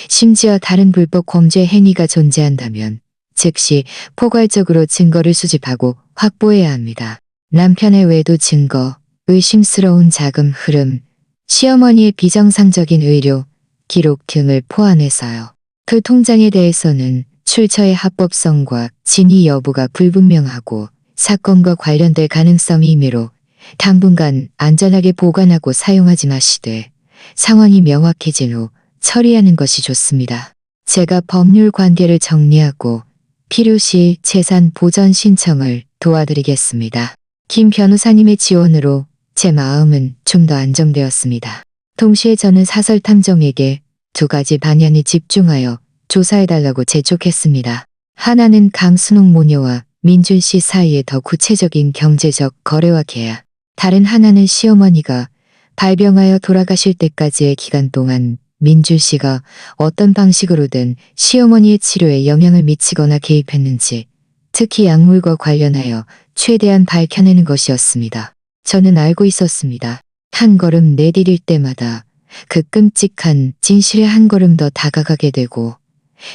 심지어 다른 불법 범죄 행위가 존재한다면 즉시 포괄적으로 증거를 수집하고 확보해야 합니다. 남편의 외도 증거, 의심스러운 자금 흐름, 시어머니의 비정상적인 의료, 기록 등을 포함해서요. 그 통장에 대해서는 출처의 합법성과 진위 여부가 불분명하고 사건과 관련될 가능성이 있으므로 당분간 안전하게 보관하고 사용하지 마시되 상황이 명확해진 후 처리하는 것이 좋습니다. 제가 법률 관계를 정리하고 필요시 재산 보전 신청을 도와드리겠습니다. 김 변호사님의 지원으로 제 마음은 좀 더 안정되었습니다. 동시에 저는 사설 탐정에게 두 가지 방향에 집중하여 조사해달라고 재촉했습니다. 하나는 강순옥 모녀와 민준 씨 사이의 더 구체적인 경제적 거래와 계약, 다른 하나는 시어머니가 발병하여 돌아가실 때까지의 기간 동안 민준 씨가 어떤 방식으로든 시어머니의 치료에 영향을 미치거나 개입했는지, 특히 약물과 관련하여 최대한 밝혀내는 것이었습니다. 저는 알고 있었습니다. 한 걸음 내디딜 때마다 그 끔찍한 진실에 한 걸음 더 다가가게 되고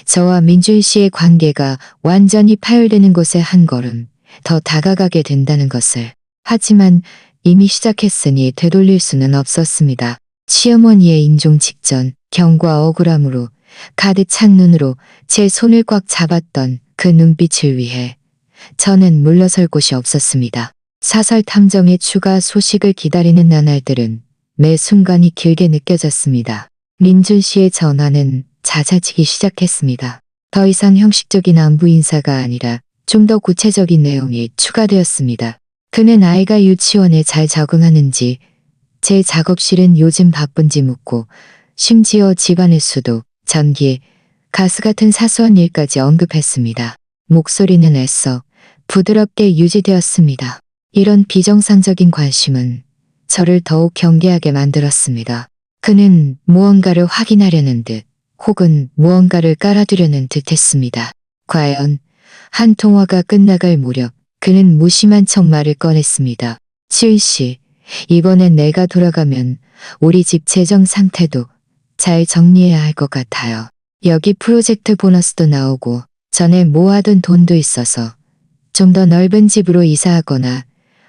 저와 민준 씨의 관계가 완전히 파열되는 곳에 한 걸음 더 다가가게 된다는 것을. 하지만 이미 시작했으니 되돌릴 수는 없었습니다. 시어머니의 임종 직전 경과 억울함으로 가득 찬 눈으로 제 손을 꽉 잡았던 그 눈빛을 위해 저는 물러설 곳이 없었습니다. 사설 탐정의 추가 소식을 기다리는 나날들은 매 순간이 길게 느껴졌습니다. 민준 씨의 전화는 잦아지기 시작했습니다. 더 이상 형식적인 안부 인사가 아니라 좀 더 구체적인 내용이 추가되었습니다. 그는 아이가 유치원에 잘 적응하는지, 제 작업실은 요즘 바쁜지 묻고 심지어 집안의 수도, 전기, 가스 같은 사소한 일까지 언급했습니다. 목소리는 애써 부드럽게 유지되었습니다. 이런 비정상적인 관심은 저를 더욱 경계하게 만들었습니다. 그는 무언가를 확인하려는 듯 혹은 무언가를 깔아두려는 듯 했습니다. 과연 한 통화가 끝나갈 무렵 그는 무심한 척 말을 꺼냈습니다. 치일 씨, 이번엔 내가 돌아가면 우리 집 재정 상태도 잘 정리해야 할 것 같아요. 여기 프로젝트 보너스도 나오고 전에 모아둔 돈도 있어서 좀 더 넓은 집으로 이사하거나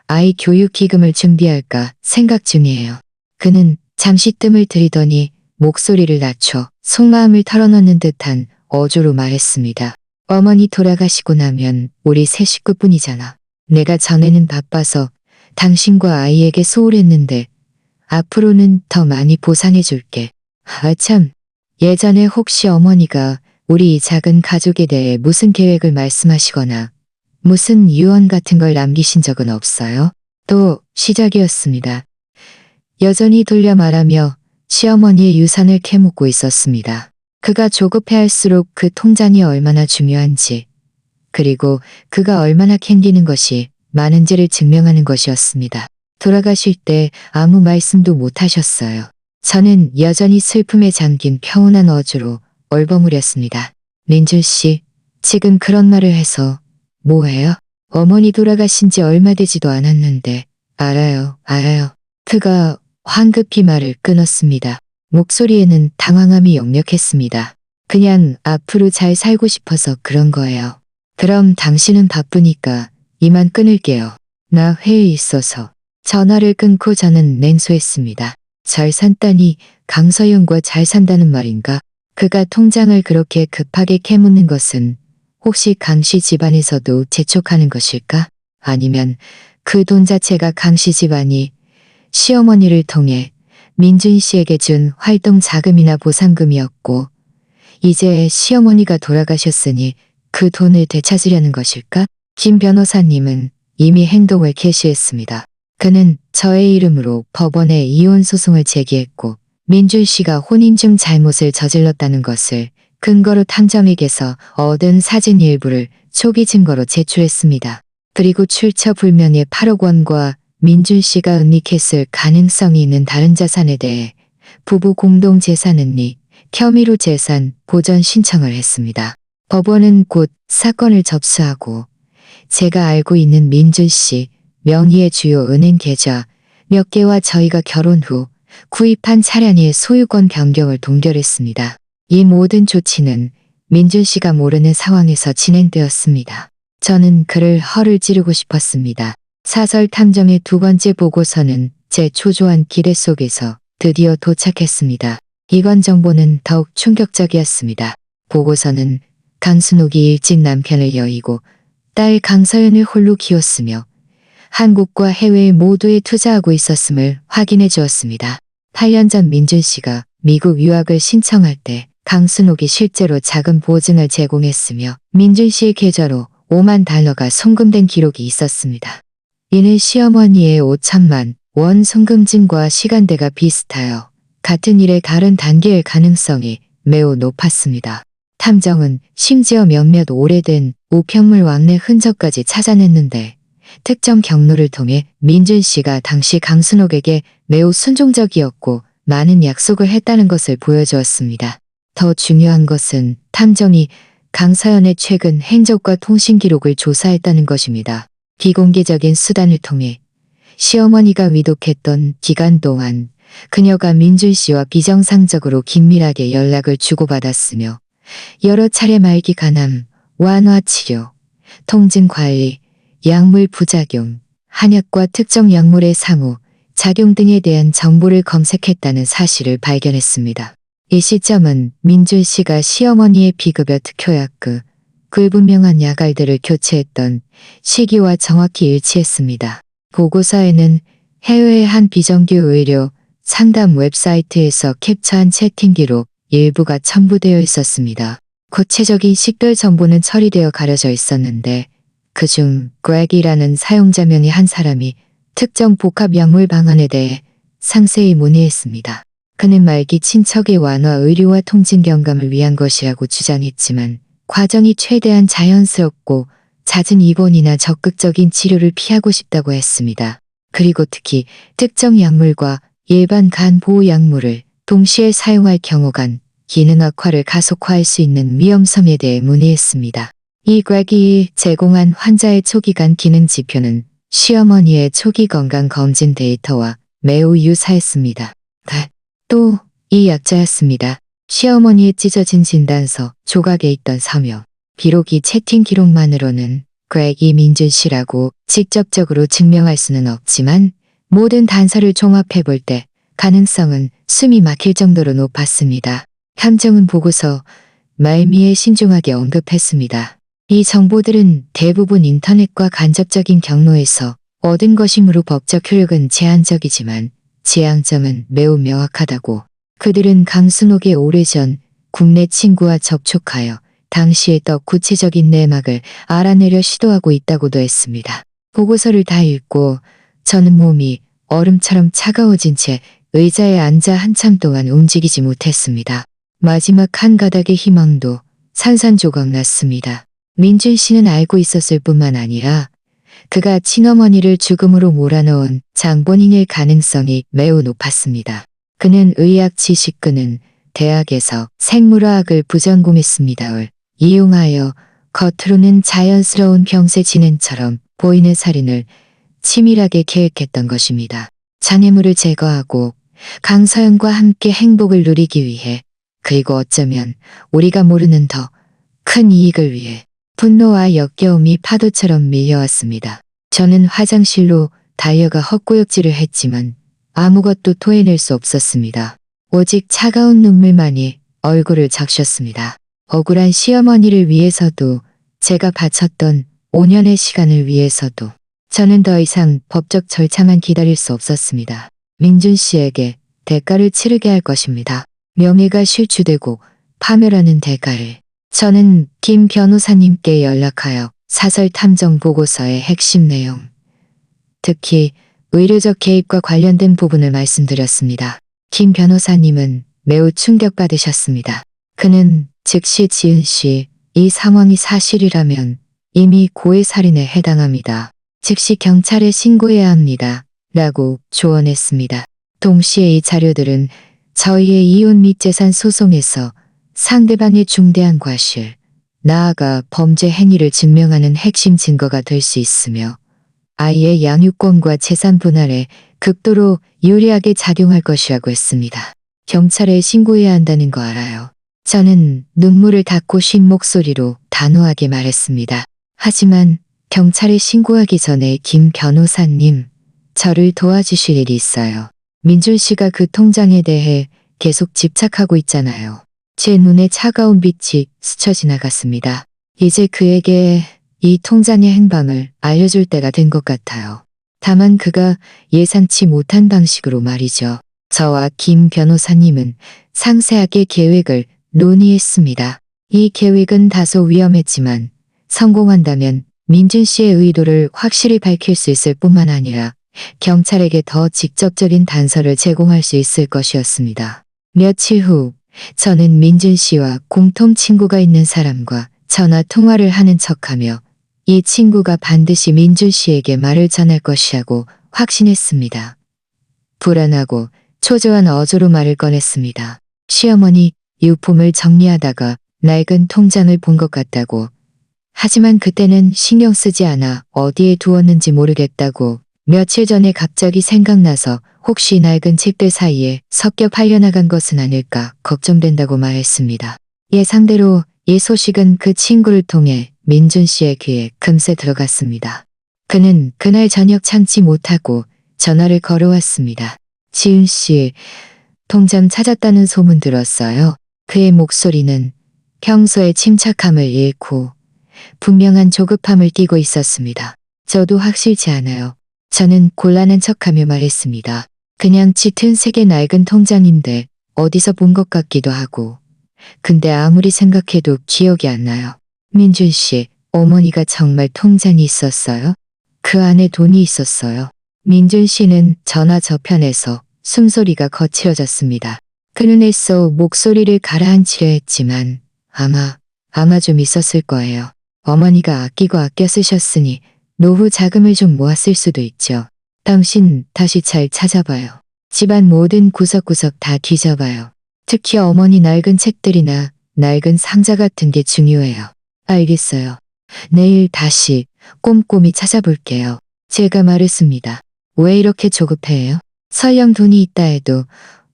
아이 교육 기금을 준비할까 생각 중이에요. 그는 잠시 뜸을 들이더니 목소리를 낮춰 속마음을 털어놓는 듯한 어조로 말했습니다. 어머니 돌아가시고 나면 우리 세 식구뿐이잖아. 내가 전에는 바빠서 당신과 아이에게 소홀했는데 앞으로는 더 많이 보상해줄게. 아 참, 예전에 혹시 어머니가 우리 이 작은 가족에 대해 무슨 계획을 말씀하시거나 무슨 유언 같은 걸 남기신 적은 없어요? 또 시작이었습니다. 여전히 돌려 말하며 시어머니의 유산을 캐묻고 있었습니다. 그가 조급해할수록 그 통장이 얼마나 중요한지, 그리고 그가 얼마나 캔디는 것이 많은지를 증명하는 것이었습니다. 돌아가실 때 아무 말씀도 못 하셨어요. 저는 여전히 슬픔에 잠긴 평온한 어조로 얼버무렸습니다. 민준 씨, 지금 그런 말을 해서 뭐해요? 어머니 돌아가신 지 얼마 되지도 않았는데. 알아요. 그가 황급히 말을 끊었습니다. 목소리에는 당황함이 역력했습니다. 그냥 앞으로 잘 살고 싶어서 그런 거예요. 그럼 당신은 바쁘니까 이만 끊을게요. 나 회의에 있어서. 전화를 끊고 저는 냉소했습니다. 잘 산다니 강서영과 잘 산다는 말인가? 그가 통장을 그렇게 급하게 캐묻는 것은 혹시 강씨 집안에서도 재촉하는 것일까? 아니면 그 돈 자체가 강씨 집안이 시어머니를 통해 민준 씨에게 준 활동 자금이나 보상금이었고 이제 시어머니가 돌아가셨으니 그 돈을 되찾으려는 것일까? 김 변호사님은 이미 행동을 개시했습니다. 그는 저의 이름으로 법원에 이혼 소송을 제기했고 민준 씨가 혼인 중 잘못을 저질렀다는 것을 근거로 탐정에게서 얻은 사진 일부를 초기 증거로 제출했습니다. 그리고 출처 불명의 8억 원과 민준 씨가 은닉했을 가능성이 있는 다른 자산에 대해 부부 공동 재산 은닉, 혐의로 재산 보전 신청을 했습니다. 법원은 곧 사건을 접수하고 제가 알고 있는 민준 씨 명의의 주요 은행 계좌 몇 개와 저희가 결혼 후 구입한 차량의 소유권 변경을 동결했습니다. 이 모든 조치는 민준 씨가 모르는 상황에서 진행되었습니다. 저는 그를 허를 찌르고 싶었습니다. 사설 탐정의 두 번째 보고서는 제 초조한 기대 속에서 드디어 도착했습니다. 이건 정보는 더욱 충격적이었습니다. 보고서는 강순옥이 일찍 남편을 여의고 딸 강서연을 홀로 키웠으며 한국과 해외에 모두에 투자하고 있었음을 확인해 주었습니다. 8년 전 민준 씨가 미국 유학을 신청할 때 강순옥이 실제로 자금 보증을 제공했으며 민준 씨의 계좌로 5만 달러가 송금된 기록이 있었습니다. 이는 시어머니의 5천만 원 송금증과 시간대가 비슷하여 같은 일의 다른 단계일 가능성이 매우 높았습니다. 탐정은 심지어 몇몇 오래된 우편물 왕래 흔적까지 찾아냈는데 특정 경로를 통해 민준 씨가 당시 강순옥에게 매우 순종적이었고 많은 약속을 했다는 것을 보여주었습니다. 더 중요한 것은 탐정이 강서연의 최근 행적과 통신 기록을 조사했다는 것입니다. 비공개적인 수단을 통해 시어머니가 위독했던 기간 동안 그녀가 민준 씨와 비정상적으로 긴밀하게 연락을 주고받았으며 여러 차례 말기 간암, 완화 치료, 통증 관리, 약물 부작용, 한약과 특정 약물의 상호, 작용 등에 대한 정보를 검색했다는 사실을 발견했습니다. 이 시점은 민준 씨가 시어머니의 비급여 특효약그, 불분명한 약알들을 교체했던 시기와 정확히 일치했습니다. 보고서에는 해외의 한 비정규 의료 상담 웹사이트에서 캡처한 채팅 기록 일부가 첨부되어 있었습니다. 구체적인 식별 정보는 처리되어 가려져 있었는데 그중 그렉이라는 사용자명의 한 사람이 특정 복합 약물 방안에 대해 상세히 문의했습니다. 그는 말기 친척의 완화 의료와 통증 경감을 위한 것이라고 주장했지만 과정이 최대한 자연스럽고 잦은 입원이나 적극적인 치료를 피하고 싶다고 했습니다. 그리고 특히 특정 약물과 일반 간 보호 약물을 동시에 사용할 경우 간 기능 악화를 가속화할 수 있는 위험성에 대해 문의했습니다. 이 그렉이 제공한 환자의 초기간 기능 지표는 시어머니의 초기 건강 검진 데이터와 매우 유사했습니다. 또 이 약자였습니다. 시어머니의 찢어진 진단서 조각에 있던 서명. 비록 이 채팅 기록만으로는 그렉이 민준 씨라고 직접적으로 증명할 수는 없지만 모든 단서를 종합해 볼 때 가능성은 숨이 막힐 정도로 높았습니다. 탐정은 보고서 말미에 신중하게 언급했습니다. 이 정보들은 대부분 인터넷과 간접적인 경로에서 얻은 것이므로 법적 효력은 제한적이지만 지향점은 매우 명확하다고. 그들은 강순옥의 오래전 국내 친구와 접촉하여 당시의 더 구체적인 내막을 알아내려 시도하고 있다고도 했습니다. 보고서를 다 읽고 저는 몸이 얼음처럼 차가워진 채 의자에 앉아 한참 동안 움직이지 못했습니다. 마지막 한 가닥의 희망도 산산조각 났습니다. 민준 씨는 알고 있었을 뿐만 아니라 그가 친어머니를 죽음으로 몰아넣은 장본인일 가능성이 매우 높았습니다. 그는 의학 지식그는 대학에서 생물화학을 부전공했습니다를 이용하여 겉으로는 자연스러운 병세 진행처럼 보이는 살인을 치밀하게 계획했던 것입니다. 장애물을 제거하고 강서연과 함께 행복을 누리기 위해, 그리고 어쩌면 우리가 모르는 더 큰 이익을 위해 분노와 역겨움이 파도처럼 밀려왔습니다. 저는 화장실로 달려가 헛구역질을 했지만 아무것도 토해낼 수 없었습니다. 오직 차가운 눈물만이 얼굴을 적셨습니다. 억울한 시어머니를 위해서도, 제가 바쳤던 5년의 시간을 위해서도 저는 더 이상 법적 절차만 기다릴 수 없었습니다. 민준 씨에게 대가를 치르게 할 것입니다. 명예가 실추되고 파멸하는 대가를. 저는 김 변호사님께 연락하여 사설 탐정 보고서의 핵심 내용, 특히 의료적 개입과 관련된 부분을 말씀드렸습니다. 김 변호사님은 매우 충격받으셨습니다. 그는 즉시 지은 씨, 이 상황이 사실이라면 이미 고해살인에 해당합니다. 즉시 경찰에 신고해야 합니다. 라고 조언했습니다. 동시에 이 자료들은 저희의 이혼 및 재산 소송에서 상대방의 중대한 과실, 나아가 범죄 행위를 증명하는 핵심 증거가 될 수 있으며 아이의 양육권과 재산 분할에 극도로 유리하게 작용할 것이라고 했습니다. 경찰에 신고해야 한다는 거 알아요. 저는 눈물을 닦고 쉰 목소리로 단호하게 말했습니다. 하지만 경찰에 신고하기 전에 김 변호사님, 저를 도와주실 일이 있어요. 민준 씨가 그 통장에 대해 계속 집착하고 있잖아요. 제 눈에 차가운 빛이 스쳐 지나갔습니다. 이제 그에게 이 통장의 행방을 알려줄 때가 된 것 같아요. 다만 그가 예상치 못한 방식으로 말이죠. 저와 김 변호사님은 상세하게 계획을 논의했습니다. 이 계획은 다소 위험했지만 성공한다면 민준 씨의 의도를 확실히 밝힐 수 있을 뿐만 아니라 경찰에게 더 직접적인 단서를 제공할 수 있을 것이었습니다. 며칠 후 저는 민준 씨와 공통 친구가 있는 사람과 전화 통화를 하는 척하며 이 친구가 반드시 민준 씨에게 말을 전할 것이라고 확신했습니다. 불안하고 초조한 어조로 말을 꺼냈습니다. 시어머니, 유품을 정리하다가 낡은 통장을 본 것 같다고. 하지만 그때는 신경 쓰지 않아 어디에 두었는지 모르겠다고. 며칠 전에 갑자기 생각나서 혹시 낡은 책들 사이에 섞여 팔려나간 것은 아닐까 걱정된다고 말했습니다. 예상대로 이 소식은 그 친구를 통해 민준 씨의 귀에 금세 들어갔습니다. 그는 그날 저녁 참지 못하고 전화를 걸어왔습니다. 지은 씨, 통장 찾았다는 소문 들었어요. 그의 목소리는 평소의 침착함을 잃고 분명한 조급함을 띠고 있었습니다. 저도 확실치 않아요. 저는 곤란한 척하며 말했습니다. 그냥 짙은 색의 낡은 통장인데 어디서 본 것 같기도 하고. 근데 아무리 생각해도 기억이 안 나요. 민준 씨, 어머니가 정말 통장이 있었어요? 그 안에 돈이 있었어요. 민준 씨는 전화 저편에서 숨소리가 거칠어졌습니다. 그는 애써 목소리를 가라앉히려 했지만 아마 좀 있었을 거예요. 어머니가 아끼고 아껴 쓰셨으니 노후 자금을 좀 모아 쓸 수도 있죠. 당신 다시 잘 찾아봐요. 집안 모든 구석구석 다 뒤져봐요. 특히 어머니 낡은 책들이나 낡은 상자 같은 게 중요해요. 알겠어요. 내일 다시 꼼꼼히 찾아볼게요. 제가 말했습니다. 왜 이렇게 조급해요? 설령 돈이 있다 해도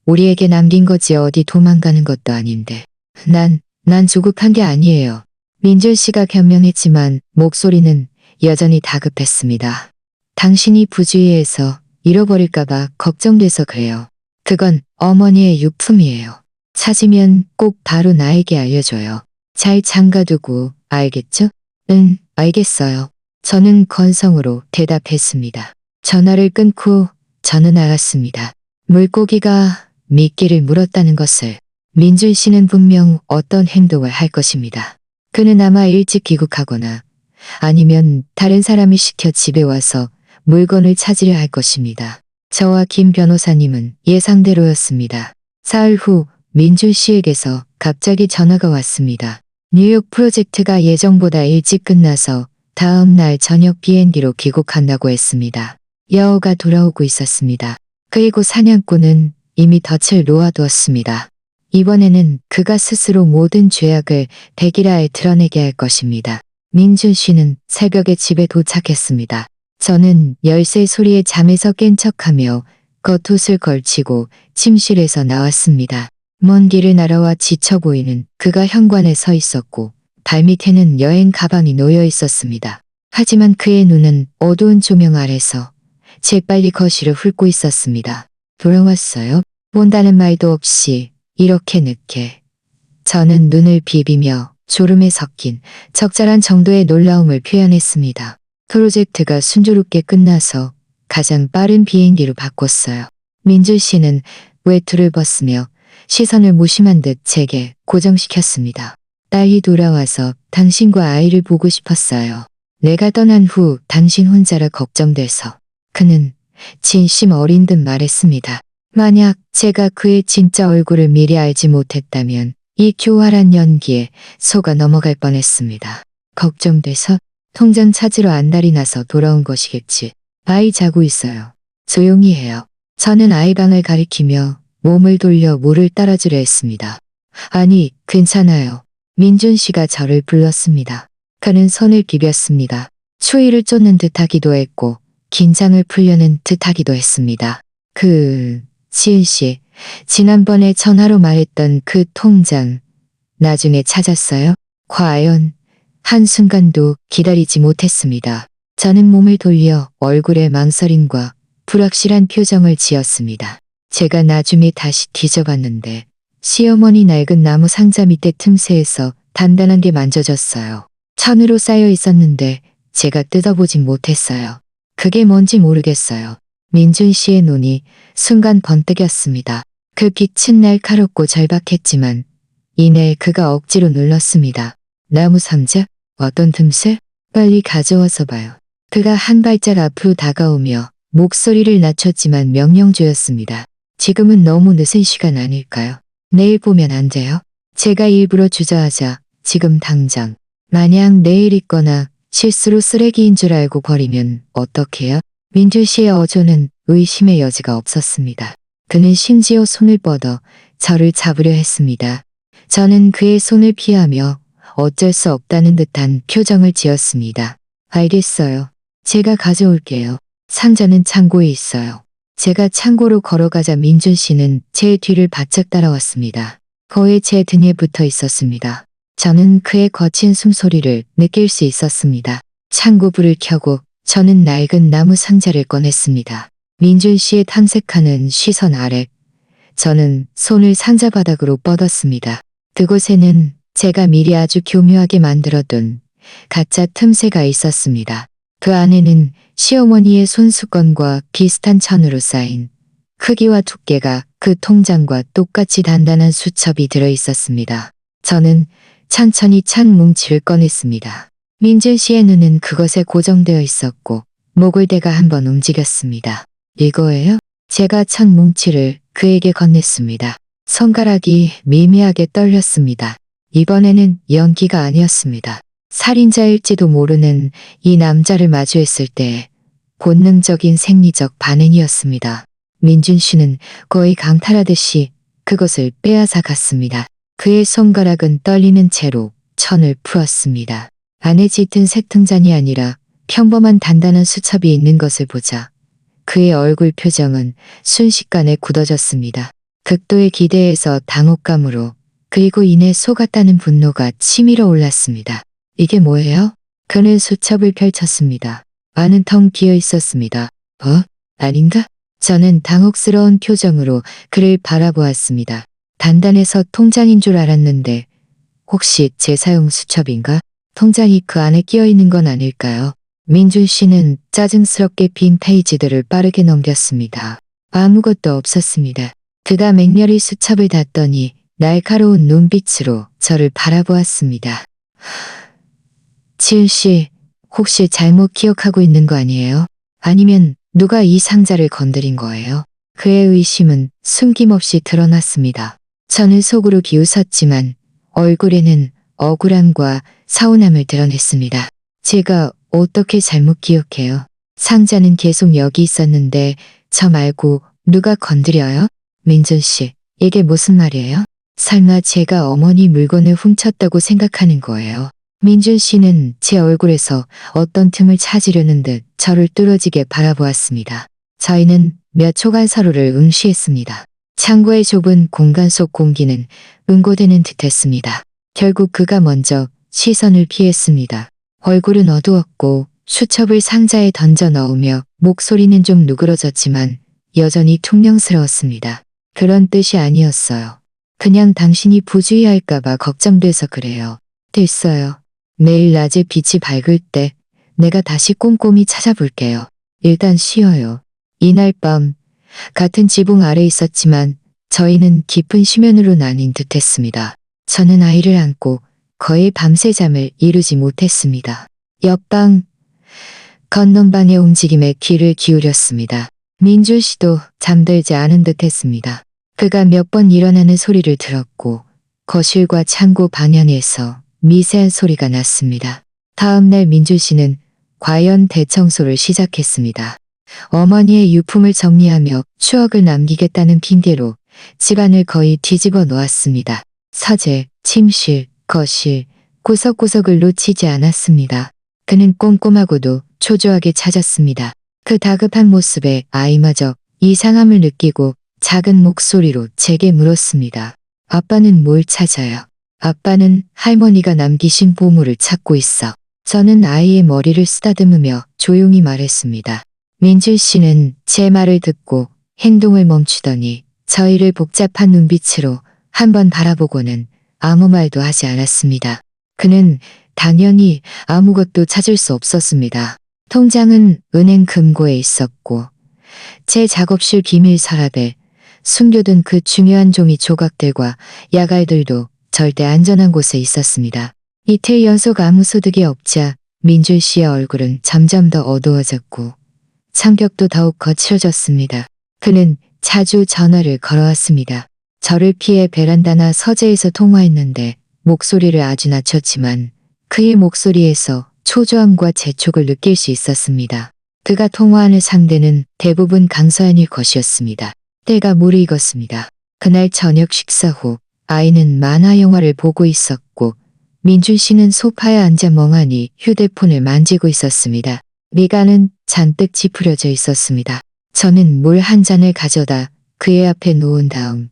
우리에게 남긴 거지 어디 도망가는 것도 아닌데. 난 조급한 게 아니에요. 민준 씨가 변명했지만 목소리는 여전히 다급했습니다. 당신이 부주의해서 잃어버릴까봐 걱정돼서 그래요. 그건 어머니의 유품이에요. 찾으면 꼭 바로 나에게 알려줘요. 잘 장가두고, 알겠죠? 응, 알겠어요. 저는 건성으로 대답했습니다. 전화를 끊고 저는 알았습니다. 물고기가 미끼를 물었다는 것을. 민준 씨는 분명 어떤 행동을 할 것입니다. 그는 아마 일찍 귀국하거나 아니면 다른 사람이 시켜 집에 와서 물건을 찾으려 할 것입니다. 저와 김 변호사님은 예상대로였습니다. 사흘 후 민준 씨에게서 갑자기 전화가 왔습니다. 뉴욕 프로젝트가 예정보다 일찍 끝나서 다음 날 저녁 비행기로 귀국한다고 했습니다. 여우가 돌아오고 있었습니다. 그리고 사냥꾼은 이미 덫을 놓아두었습니다. 이번에는 그가 스스로 모든 죄악을 백일하에 드러내게 할 것입니다. 민준 씨는 새벽에 집에 도착했습니다. 저는 열쇠 소리에 잠에서 깬 척하며 겉옷을 걸치고 침실에서 나왔습니다. 먼 길을 날아와 지쳐 보이는 그가 현관에 서 있었고 발밑에는 여행 가방이 놓여 있었습니다. 하지만 그의 눈은 어두운 조명 아래서 재빨리 거실을 훑고 있었습니다. 돌아왔어요? 본다는 말도 없이 이렇게 늦게. 저는 눈을 비비며 졸음에 섞인 적절한 정도의 놀라움을 표현했습니다. 프로젝트가 순조롭게 끝나서 가장 빠른 비행기로 바꿨어요. 민준 씨는 외투를 벗으며 시선을 무심한 듯 제게 고정시켰습니다. 딸이 돌아와서 당신과 아이를 보고 싶었어요. 내가 떠난 후 당신 혼자라 걱정돼서. 그는 진심 어린 듯 말했습니다. 만약 제가 그의 진짜 얼굴을 미리 알지 못했다면 이 교활한 연기에 속아 넘어갈 뻔했습니다. 걱정돼서 통장 찾으러 안달이 나서 돌아온 것이겠지. 아이 자고 있어요. 조용히 해요. 저는 아이 방을 가리키며 몸을 돌려 물을 따라주려 했습니다. 아니, 괜찮아요. 민준 씨가 저를 불렀습니다. 그는 손을 비볐습니다. 추위를 쫓는 듯하기도 했고 긴장을 풀려는 듯하기도 했습니다. 지은 씨, 지난번에 전화로 말했던 그 통장 나중에 찾았어요? 과연 한순간도 기다리지 못했습니다. 저는 몸을 돌려 얼굴에 망설임과 불확실한 표정을 지었습니다. 제가 나중에 다시 뒤져봤는데 시어머니 낡은 나무 상자 밑에 틈새에서 단단한 게 만져졌어요. 천으로 쌓여 있었는데 제가 뜯어보진 못했어요. 그게 뭔지 모르겠어요. 민준 씨의 눈이 순간 번뜩였습니다. 그 빛은 날카롭고 절박했지만 이내 그가 억지로 눌렀습니다. 나무 상자? 어떤 틈새? 빨리 가져와서 봐요. 그가 한 발짝 앞으로 다가오며 목소리를 낮췄지만 명령조였습니다. 지금은 너무 늦은 시간 아닐까요? 내일 보면 안 돼요? 제가 일부러 주저하자 지금 당장. 만약 내일 있거나 실수로 쓰레기인 줄 알고 버리면 어떡해요? 민준 씨의 어조는 의심의 여지가 없었습니다. 그는 심지어 손을 뻗어 저를 잡으려 했습니다. 저는 그의 손을 피하며 어쩔 수 없다는 듯한 표정을 지었습니다. 알겠어요. 제가 가져올게요. 상자는 창고에 있어요. 제가 창고로 걸어가자 민준 씨는 제 뒤를 바짝 따라왔습니다. 거의 제 등에 붙어 있었습니다. 저는 그의 거친 숨소리를 느낄 수 있었습니다. 창고 불을 켜고 저는 낡은 나무 상자를 꺼냈습니다. 민준 씨의 탐색하는 시선 아래 저는 손을 상자 바닥으로 뻗었습니다. 그곳에는 제가 미리 아주 교묘하게 만들어둔 가짜 틈새가 있었습니다. 그 안에는 시어머니의 손수건과 비슷한 천으로 쌓인 크기와 두께가 그 통장과 똑같이 단단한 수첩이 들어 있었습니다. 저는 천천히 찬 뭉치를 꺼냈습니다. 민준 씨의 눈은 그것에 고정되어 있었고 목을 대가 한번 움직였습니다. 이거예요? 제가 천 뭉치를 그에게 건넸습니다. 손가락이 미미하게 떨렸습니다. 이번에는 연기가 아니었습니다. 살인자일지도 모르는 이 남자를 마주했을 때 본능적인 생리적 반응이었습니다. 민준 씨는 거의 강탈하듯이 그것을 빼앗아 갔습니다. 그의 손가락은 떨리는 채로 천을 풀었습니다. 안에 짙은 색등잔이 아니라 평범한 단단한 수첩이 있는 것을 보자 그의 얼굴 표정은 순식간에 굳어졌습니다. 극도의 기대에서 당혹감으로 그리고 이내 속았다는 분노가 치밀어 올랐습니다. 이게 뭐예요? 그는 수첩을 펼쳤습니다. 안은 텅 비어 있었습니다. 아닌가? 저는 당혹스러운 표정으로 그를 바라보았습니다. 단단해서 통장인 줄 알았는데 혹시 재사용 수첩인가? 통장이 그 안에 끼어 있는 건 아닐까요? 민준 씨는 짜증스럽게 빈 페이지들을 빠르게 넘겼습니다. 아무것도 없었습니다. 그가 맹렬히 수첩을 닫더니 날카로운 눈빛으로 저를 바라보았습니다. 지은 씨, 혹시 잘못 기억하고 있는 거 아니에요? 아니면 누가 이 상자를 건드린 거예요? 그의 의심은 숨김없이 드러났습니다. 저는 속으로 비웃었지만 얼굴에는 억울함과 서운함을 드러냈습니다. 제가 어떻게 잘못 기억해요? 상자는 계속 여기 있었는데 저 말고 누가 건드려요? 민준 씨, 이게 무슨 말이에요? 설마 제가 어머니 물건을 훔쳤다고 생각하는 거예요? 민준 씨는 제 얼굴에서 어떤 틈을 찾으려는 듯 저를 뚫어지게 바라보았습니다. 저희는 몇 초간 서로를 응시했습니다. 창고의 좁은 공간 속 공기는 응고되는 듯했습니다. 결국 그가 먼저 시선을 피했습니다. 얼굴은 어두웠고 수첩을 상자에 던져 넣으며 목소리는 좀 누그러졌지만 여전히 퉁명스러웠습니다. 그런 뜻이 아니었어요. 그냥 당신이 부주의할까봐 걱정돼서 그래요. 됐어요. 내일 낮에 빛이 밝을 때 내가 다시 꼼꼼히 찾아볼게요. 일단 쉬어요. 이날 밤 같은 지붕 아래 있었지만 저희는 깊은 쉬면으로 나뉜 듯했습니다. 저는 아이를 안고 거의 밤새 잠을 이루지 못했습니다. 옆방 건넌방의 움직임에 귀를 기울였습니다. 민주 씨도 잠들지 않은 듯했습니다. 그가 몇 번 일어나는 소리를 들었고 거실과 창고 방향에서 미세한 소리가 났습니다. 다음 날 민주 씨는 과연 대청소를 시작했습니다. 어머니의 유품을 정리하며 추억을 남기겠다는 핑계로 집안을 거의 뒤집어 놓았습니다. 서재, 침실, 거실, 구석구석을 놓치지 않았습니다. 그는 꼼꼼하고도 초조하게 찾았습니다. 그 다급한 모습에 아이마저 이상함을 느끼고 작은 목소리로 제게 물었습니다. 아빠는 뭘 찾아요? 아빠는 할머니가 남기신 보물을 찾고 있어. 저는 아이의 머리를 쓰다듬으며 조용히 말했습니다. 민주 씨는 제 말을 듣고 행동을 멈추더니 저희를 복잡한 눈빛으로 한번 바라보고는 아무 말도 하지 않았습니다. 그는 당연히 아무것도 찾을 수 없었습니다. 통장은 은행 금고에 있었고 제 작업실 비밀 서랍에 숨겨둔 그 중요한 종이 조각들과 야갈들도 절대 안전한 곳에 있었습니다. 이틀 연속 아무 소득이 없자 민준 씨의 얼굴은 점점 더 어두워졌고 성격도 더욱 거칠어졌습니다. 그는 자주 전화를 걸어왔습니다. 저를 피해 베란다나 서재에서 통화했는데 목소리를 아주 낮췄지만 그의 목소리에서 초조함과 재촉을 느낄 수 있었습니다. 그가 통화하는 상대는 대부분 강서연일 것이었습니다. 때가 무르익었습니다. 그날 저녁 식사 후 아이는 만화 영화를 보고 있었고 민준 씨는 소파에 앉아 멍하니 휴대폰을 만지고 있었습니다. 미간은 잔뜩 찌푸려져 있었습니다. 저는 물 한 잔을 가져다 그의 앞에 놓은 다음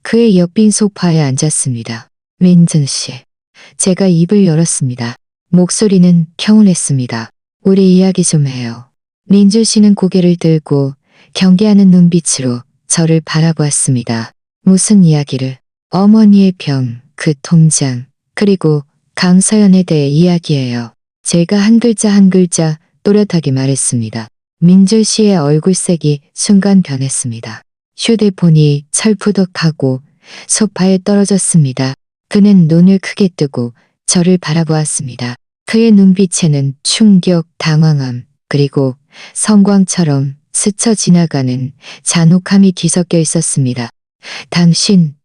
그의 옆 빈 소파에 앉았습니다. 민준 씨. 제가 입을 열었습니다. 목소리는 평온했습니다. 우리 이야기 좀 해요. 민준 씨는 고개를 들고 경계하는 눈빛으로 저를 바라보았습니다. 무슨 이야기를? 어머니의 병, 그 통장, 그리고 강서연에 대해 이야기해요. 제가 한 글자 한 글자 또렷하게 말했습니다. 민준 씨의 얼굴색이 순간 변했습니다. 휴대폰이 철푸덕하고 소파에 떨어졌습니다. 그는 눈을 크게 뜨고 저를 바라보았습니다. 그의 눈빛에는 충격, 당황함, 그리고 성광처럼 스쳐 지나가는 잔혹함이 뒤섞여 있었습니다. 당신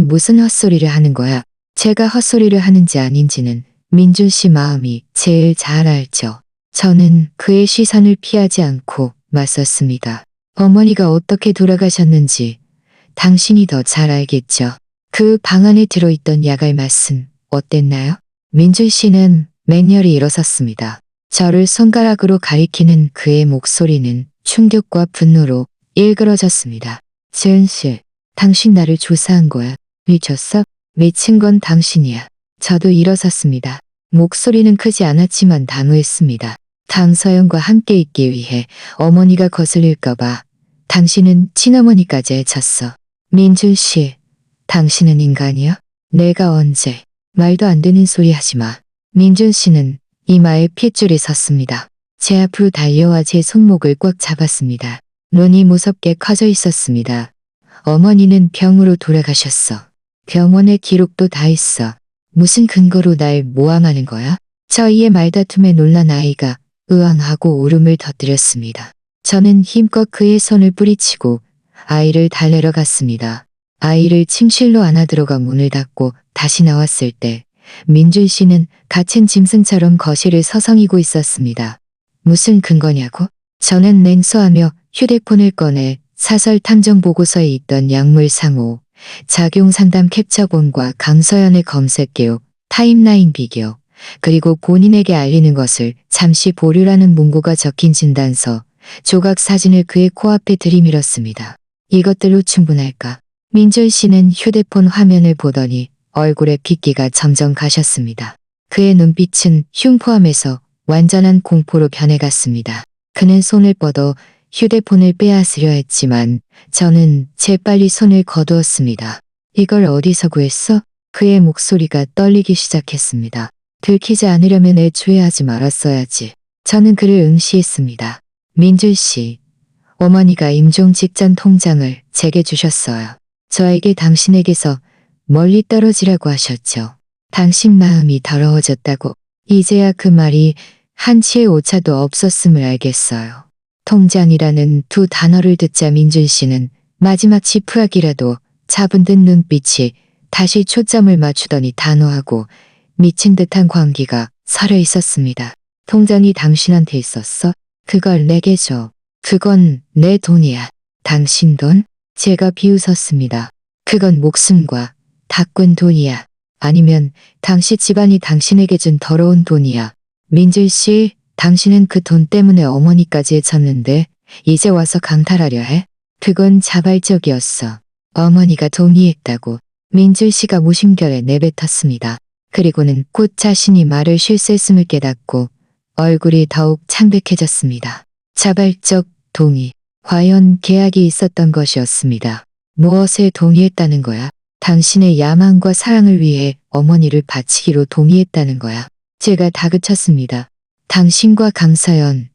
무슨 헛소리를 하는 거야? 제가 헛소리를 하는지 아닌지는 민준 씨 마음이 제일 잘 알죠. 저는 그의 시선을 피하지 않고 맞섰습니다. 어머니가 어떻게 돌아가셨는지 당신이 더 잘 알겠죠. 그 방 안에 들어있던 야갈 맛은 어땠나요? 민준 씨는 맹렬히 일어섰습니다. 저를 손가락으로 가리키는 그의 목소리는 충격과 분노로 일그러졌습니다. 재은 씨, 당신 나를 조사한 거야. 미쳤어? 미친 건 당신이야. 저도 일어섰습니다. 목소리는 크지 않았지만 단호했습니다. 강서연과 함께 있기 위해 어머니가 거슬릴까봐 당신은 친어머니까지 해쳤어. 민준 씨, 당신은 인간이야? 내가 언제? 말도 안 되는 소리 하지 마. 민준 씨는 이마에 핏줄이 섰습니다. 제 앞으로 달려와 제 손목을 꽉 잡았습니다. 눈이 무섭게 커져 있었습니다. 어머니는 병으로 돌아가셨어. 병원에 기록도 다 있어. 무슨 근거로 날 모함하는 거야? 저희의 말다툼에 놀란 아이가 으앙하고 울음을 터뜨렸습니다. 저는 힘껏 그의 손을 뿌리치고 아이를 달래러 갔습니다. 아이를 침실로 안아 들어가 문을 닫고 다시 나왔을 때 민준 씨는 갇힌 짐승처럼 거실을 서성이고 있었습니다. 무슨 근거냐고? 저는 냉소하며 휴대폰을 꺼내 사설 탐정 보고서에 있던 약물 상호, 작용 상담 캡처본과 강서연의 검색 기록, 타임라인 비교, 그리고 본인에게 알리는 것을 잠시 보류라는 문구가 적힌 진단서, 조각 사진을 그의 코앞에 들이밀었습니다. 이것들로 충분할까? 민준 씨는 휴대폰 화면을 보더니 얼굴에 핏기가 점점 가셨습니다. 그의 눈빛은 흉포함에서 완전한 공포로 변해갔습니다. 그는 손을 뻗어 휴대폰을 빼앗으려 했지만 저는 재빨리 손을 거두었습니다. 이걸 어디서 구했어? 그의 목소리가 떨리기 시작했습니다. 들키지 않으려면 애초에 하지 말았어야지. 저는 그를 응시했습니다. 민준 씨, 어머니가 임종 직전 통장을 제게 주셨어요. 저에게 당신에게서 멀리 떨어지라고 하셨죠. 당신 마음이 더러워졌다고. 이제야 그 말이 한치의 오차도 없었음을 알겠어요. 통장이라는 두 단어를 듣자 민준 씨는 마지막 지푸라기라도 잡은 듯 눈빛이 다시 초점을 맞추더니 단호하고 미친 듯한 광기가 서려 있었습니다. 통장이 당신한테 있었어? 그걸 내게 줘. 그건 내 돈이야. 당신 돈? 제가 비웃었습니다. 그건 목숨과 닦은 돈이야. 아니면 당시 집안이 당신에게 준 더러운 돈이야. 민준 씨, 당신은 그 돈 때문에 어머니까지 해쳤는데 이제 와서 강탈하려 해? 그건 자발적이었어. 어머니가 동의했다고. 민준 씨가 무심결에 내뱉었습니다. 그리고는 곧 자신이 말을 실수했음을 깨닫고 얼굴이 더욱 창백해졌습니다. 자발적 동의. 과연 계약이 있었던 것이었습니다. 무엇에 동의했다는 거야? 당신의 야망과 사랑을 위해 어머니를 바치기로 동의했다는 거야. 제가 다그쳤습니다. 당신과 강서연,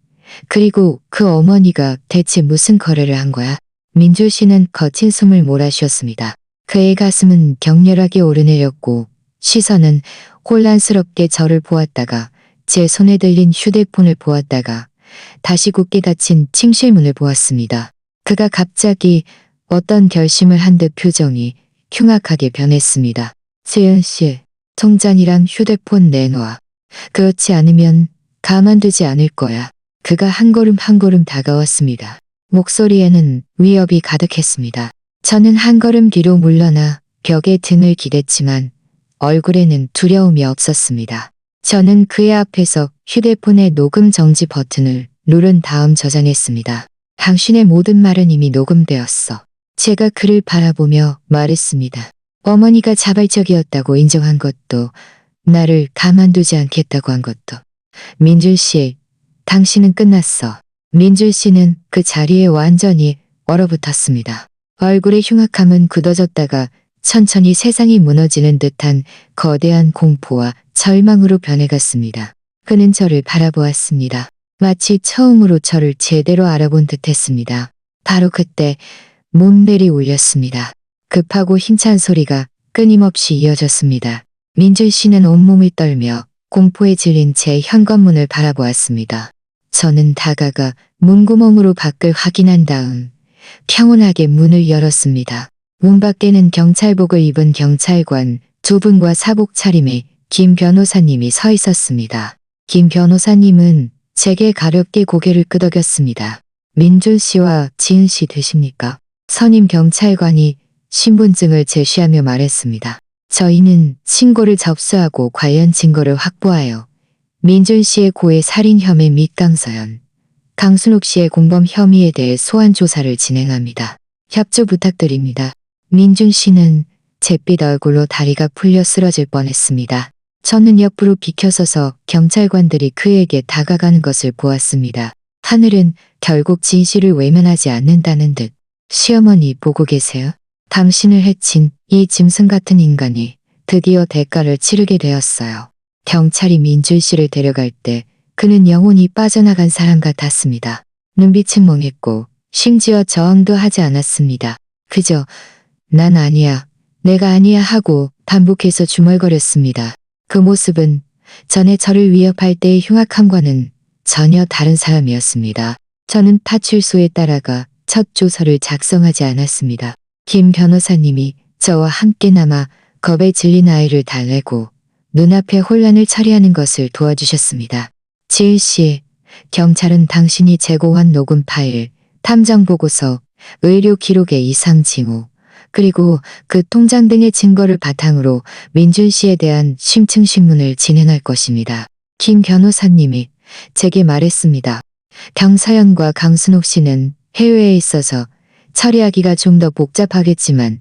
그리고 그 어머니가 대체 무슨 거래를 한 거야? 민주 씨는 거친 숨을 몰아쉬었습니다. 그의 가슴은 격렬하게 오르내렸고 시선은 혼란스럽게 저를 보았다가 제 손에 들린 휴대폰을 보았다가 다시 굳게 닫힌 침실문을 보았습니다. 그가 갑자기 어떤 결심을 한 듯 표정이 흉악하게 변했습니다. 세연 씨, 통장이랑 휴대폰 내놔. 그렇지 않으면 가만두지 않을 거야. 그가 한 걸음 한 걸음 다가왔습니다. 목소리에는 위협이 가득했습니다. 저는 한 걸음 뒤로 물러나 벽에 등을 기댔지만 얼굴에는 두려움이 없었습니다. 저는 그의 앞에서 휴대폰의 녹음 정지 버튼을 누른 다음 저장했습니다. 당신의 모든 말은 이미 녹음되었어. 제가 그를 바라보며 말했습니다. 어머니가 자발적이었다고 인정한 것도, 나를 가만두지 않겠다고 한 것도. 민준 씨, 당신은 끝났어. 민준 씨는 그 자리에 완전히 얼어붙었습니다. 얼굴의 흉악함은 굳어졌다가 천천히 세상이 무너지는 듯한 거대한 공포와 절망으로 변해갔습니다. 그는 저를 바라보았습니다. 마치 처음으로 저를 제대로 알아본 듯했습니다. 바로 그때 문벨이 울렸습니다. 급하고 힘찬 소리가 끊임없이 이어졌습니다. 민준 씨는 온몸을 떨며 공포에 질린 제 현관문을 바라보았습니다. 저는 다가가 문구멍으로 밖을 확인한 다음 평온하게 문을 열었습니다. 문 밖에는 경찰복을 입은 경찰관 두 분과 사복 차림의 김 변호사님이 서 있었습니다. 김 변호사님은 제게 가볍게 고개를 끄덕였습니다. 민준 씨와 지은 씨 되십니까? 선임 경찰관이 신분증을 제시하며 말했습니다. 저희는 신고를 접수하고 관련 증거를 확보하여 민준 씨의 고해 살인 혐의 및 강순옥 씨의 공범 혐의에 대해 소환 조사를 진행합니다. 협조 부탁드립니다. 민준 씨는 잿빛 얼굴로 다리가 풀려 쓰러질 뻔했습니다. 저는 옆으로 비켜서서 경찰관들이 그에게 다가가는 것을 보았습니다. 하늘은 결국 진실을 외면하지 않는다는 듯. 시어머니 보고 계세요? 당신을 해친 이 짐승 같은 인간이 드디어 대가를 치르게 되었어요. 경찰이 민준 씨를 데려갈 때 그는 영혼이 빠져나간 사람 같았습니다. 눈빛은 멍했고 심지어 저항도 하지 않았습니다. 그저 난 아니야, 내가 아니야 하고 반복해서 중얼거렸습니다. 그 모습은 전에 저를 위협할 때의 흉악함과는 전혀 다른 사람이었습니다. 저는 파출소에 따라가 첫 조서를 작성하지 않았습니다. 김 변호사님이 저와 함께 남아 겁에 질린 아이를 달래고 눈앞에 혼란을 처리하는 것을 도와주셨습니다. 지은 씨, 경찰은 당신이 제공한 녹음 파일, 탐정 보고서, 의료 기록의 이상 징후, 그리고 그 통장 등의 증거를 바탕으로 민준 씨에 대한 심층 신문을 진행할 것입니다. 김 변호사님이 제게 말했습니다. 강서연과 강순옥 씨는 해외에 있어서 처리하기가 좀 더 복잡하겠지만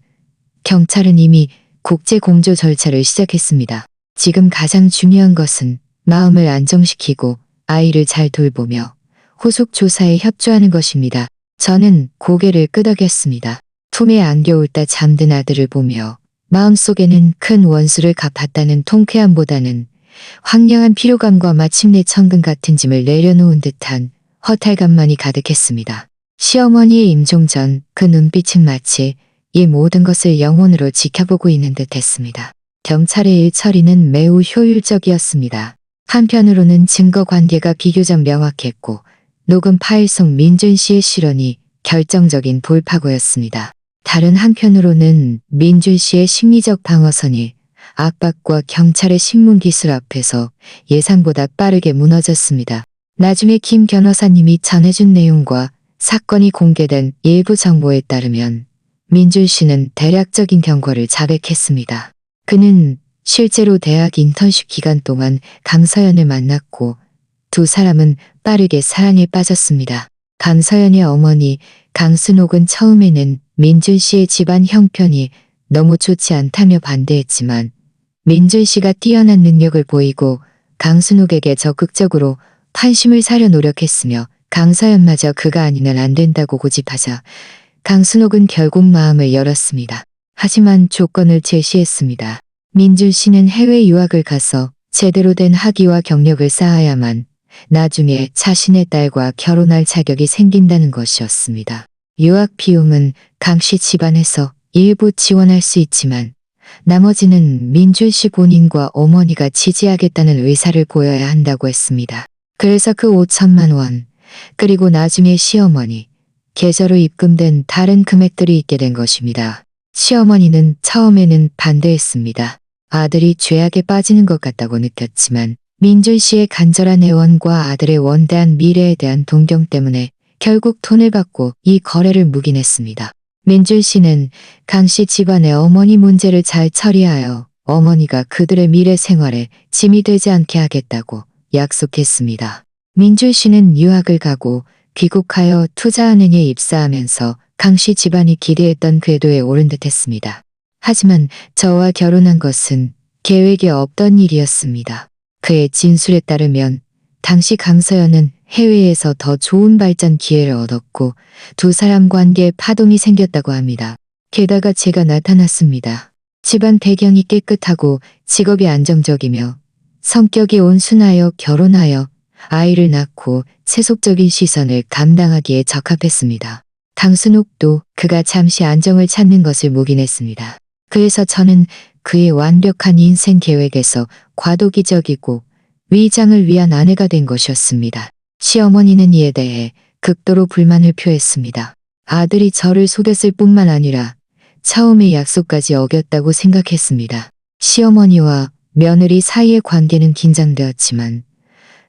경찰은 이미 국제 공조 절차를 시작했습니다. 지금 가장 중요한 것은 마음을 안정시키고 아이를 잘 돌보며 후속 조사에 협조하는 것입니다. 저는 고개를 끄덕였습니다. 품에 안겨울다 잠든 아들을 보며 마음속에는 큰 원수를 갚았다는 통쾌함보다는 황량한 피로감과 마침내 천근 같은 짐을 내려놓은 듯한 허탈감만이 가득했습니다. 시어머니의 임종 전 그 눈빛은 마치 이 모든 것을 영혼으로 지켜보고 있는 듯 했습니다. 경찰의 일 처리는 매우 효율적이었습니다. 한편으로는 증거 관계가 비교적 명확했고 녹음 파일 속 민준 씨의 실언이 결정적인 돌파구였습니다. 다른 한편으로는 민준 씨의 심리적 방어선이 압박과 경찰의 신문 기술 앞에서 예상보다 빠르게 무너졌습니다. 나중에 김 변호사님이 전해준 내용과 사건이 공개된 일부 정보에 따르면 민준 씨는 대략적인 경과를 자백했습니다. 그는 실제로 대학 인턴십 기간 동안 강서연을 만났고 두 사람은 빠르게 사랑에 빠졌습니다. 강서연의 어머니 강순옥은 처음에는 민준 씨의 집안 형편이 너무 좋지 않다며 반대했지만 민준 씨가 뛰어난 능력을 보이고 강순옥에게 적극적으로 판심을 사려 노력했으며 강서연마저 그가 아니면 안 된다고 고집하자 강순옥은 결국 마음을 열었습니다. 하지만 조건을 제시했습니다. 민준 씨는 해외 유학을 가서 제대로 된 학위와 경력을 쌓아야만 나중에 자신의 딸과 결혼할 자격이 생긴다는 것이었습니다. 유학 비용은 강 씨 집안에서 일부 지원할 수 있지만 나머지는 민준 씨 본인과 어머니가 지지하겠다는 의사를 보여야 한다고 했습니다. 그래서 그 5천만 원, 그리고 나중에 시어머니 계좌로 입금된 다른 금액들이 있게 된 것입니다. 시어머니는 처음에는 반대했습니다. 아들이 죄악에 빠지는 것 같다고 느꼈지만 민준 씨의 간절한 애원과 아들의 원대한 미래에 대한 동경 때문에 결국 돈을 받고 이 거래를 묵인했습니다. 민준 씨는 강 씨 집안의 어머니 문제를 잘 처리하여 어머니가 그들의 미래 생활에 짐이 되지 않게 하겠다고 약속했습니다. 민준 씨는 유학을 가고 귀국하여 투자은행에 입사하면서 강 씨 집안이 기대했던 궤도에 오른 듯 했습니다. 하지만 저와 결혼한 것은 계획에 없던 일이었습니다. 그의 진술에 따르면 당시 강서연은 해외에서 더 좋은 발전 기회를 얻었고 두 사람 관계에 파동이 생겼다고 합니다. 게다가 제가 나타났습니다. 집안 배경이 깨끗하고 직업이 안정적이며 성격이 온순하여 결혼하여 아이를 낳고 세속적인 시선을 감당하기에 적합했습니다. 강순옥도 그가 잠시 안정을 찾는 것을 묵인했습니다. 그래서 저는 그의 완벽한 인생 계획에서 과도기적이고 위장을 위한 아내가 된 것이었습니다. 시어머니는 이에 대해 극도로 불만을 표했습니다. 아들이 저를 속였을 뿐만 아니라 처음의 약속까지 어겼다고 생각했습니다. 시어머니와 며느리 사이의 관계는 긴장되었지만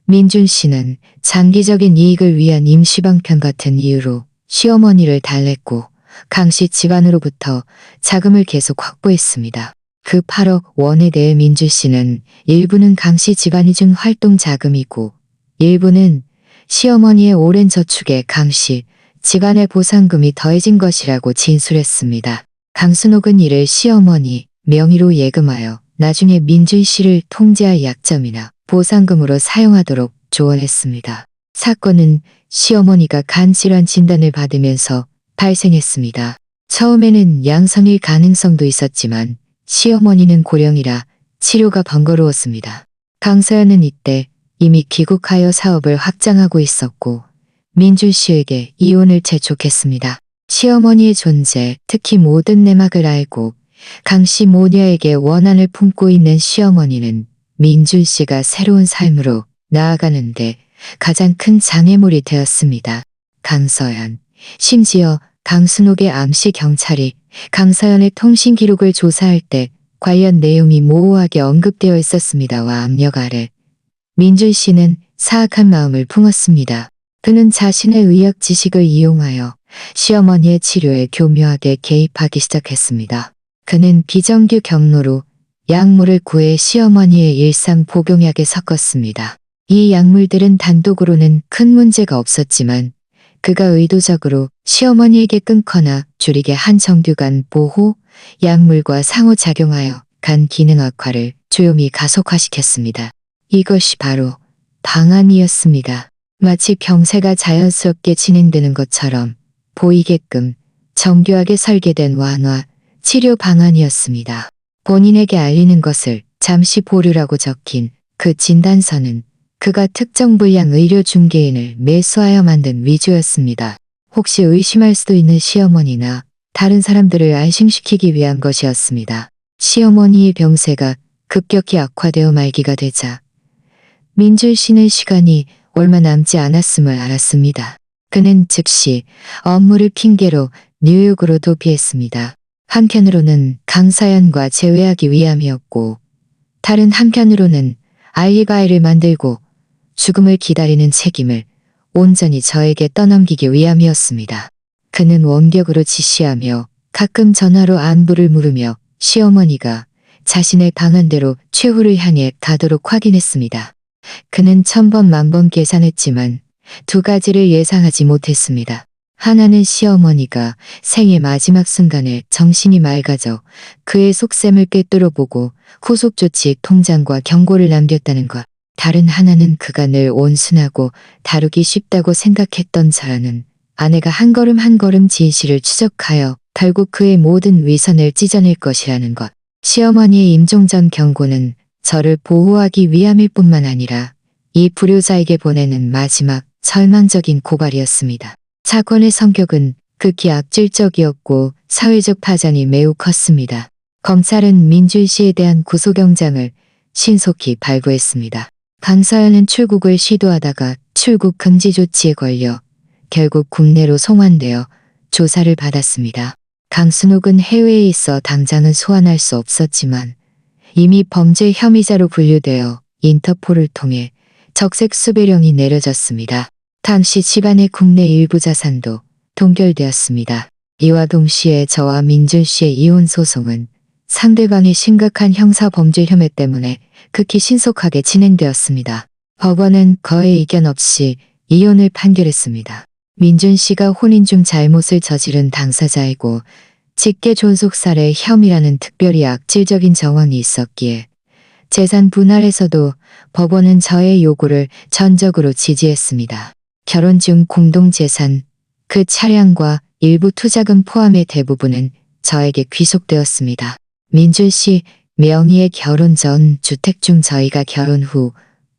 민준 씨는 장기적인 이익을 위한 임시방편 같은 이유로 시어머니를 달랬고 강 씨 집안으로부터 자금을 계속 확보했습니다. 그 8억 원에 대해 민준 씨는 일부는 강 씨 집안이 준 활동 자금이고 일부는 시어머니의 오랜 저축에 강 씨 집안의 보상금이 더해진 것이라고 진술했습니다. 강순옥은 이를 시어머니 명의로 예금하여 나중에 민준 씨를 통제할 약점이나 보상금으로 사용하도록 조언했습니다. 사건은 시어머니가 간질환 진단을 받으면서 발생했습니다. 처음에는 양성일 가능성도 있었지만 시어머니는 고령이라 치료가 번거로웠습니다. 강서연은 이때 이미 귀국하여 사업을 확장하고 있었고 민준 씨에게 이혼을 재촉했습니다. 시어머니의 존재, 특히 모든 내막을 알고 강 씨 모녀에게 원한을 품고 있는 시어머니는 민준 씨가 새로운 삶으로 나아가는데 가장 큰 장애물이 되었습니다. 강서연, 심지어 강순옥의 암시 경찰이 강서연의 통신 기록을 조사할 때 관련 내용이 모호하게 언급되어 있었습니다와 압력 아래 민준 씨는 사악한 마음을 품었습니다. 그는 자신의 의학 지식을 이용하여 시어머니의 치료에 교묘하게 개입하기 시작했습니다. 그는 비정규 경로로 약물을 구해 시어머니의 일상 복용약에 섞었습니다. 이 약물들은 단독으로는 큰 문제가 없었지만 그가 의도적으로 시어머니에게 끊거나 줄이게 한 정규간 보호, 약물과 상호작용하여 간 기능 악화를 조용히 가속화시켰습니다. 이것이 바로 방안이었습니다. 마치 병세가 자연스럽게 진행되는 것처럼 보이게끔 정교하게 설계된 완화, 치료 방안이었습니다. 본인에게 알리는 것을 잠시 보류라고 적힌 그 진단서는 그가 특정 분량 의료 중개인을 매수하여 만든 위조였습니다. 혹시 의심할 수도 있는 시어머니나 다른 사람들을 안심시키기 위한 것이었습니다. 시어머니의 병세가 급격히 악화되어 말기가 되자 민준 씨는 시간이 얼마 남지 않았음을 알았습니다. 그는 즉시 업무를 핑계로 뉴욕으로 도피했습니다. 한편으로는 강사연과 재회하기 위함이었고 다른 한편으로는 알리바이를 만들고 죽음을 기다리는 책임을 온전히 저에게 떠넘기기 위함이었습니다. 그는 원격으로 지시하며 가끔 전화로 안부를 물으며 시어머니가 자신의 방안대로 최후를 향해 가도록 확인했습니다. 그는 1000번 만번 계산했지만 두 가지를 예상하지 못했습니다. 하나는 시어머니가 생의 마지막 순간에 정신이 맑아져 그의 속셈을 꿰뚫어보고 후속조치 통장과 경고를 남겼다는 것. 다른 하나는 그가 늘 온순하고 다루기 쉽다고 생각했던 저라는 아내가 한 걸음 한 걸음 진실을 추적하여 결국 그의 모든 위선을 찢어낼 것이라는 것. 시어머니의 임종전 경고는 저를 보호하기 위함일 뿐만 아니라 이 불효자에게 보내는 마지막 절망적인 고발이었습니다. 사건의 성격은 극히 악질적이었고 사회적 파장이 매우 컸습니다. 검찰은 민준 씨에 대한 구속영장을 신속히 발부했습니다. 강서연은 출국을 시도하다가 출국 금지 조치에 걸려 결국 국내로 송환되어 조사를 받았습니다. 강순옥은 해외에 있어 당장은 소환할 수 없었지만 이미 범죄 혐의자로 분류되어 인터폴을 통해 적색 수배령이 내려졌습니다. 당시 집안의 국내 일부 자산도 동결되었습니다. 이와 동시에 저와 민준 씨의 이혼 소송은 상대방의 심각한 형사범죄 혐의 때문에 극히 신속하게 진행되었습니다. 법원은 거의 이견 없이 이혼을 판결했습니다. 민준 씨가 혼인 중 잘못을 저지른 당사자이고 직계 존속살해 혐의라는 특별히 악질적인 정황이 있었기에 재산 분할에서도 법원은 저의 요구를 전적으로 지지했습니다. 결혼 중 공동재산, 그 차량과 일부 투자금 포함의 대부분은 저에게 귀속되었습니다. 민준 씨 명의의 결혼 전 주택 중 저희가 결혼 후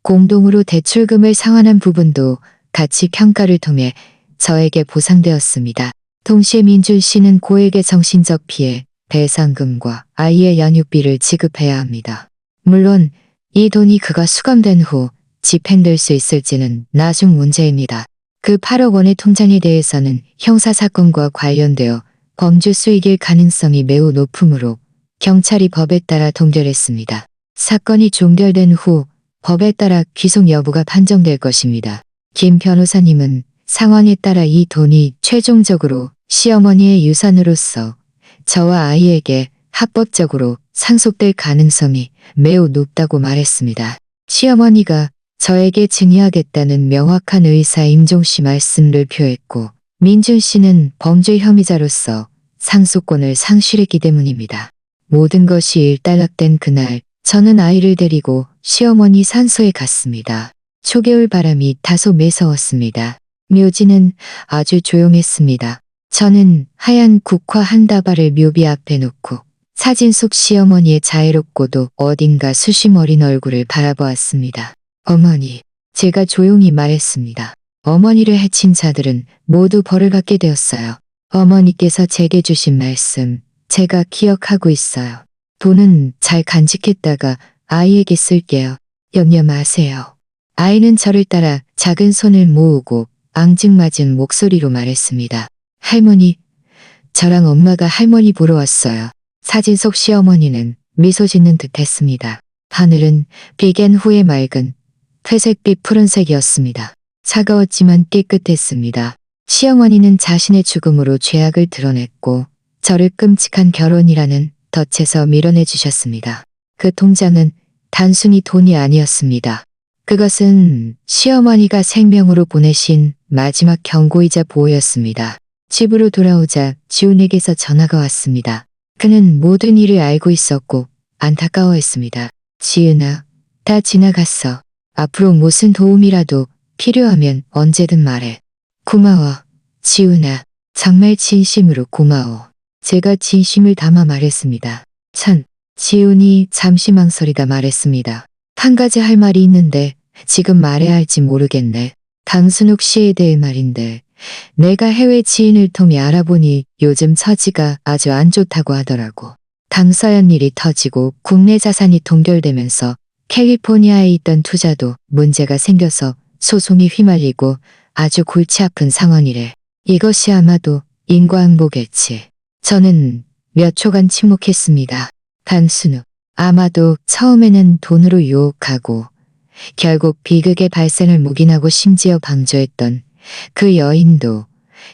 공동으로 대출금을 상환한 부분도 가치 평가를 통해 저에게 보상되었습니다. 동시에 민준 씨는 고액의 정신적 피해, 배상금과 아이의 연육비를 지급해야 합니다. 물론 이 돈이 그가 수감된 후 집행될 수 있을지는 나중 문제입니다. 그 8억 원의 통장에 대해서는 형사사건과 관련되어 범죄 수익일 가능성이 매우 높으므로 경찰이 법에 따라 동결했습니다. 사건이 종결된 후 법에 따라 귀속 여부가 판정될 것입니다. 김 변호사님은 상황에 따라 이 돈이 최종적으로 시어머니의 유산으로서 저와 아이에게 합법적으로 상속될 가능성이 매우 높다고 말했습니다. 시어머니가 저에게 증여하겠다는 명확한 의사 임종 씨 말씀을 표했고 민준 씨는 범죄 혐의자로서 상속권을 상실했기 때문입니다. 모든 것이 일단락된 그날 저는 아이를 데리고 시어머니 산소에 갔습니다. 초겨울 바람이 다소 매서웠습니다. 묘지는 아주 조용했습니다. 저는 하얀 국화 한 다발을 묘비 앞에 놓고 사진 속 시어머니의 자애롭고도 어딘가 수심 어린 얼굴을 바라보았습니다. 어머니, 제가 조용히 말했습니다. 어머니를 해친 자들은 모두 벌을 받게 되었어요. 어머니께서 제게 주신 말씀, 제가 기억하고 있어요. 돈은 잘 간직했다가 아이에게 쓸게요. 염려 마세요. 아이는 저를 따라 작은 손을 모으고 앙증맞은 목소리로 말했습니다. 할머니, 저랑 엄마가 할머니 보러 왔어요. 사진 속 시어머니는 미소 짓는 듯 했습니다. 하늘은 비갠 후에 맑은 회색빛 푸른색이었습니다. 차가웠지만 깨끗했습니다. 시어머니는 자신의 죽음으로 죄악을 드러냈고 저를 끔찍한 결혼이라는 덫에서 밀어내 주셨습니다. 그 통장은 단순히 돈이 아니었습니다. 그것은 시어머니가 생명으로 보내신 마지막 경고이자 보호였습니다. 집으로 돌아오자 지훈에게서 전화가 왔습니다. 그는 모든 일을 알고 있었고 안타까워했습니다. 지은아, 다 지나갔어. 앞으로 무슨 도움이라도 필요하면 언제든 말해. 고마워, 지훈아. 정말 진심으로 고마워. 제가 진심을 담아 말했습니다. 지훈이 잠시 망설이다 말했습니다. 한 가지 할 말이 있는데 지금 말해야 할지 모르겠네. 강순욱 씨에 대해 말인데 내가 해외 지인을 통해 알아보니 요즘 처지가 아주 안 좋다고 하더라고. 강서연 일이 터지고 국내 자산이 동결되면서 캘리포니아에 있던 투자도 문제가 생겨서 소송이 휘말리고 아주 골치 아픈 상황이래. 이것이 아마도 인과응보겠지. 저는 몇 초간 침묵했습니다. 강순욱. 아마도 처음에는 돈으로 유혹하고 결국 비극의 발생을 묵인하고 심지어 방조했던 그 여인도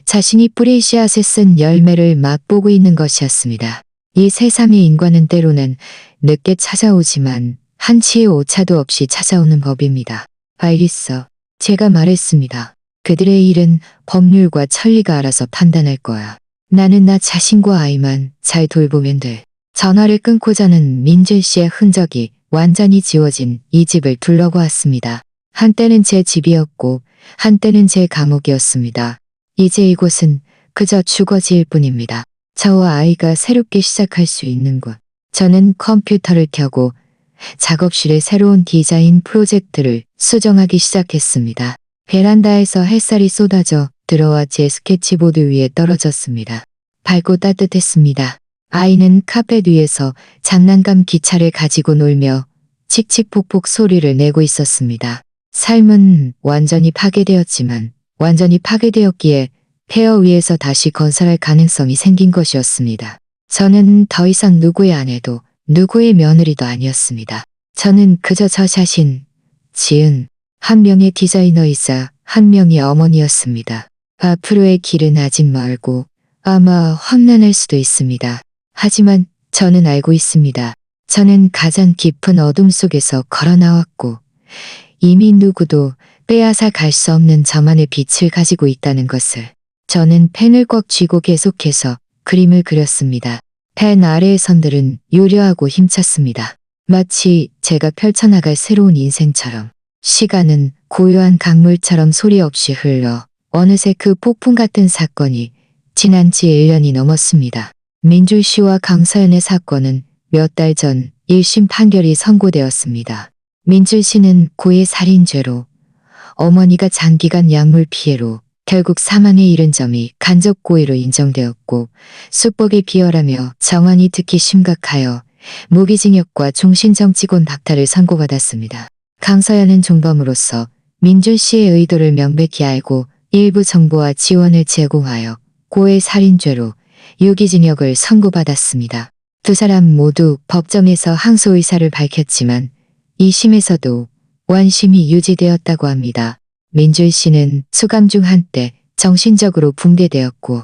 자신이 뿌릴 씨앗에 쓴 열매를 맛보고 있는 것이었습니다. 이 세상의 인과는 때로는 늦게 찾아오지만 한치의 오차도 없이 찾아오는 법입니다. 알겠어. 제가 말했습니다. 그들의 일은 법률과 천리가 알아서 판단할 거야. 나는 나 자신과 아이만 잘 돌보면 돼. 전화를 끊고자는 민준 씨의 흔적이 완전히 지워진 이 집을 둘러보았습니다. 한때는 제 집이었고 한때는 제 감옥이었습니다. 이제 이곳은 그저 주거지일 뿐입니다. 저와 아이가 새롭게 시작할 수 있는 곳. 저는 컴퓨터를 켜고 작업실에 새로운 디자인 프로젝트를 수정하기 시작했습니다. 베란다에서 햇살이 쏟아져 들어와 제 스케치보드 위에 떨어졌습니다. 밝고 따뜻했습니다. 아이는 카펫 위에서 장난감 기차를 가지고 놀며 칙칙폭폭 소리를 내고 있었습니다. 삶은 완전히 파괴되었지만 완전히 파괴되었기에 폐허 위에서 다시 건설할 가능성이 생긴 것이었습니다. 저는 더 이상 누구의 아내도 누구의 며느리도 아니었습니다. 저는 그저 저 자신, 지은, 한 명의 디자이너이자 한 명의 어머니였습니다. 앞으로의 길은 아직 멀고 아마 험난할 수도 있습니다. 하지만 저는 알고 있습니다. 저는 가장 깊은 어둠 속에서 걸어 나왔고 이미 누구도 빼앗아 갈 수 없는 저만의 빛을 가지고 있다는 것을. 저는 펜을 꽉 쥐고 계속해서 그림을 그렸습니다. 펜 아래의 선들은 요려하고 힘찼습니다. 마치 제가 펼쳐나갈 새로운 인생처럼. 시간은 고요한 강물처럼 소리 없이 흘러 어느새 그 폭풍 같은 사건이 지난 지 1년이 넘었습니다. 민준 씨와 강서연의 사건은 몇 달 전 1심 판결이 선고되었습니다. 민준 씨는 고의 살인죄로, 어머니가 장기간 약물 피해로 결국 사망에 이른 점이 간접 고의로 인정되었고 수법이 비열하며 정황이 특히 심각하여 무기징역과 종신정치권 박탈을 선고받았습니다. 강서연은 종범으로서 민준 씨의 의도를 명백히 알고 일부 정보와 지원을 제공하여 고의 살인죄로 유기징역을 선고받았습니다. 두 사람 모두 법정에서 항소 의사를 밝혔지만 2심에서도 원심이 유지되었다고 합니다. 민준 씨는 수감 중 한때 정신적으로 붕괴되었고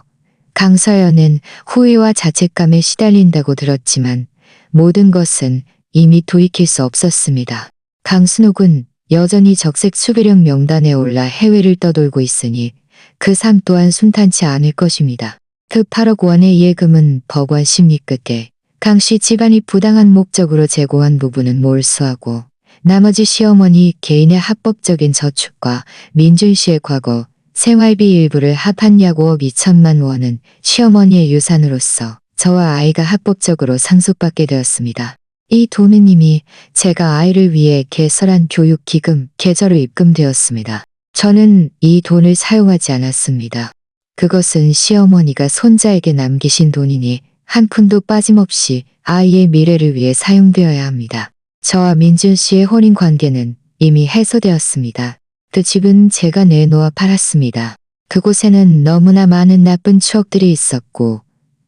강서연은 후회와 자책감에 시달린다고 들었지만 모든 것은 이미 돌이킬 수 없었습니다. 강순옥은 여전히 적색 수배령 명단에 올라 해외를 떠돌고 있으니 그 삶 또한 순탄치 않을 것입니다. 그 8억 원의 예금은 법원 심리 끝에 강씨 집안이 부당한 목적으로 제공한 부분은 몰수하고 나머지 시어머니 개인의 합법적인 저축과 민준 씨의 과거 생활비 일부를 합한 약 5억 2천만 원은 시어머니의 유산으로서 저와 아이가 합법적으로 상속받게 되었습니다. 이 돈은 이미 제가 아이를 위해 개설한 교육기금 계좌로 입금되었습니다. 저는 이 돈을 사용하지 않았습니다. 그것은 시어머니가 손자에게 남기신 돈이니 한 푼도 빠짐없이 아이의 미래를 위해 사용되어야 합니다. 저와 민준 씨의 혼인 관계는 이미 해소되었습니다. 그 집은 제가 내놓아 팔았습니다. 그곳에는 너무나 많은 나쁜 추억들이 있었고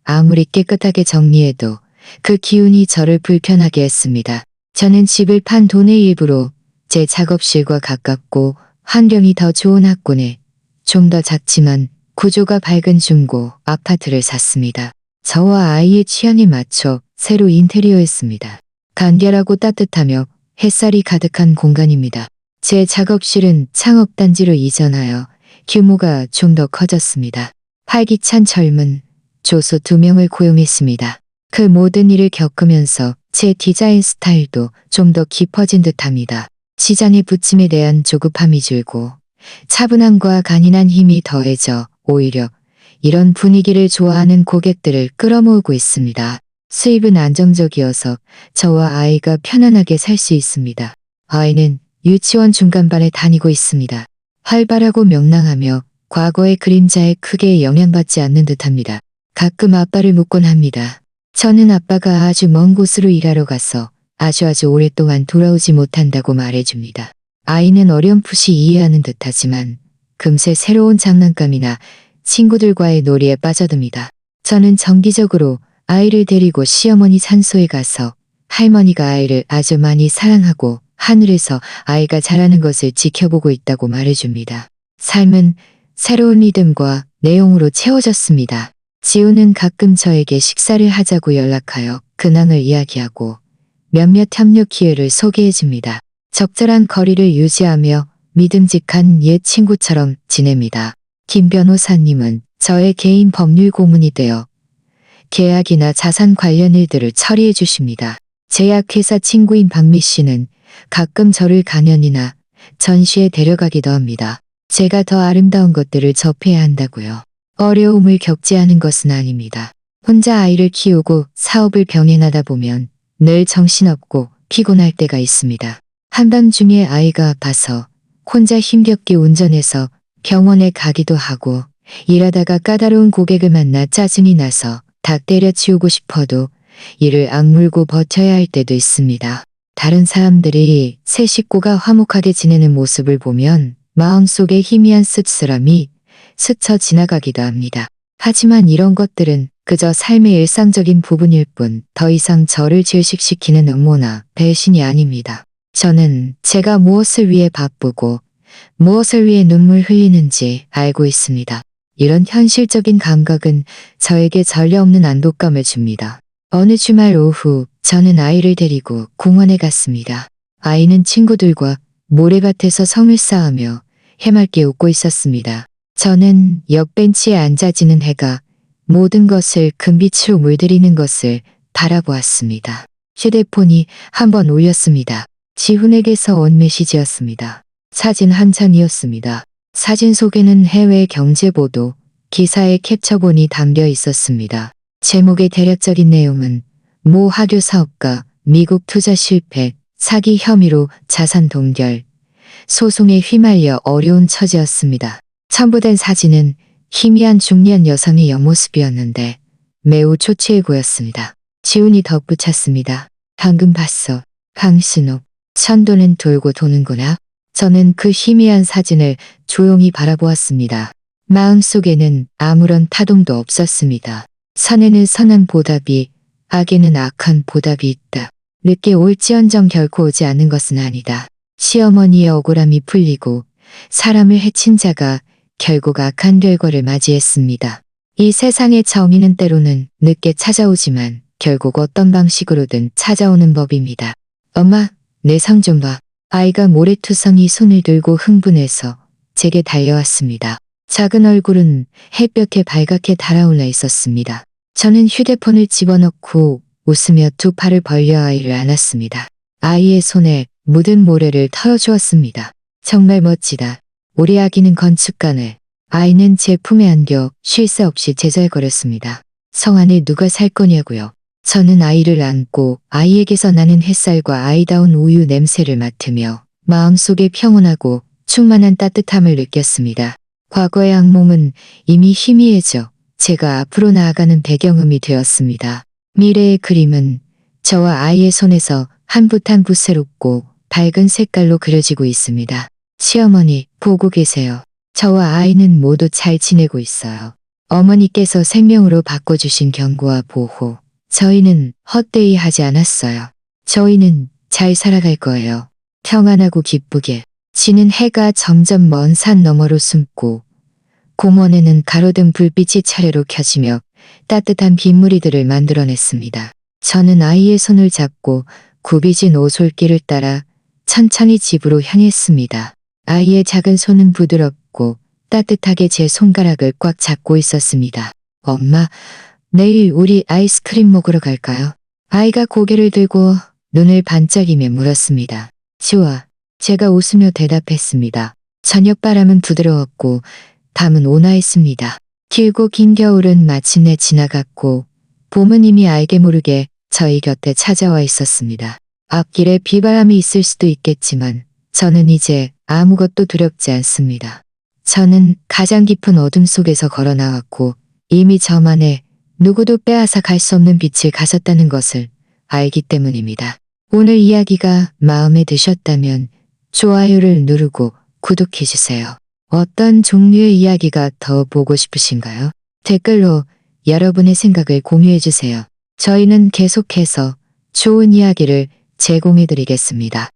아무리 깨끗하게 정리해도 그 기운이 저를 불편하게 했습니다. 저는 집을 판 돈의 일부로 제 작업실과 가깝고 환경이 더 좋은 학군에 좀 더 작지만 구조가 밝은 중고 아파트를 샀습니다. 저와 아이의 취향에 맞춰 새로 인테리어했습니다. 간결하고 따뜻하며 햇살이 가득한 공간입니다. 제 작업실은 창업단지로 이전하여 규모가 좀 더 커졌습니다. 활기찬 젊은 조수 2명을 고용했습니다. 그 모든 일을 겪으면서 제 디자인 스타일도 좀 더 깊어진 듯합니다. 시장의 부침에 대한 조급함이 줄고 차분함과 간인한 힘이 더해져 오히려 이런 분위기를 좋아하는 고객들을 끌어모으고 있습니다. 수입은 안정적이어서 저와 아이가 편안하게 살 수 있습니다. 아이는 유치원 중간반에 다니고 있습니다. 활발하고 명랑하며 과거의 그림자에 크게 영향받지 않는 듯합니다. 가끔 아빠를 묻곤 합니다. 저는 아빠가 아주 먼 곳으로 일하러 가서 아주 오랫동안 돌아오지 못한다고 말해줍니다. 아이는 어렴풋이 이해하는 듯하지만 금세 새로운 장난감이나 친구들과의 놀이에 빠져듭니다. 저는 정기적으로 아이를 데리고 시어머니 산소에 가서 할머니가 아이를 아주 많이 사랑하고 하늘에서 아이가 자라는 것을 지켜보고 있다고 말해줍니다. 삶은 새로운 리듬과 내용으로 채워졌습니다. 지우는 가끔 저에게 식사를 하자고 연락하여 근황을 이야기하고 몇몇 협력 기회를 소개해줍니다. 적절한 거리를 유지하며 믿음직한 옛 친구처럼 지냅니다. 김 변호사님은 저의 개인 법률 고문이 되어 계약이나 자산 관련 일들을 처리해 주십니다. 제약회사 친구인 박미 씨는 가끔 저를 강연이나 전시에 데려가기도 합니다. 제가 더 아름다운 것들을 접해야 한다고요. 어려움을 겪지 않은 것은 아닙니다. 혼자 아이를 키우고 사업을 병행하다 보면 늘 정신없고 피곤할 때가 있습니다. 한밤중에 아이가 아파서 혼자 힘겹게 운전해서 병원에 가기도 하고 일하다가 까다로운 고객을 만나 짜증이 나서 닭 때려치우고 싶어도 이를 악물고 버텨야 할 때도 있습니다. 다른 사람들이 새 식구가 화목하게 지내는 모습을 보면 마음속에 희미한 씁쓸함이 스쳐 지나가기도 합니다. 하지만 이런 것들은 그저 삶의 일상적인 부분일 뿐 더 이상 저를 질식시키는 음모나 배신이 아닙니다. 저는 제가 무엇을 위해 바쁘고 무엇을 위해 눈물 흘리는지 알고 있습니다. 이런 현실적인 감각은 저에게 전례 없는 안도감을 줍니다. 어느 주말 오후 저는 아이를 데리고 공원에 갔습니다. 아이는 친구들과 모래밭에서 성을 쌓으며 해맑게 웃고 있었습니다. 저는 옆벤치에 앉아지는 해가 모든 것을 금빛으로 물들이는 것을 바라보았습니다. 휴대폰이 한번 울렸습니다. 지훈에게서 온 메시지였습니다. 사진 한 장이었습니다. 사진 속에는 해외 경제보도, 기사의 캡처본이 담겨 있었습니다. 제목의 대략적인 내용은 모 화교 사업가, 미국 투자 실패, 사기 혐의로 자산 동결, 소송에 휘말려 어려운 처지였습니다. 첨부된 사진은 희미한 중년 여성의 옆모습이었는데 매우 초췌해 보였습니다. 지훈이 덧붙였습니다. 방금 봤어. 강신옥. 천도는 돌고 도는구나. 저는 그 희미한 사진을 조용히 바라보았습니다. 마음속에는 아무런 타동도 없었습니다. 선에는 선한 보답이, 악에는 악한 보답이 있다. 늦게 올지언정 결코 오지 않는 것은 아니다. 시어머니의 억울함이 풀리고 사람을 해친 자가 결국 악한 결과를 맞이했습니다. 이 세상의 정의는 때로는 늦게 찾아오지만 결국 어떤 방식으로든 찾아오는 법입니다. 엄마, 내 성 좀 봐. 아이가 모래투성이 손을 들고 흥분해서 제게 달려왔습니다. 작은 얼굴은 햇볕에 발갛게 달아올라 있었습니다. 저는 휴대폰을 집어넣고 웃으며 두 팔을 벌려 아이를 안았습니다. 아이의 손에 묻은 모래를 털어주었습니다. 정말 멋지다. 우리 아기는 건축가네. 아이는 제 품에 안겨 쉴 새 없이 제잘거렸습니다. 성 안에 누가 살 거냐고요. 저는 아이를 안고 아이에게서 나는 햇살과 아이다운 우유 냄새를 맡으며 마음속에 평온하고 충만한 따뜻함을 느꼈습니다. 과거의 악몽은 이미 희미해져 제가 앞으로 나아가는 배경음이 되었습니다. 미래의 그림은 저와 아이의 손에서 한 붓 한 붓 새롭고 밝은 색깔로 그려지고 있습니다. 시어머니, 보고 계세요. 저와 아이는 모두 잘 지내고 있어요. 어머니께서 생명으로 바꿔주신 경고와 보호. 저희는 헛되이 하지 않았어요. 저희는 잘 살아갈 거예요. 평안하고 기쁘게. 지는 해가 점점 먼 산 너머로 숨고 공원에는 가로등 불빛이 차례로 켜지며 따뜻한 빗무리들을 만들어냈습니다. 저는 아이의 손을 잡고 굽이진 오솔길을 따라 천천히 집으로 향했습니다. 아이의 작은 손은 부드럽고 따뜻하게 제 손가락을 꽉 잡고 있었습니다. 엄마, 내일 우리 아이스크림 먹으러 갈까요? 아이가 고개를 들고 눈을 반짝이며 물었습니다. 좋아. 제가 웃으며 대답했습니다. 저녁 바람은 부드러웠고 밤은 온화했습니다. 길고 긴 겨울은 마침내 지나갔고 봄은 이미 알게 모르게 저희 곁에 찾아와 있었습니다. 앞길에 비바람이 있을 수도 있겠지만 저는 이제 아무것도 두렵지 않습니다. 저는 가장 깊은 어둠 속에서 걸어 나왔고 이미 저만의 누구도 빼앗아 갈 수 없는 빛을 가졌다는 것을 알기 때문입니다. 오늘 이야기가 마음에 드셨다면 좋아요를 누르고 구독해주세요. 어떤 종류의 이야기가 더 보고 싶으신가요? 댓글로 여러분의 생각을 공유해주세요. 저희는 계속해서 좋은 이야기를 제공해드리겠습니다.